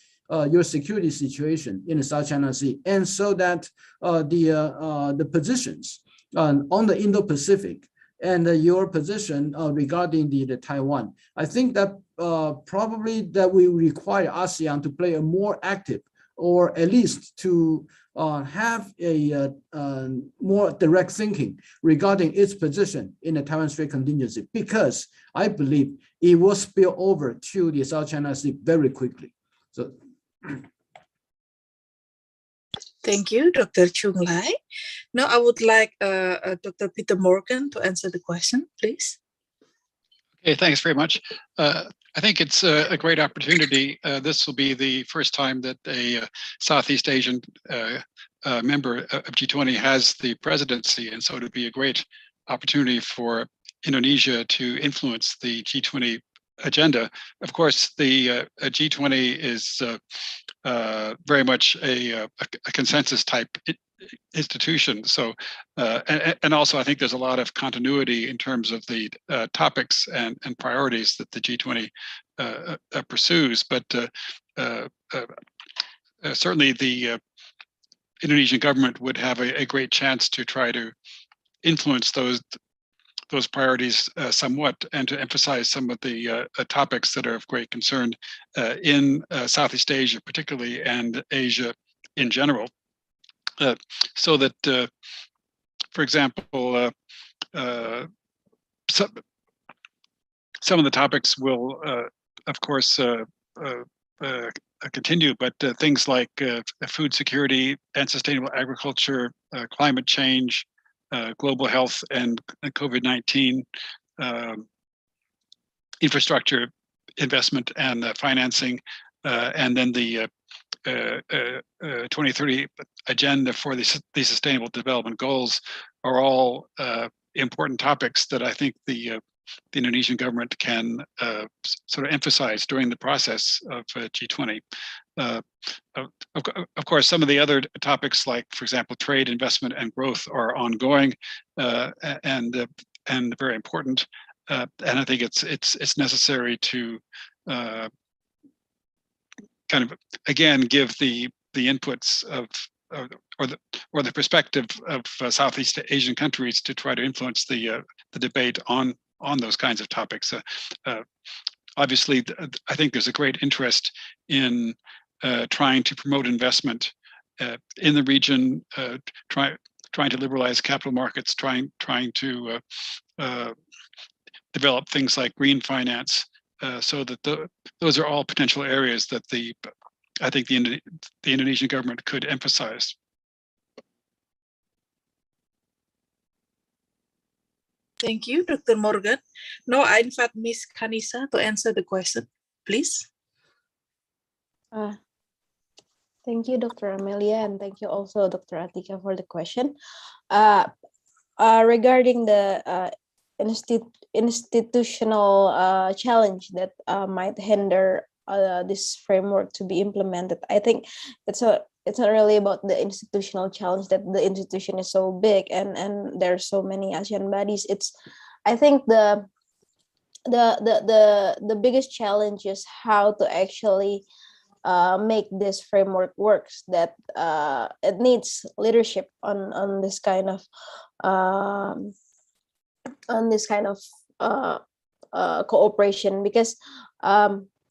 your security situation in the South China Sea, and so that the positions on the Indo-Pacific and your position regarding the Taiwan, I think that probably that we require ASEAN to play a more active, or at least to have a more direct thinking regarding its position in the Taiwan Strait contingency, because I believe it will spill over to the South China Sea very quickly. So. Thank you, Dr. Chung Lai. Now I would like Dr. Peter Morgan to answer the question, please. Okay, thanks very much. I think it's a great opportunity. This will be the first time that a Southeast Asian member of G20 has the presidency, and so it'll be a great opportunity for Indonesia to influence the G20 agenda. Of course, the G20 is very much a consensus type institution. So, and also I think there's a lot of continuity in terms of the topics and priorities that the G20 pursues. But certainly the Indonesian government would have a great chance to try to influence those priorities somewhat, and to emphasize some of the topics that are of great concern in Southeast Asia, particularly, and Asia in general. So that, for example, some of the topics will, of course, continue, but things like food security and sustainable agriculture, climate change, global health and COVID-19, infrastructure investment and financing, and then the 2030 agenda for the Sustainable Development Goals are all important topics that I think the Indonesian government can sort of emphasize during the process of G20. Of course, some of the other topics, like, for example, trade, investment, and growth, are ongoing and very important. And I think it's necessary to kind of again give the inputs of or the perspective of Southeast Asian countries to try to influence the debate on those kinds of topics. Obviously, I think there's a great interest in trying to promote investment in the region, trying to liberalize capital markets, trying to develop things like green finance, so that those are all potential areas that I think the Indonesian government could emphasize. Thank you, Dr. Morgan. Now I invite Ms. Kanisa to answer the question, please. Thank you, Dr. Amelia, and thank you also, Dr. Atika, for the question. Regarding the institutional challenge that might hinder this framework to be implemented, I think it's not really about the institutional challenge that the institution is so big and there are so many ASEAN bodies. I think the biggest challenge is how to actually make this framework works. That it needs leadership on this kind of cooperation, because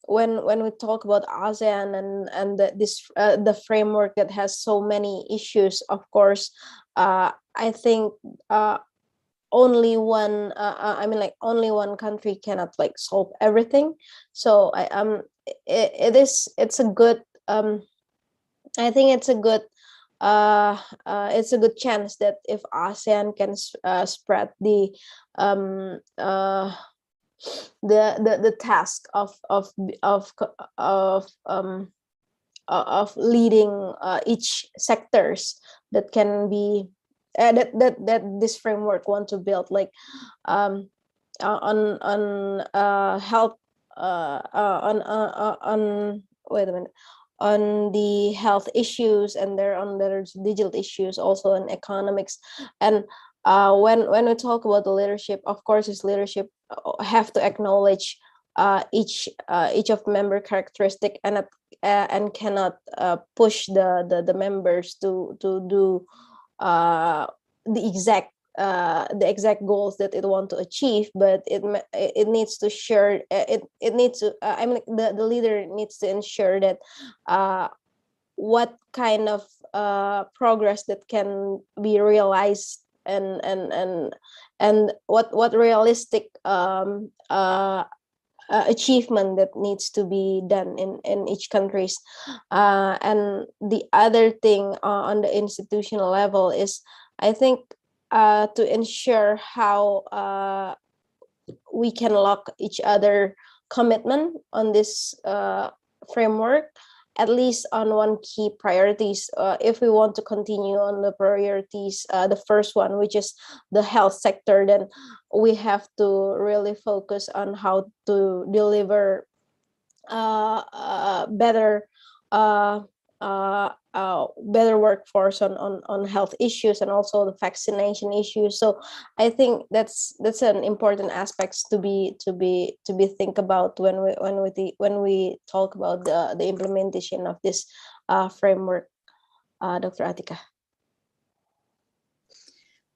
when we talk about ASEAN and the framework that has so many issues, of course, I think only one only one country cannot solve everything. So it's a good I think it's a good chance that if ASEAN can spread the task of leading each sectors that can be that this framework want to build, like on health, on the health issues, and there's digital issues also in economics. And when we talk about the leadership, of course, this leadership have to acknowledge each of member characteristic and cannot push the members to do the exact goals that it want to achieve, but it needs to share it needs to the leader needs to ensure that what kind of progress that can be realized and what realistic achievement that needs to be done in each countries. And the other thing on the institutional level is, I think, to ensure how we can lock each other commitment on this framework, at least on one key priorities. If we want to continue on the priorities, the first one, which is the health sector, then we have to really focus on how to deliver better better workforce on health issues and also the vaccination issues. So I think that's an important aspects to be think about when we talk about the implementation of this framework. Dr. Atika.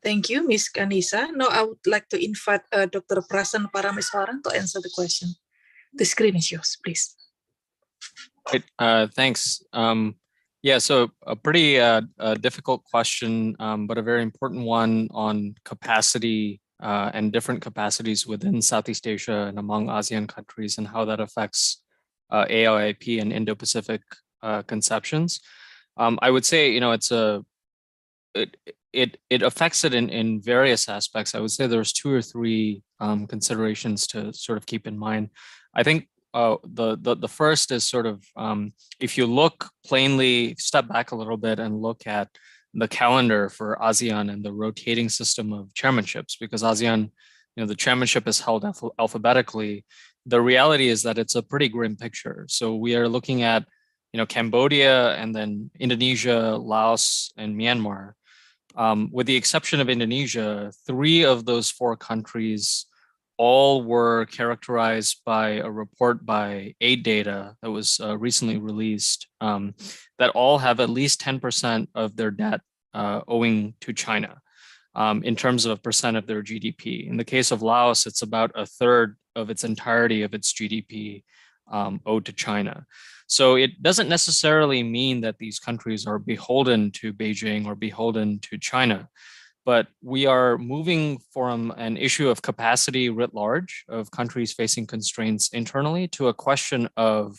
Thank you, Ms. Kanisa. Now I would like to invite Dr. Prasan Parameswaran to answer the question. The screen is yours, please. Great, thanks. Yeah, so a pretty difficult question, but a very important one on capacity and different capacities within Southeast Asia and among ASEAN countries and how that affects AIIP and Indo-Pacific conceptions. I would say, it affects it in various aspects. I would say there's 2 or 3 considerations to sort of keep in mind. I think the first is sort of, if you look plainly, step back a little bit and look at the calendar for ASEAN and the rotating system of chairmanships, because ASEAN, the chairmanship is held alphabetically. The reality is that it's a pretty grim picture. So we are looking at, Cambodia and then Indonesia, Laos, and Myanmar. With the exception of Indonesia, 3 of those 4 countries all were characterized by a report by AidData that was recently released that all have at least 10% of their debt owing to China in terms of percent of their GDP. In the case of Laos, it's about 1/3 of its entirety of its GDP owed to China. So it doesn't necessarily mean that these countries are beholden to Beijing or beholden to China. But we are moving from an issue of capacity writ large of countries facing constraints internally to a question of,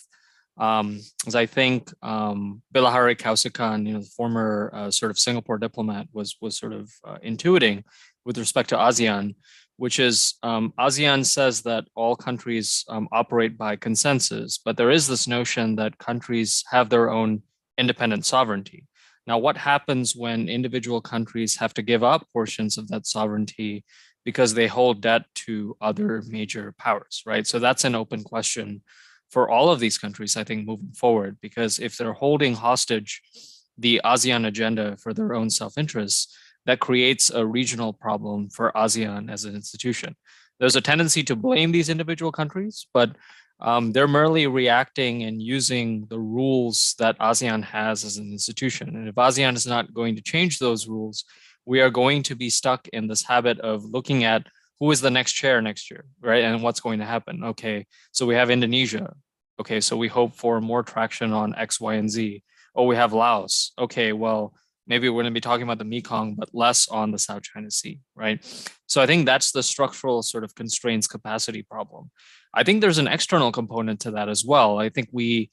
as I think Bilahari Kausikan, the former sort of Singapore diplomat, was sort of intuiting with respect to ASEAN, which is ASEAN says that all countries operate by consensus, but there is this notion that countries have their own independent sovereignty. Now, what happens when individual countries have to give up portions of that sovereignty because they hold debt to other major powers, right? So that's an open question for all of these countries, I think, moving forward, because if they're holding hostage the ASEAN agenda for their own self-interests, that creates a regional problem for ASEAN as an institution. There's a tendency to blame these individual countries, but they're merely reacting and using the rules that ASEAN has as an institution. And if ASEAN is not going to change those rules, we are going to be stuck in this habit of looking at who is the next chair next year, right? And what's going to happen. Okay, so we have Indonesia. Okay, so we hope for more traction on X, Y, and Z. Oh, we have Laos. Okay, well, maybe we're going to be talking about the Mekong, but less on the South China Sea, right? So I think that's the structural sort of constraints capacity problem. I think there's an external component to that as well. I think the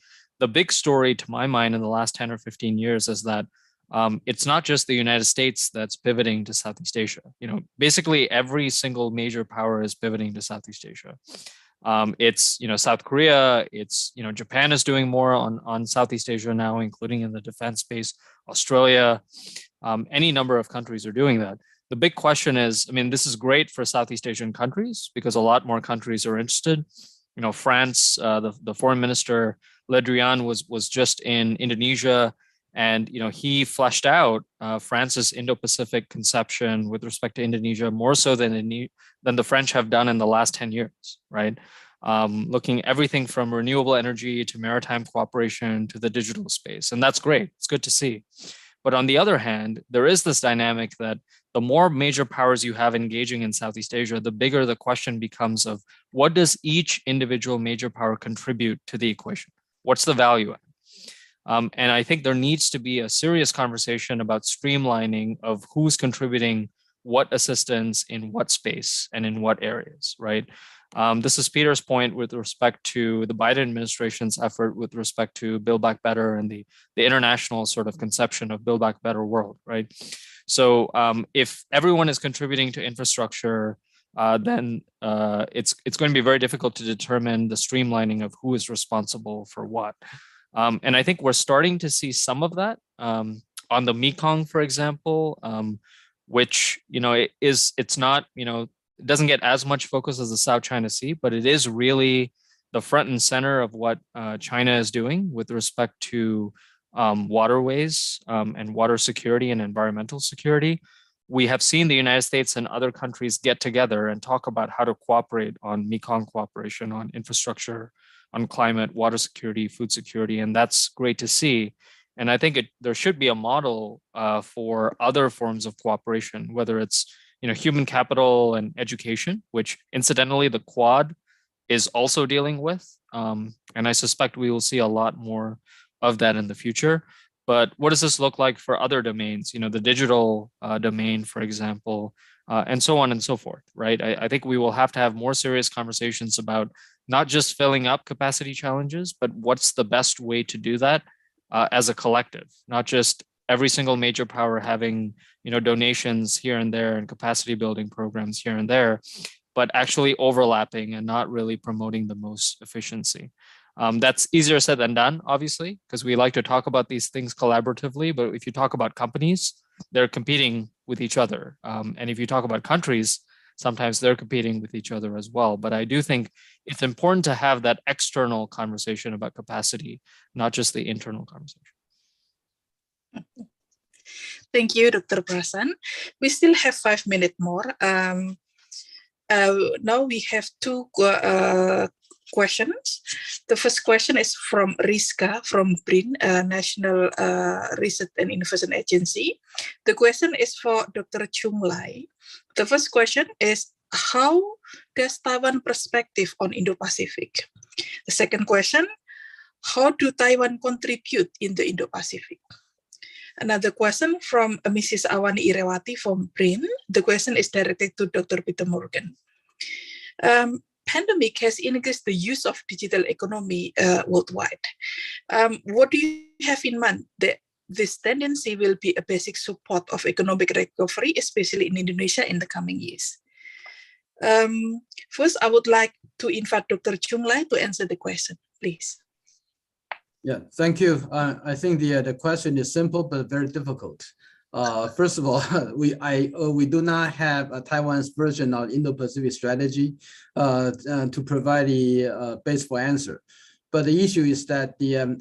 big story to my mind in the last 10 or 15 years is that it's not just the United States that's pivoting to Southeast Asia. Basically every single major power is pivoting to Southeast Asia. It's South Korea, it's Japan is doing more on Southeast Asia now, including in the defense space. Australia, any number of countries are doing that. The big question is, this is great for Southeast Asian countries because a lot more countries are interested. France, the foreign minister Le Drian was just in Indonesia, and he fleshed out France's Indo-Pacific conception with respect to Indonesia more so than the French have done in the last 10 years, right? Looking everything from renewable energy to maritime cooperation to the digital space. And that's great. It's good to see. But on the other hand, there is this dynamic that the more major powers you have engaging in Southeast Asia, the bigger the question becomes of what does each individual major power contribute to the equation? What's the value add? And I think there needs to be a serious conversation about streamlining of who's contributing what assistance in what space and in what areas, right? This is Peter's point with respect to the Biden administration's effort with respect to Build Back Better and the international sort of conception of Build Back Better world, right? So if everyone is contributing to infrastructure, then it's going to be very difficult to determine the streamlining of who is responsible for what. And I think we're starting to see some of that on the Mekong, for example, which it's not it doesn't get as much focus as the South China Sea, but it is really the front and center of what China is doing with respect to waterways and water security and environmental security, we have seen the United States and other countries get together and talk about how to cooperate on Mekong cooperation, on infrastructure, on climate, water security, food security, and that's great to see. And I think there should be a model for other forms of cooperation, whether it's human capital and education, which incidentally the Quad is also dealing with. And I suspect we will see a lot more of that in the future. But what does this look like for other domains, the digital domain, for example, and so on and so forth, right? I think we will have to have more serious conversations about not just filling up capacity challenges, but what's the best way to do that as a collective, not just every single major power having, donations here and there and capacity building programs here and there, but actually overlapping and not really promoting the most efficiency. That's easier said than done, obviously, because we like to talk about these things collaboratively. But if you talk about companies, they're competing with each other. And if you talk about countries, sometimes they're competing with each other as well. But I do think it's important to have that external conversation about capacity, not just the internal conversation. Thank you, Dr. Prasan. We still have 5 minutes more. Now we have two questions. The first question is from Rizka from BRIN, National Research and Innovation Agency. The question is for Dr. Chung Lai. The first question is, how does Taiwan perspective on Indo-Pacific? The second question, how do Taiwan contribute in the Indo-Pacific? Another question from Mrs. Awani Irewati from BRIN. The question is directed to Dr. Peter Morgan. Pandemic has increased the use of digital economy worldwide. What do you have in mind that this tendency will be a basic support of economic recovery, especially in Indonesia in the coming years? First, I would like to invite Dr. Chung Lai to answer the question, please. Yeah, thank you. I think the question is simple but very difficult. First of all, we do not have a Taiwan's version of Indo-Pacific strategy to provide the base for answer. But the issue is that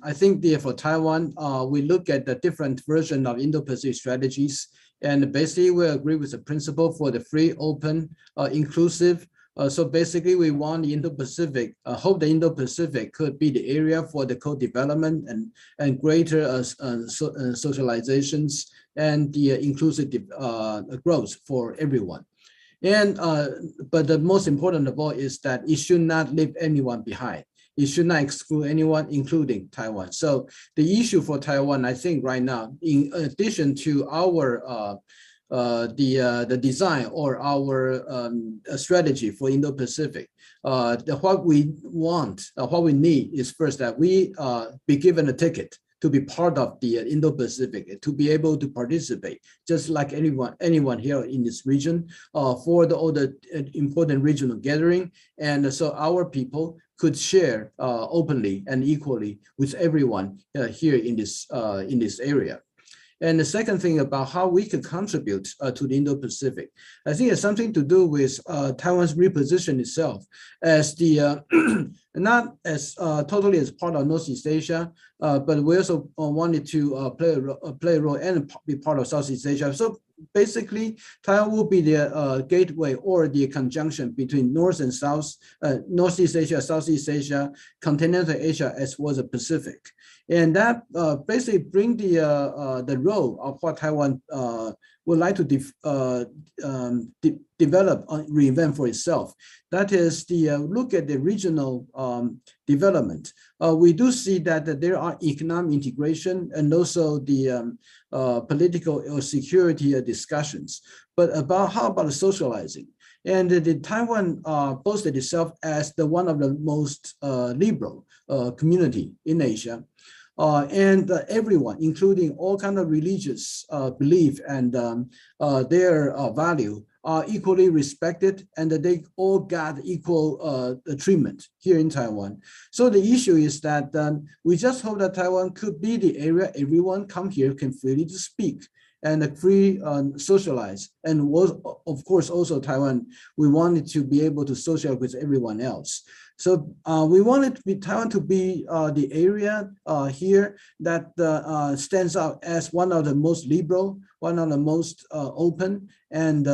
I think for Taiwan, we look at the different version of Indo-Pacific strategies, and basically we agree with the principle for the free, open, inclusive. So basically, we want the Indo-Pacific, hope the Indo-Pacific could be the area for the co-development and greater socializations and the inclusive growth for everyone. And but the most important of all is that it should not leave anyone behind. It should not exclude anyone, including Taiwan. So the issue for Taiwan, I think right now, in addition to our the design or our strategy for Indo-Pacific, what we want, what we need is first that we be given a ticket to be part of the Indo-Pacific, to be able to participate, just like anyone here in this region, for all the important regional gathering. And so our people could share openly and equally with everyone here in this area. And the second thing about how we could contribute to the Indo-Pacific, I think it's something to do with Taiwan's reposition itself as the not as totally as part of Northeast Asia, but we also wanted to play a role and be part of Southeast Asia. So basically, Taiwan will be the gateway or the conjunction between North and South, Northeast Asia, Southeast Asia, continental Asia, as well as the Pacific. And that basically bring the role of what Taiwan would like to develop, reinvent for itself. That is the look at the regional development. We do see that there are economic integration and also the political or security discussions. But how about socializing? And the Taiwan posted itself as one of the most liberal community in Asia. And everyone, including all kind of religious belief and their value, are equally respected, and they all got equal treatment here in Taiwan. So the issue is that we just hope that Taiwan could be the area everyone come here can freely to speak and free socialize. And was, of course, also Taiwan, we wanted to be able to socialize with everyone else. So we wanted Taiwan to be the area here that stands out as one of the most liberal, one of the most open, and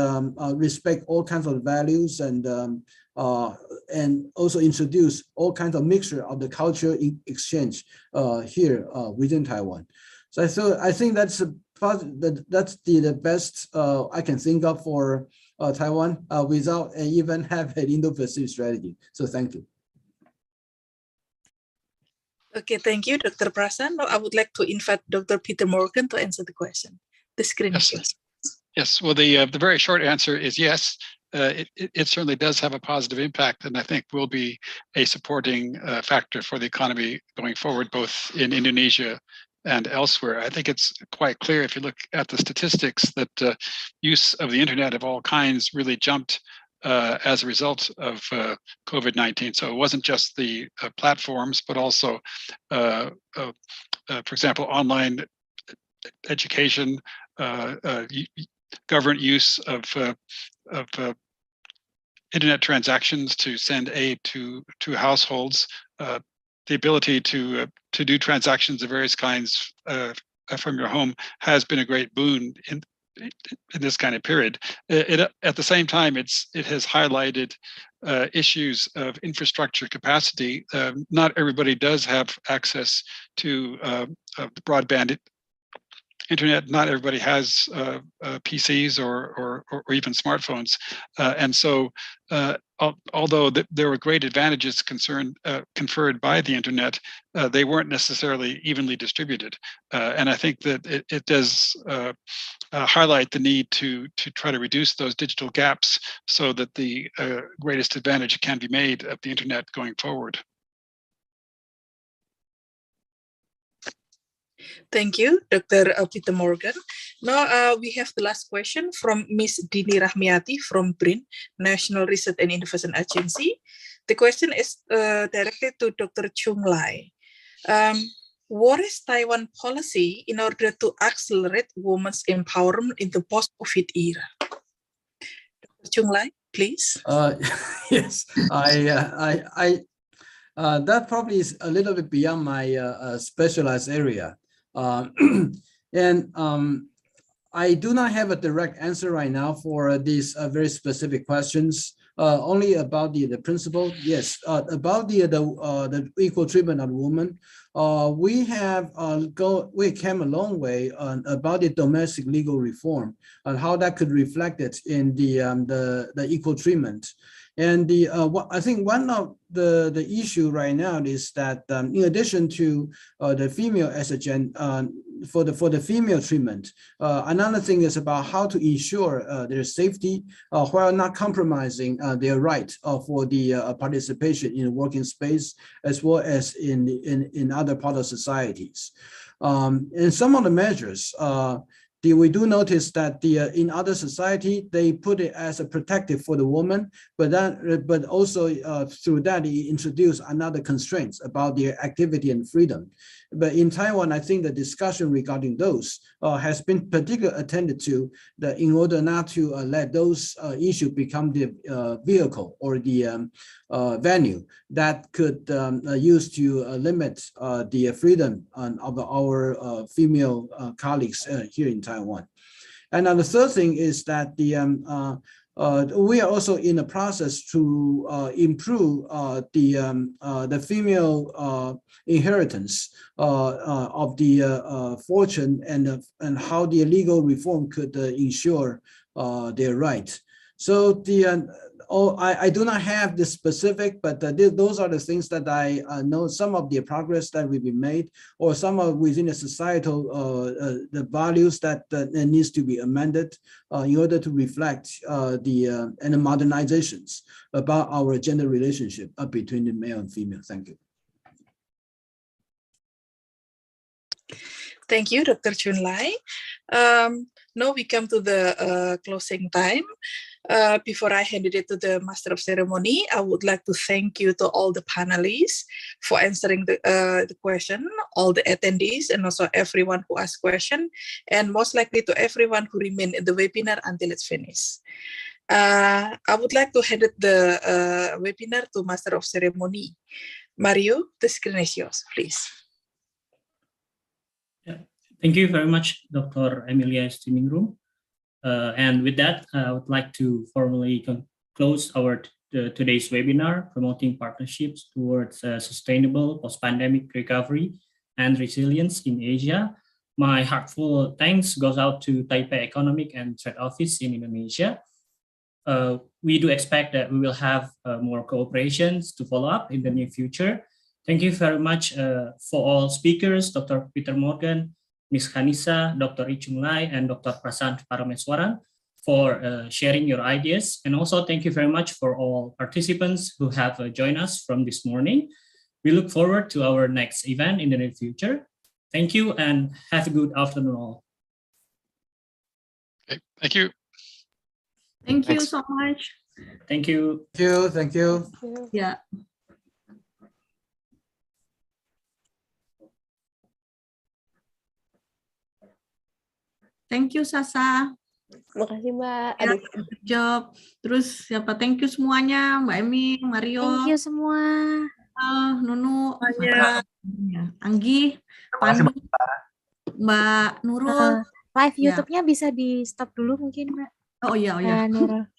respect all kinds of values, and also introduce all kinds of mixture of the culture exchange here within Taiwan. So I think that's the best I can think of for Taiwan without even have an Indo-Pacific strategy. So thank you. Okay, thank you, Dr. Prasan. Now I would like to invite Dr. Peter Morgan to answer the question. The screen is yours. Yes, well, the very short answer is yes. It certainly does have a positive impact, and I think will be a supporting factor for the economy going forward, both in Indonesia and elsewhere. I think it's quite clear if you look at the statistics that use of the internet of all kinds really jumped as a result of COVID-19. So it wasn't just the platforms, but also, for example, online education, government use of internet transactions to send aid to households, the ability to do transactions of various kinds from your home has been a great boon in this kind of period. At the same time, it has highlighted issues of infrastructure capacity. Not everybody does have access to broadband internet. Not everybody has PCs or even smartphones, and so although there were great advantages conferred by the internet, they weren't necessarily evenly distributed, and I think that it does highlight the need to try to reduce those digital gaps so that the greatest advantage can be made of the internet going forward. Thank you, Dr. Peter Morgan. Now we have the last question from Ms. Dini Rahmiati from BRIN, National Research and Innovation Agency. The question is directed to Dr. Chung Lai. What is Taiwan policy in order to accelerate women's empowerment in the post-COVID era? Dr. Chung Lai, please. Yes, that probably is a little bit beyond my specialized area. And I do not have a direct answer right now for these very specific questions. Only about the principle. Yes, about the equal treatment of women. We came a long way on about the domestic legal reform and how that could reflect it in the equal treatment. And I think one of the issue right now is that in addition to the female estrogen for the female treatment, another thing is about how to ensure their safety while not compromising their right for the participation in the working space as well as in other parts of societies. And some of the measures. We do notice that in other society they put it as a protective for the woman, but also through that they introduce another constraints about their activity and freedom. But in Taiwan, I think the discussion regarding those has been particularly attended to in order not to let those issues become the vehicle or the venue that could use to limit the freedom of our female colleagues here in Taiwan. And the third thing is that we are also in the process to improve the female inheritance of the fortune and how the legal reform could ensure their rights. So I do not have the specific, but those are the things that I know some of the progress that will be made, or some of within the societal the values that needs to be amended in order to reflect and the modernizations about our gender relationship between the male and female. Thank you. Thank you, Dr. Chun Lai. Now we come to the closing time. Before I handed it to the Master of Ceremony, I would like to thank you to all the panelists for answering the question, all the attendees, and also everyone who asked question, and most likely to everyone who remained in the webinar until it's finished. I would like to hand the webinar to Master of Ceremony. Mario, the screen is yours, please. Thank you very much, Dr. Emilia Stinningroom. And with that, I would like to formally close our today's webinar, Promoting Partnerships Towards Sustainable Post-Pandemic Recovery and Resilience in Asia. My heartfelt thanks goes out to Taipei Economic and Trade Office in Indonesia. We do expect that we will have more cooperations to follow up in the near future. Thank you very much for all speakers, Dr. Peter Morgan, Ms. Khanisa, Dr. Ichung Lai, and Dr. Prasant Parameswaran for sharing your ideas. And also thank you very much for all participants who have joined us from this morning. We look forward to our next event in the near future. Thank you and have a good afternoon all. Okay, thank you. Thank you so much. Thank you. Thank you. Thank you. Yeah. Thank you Sasa. Makasih Mbak. Ya, good job. Terus siapa? Thank you semuanya, Mbak Emi, Mario. Thank you semua. Nunu, Ya. Anggi, Pandu, Mbak Nurul. Live Ya. YouTube-nya bisa di stop dulu mungkin Mbak. Oh iya, oh iya. Nurul.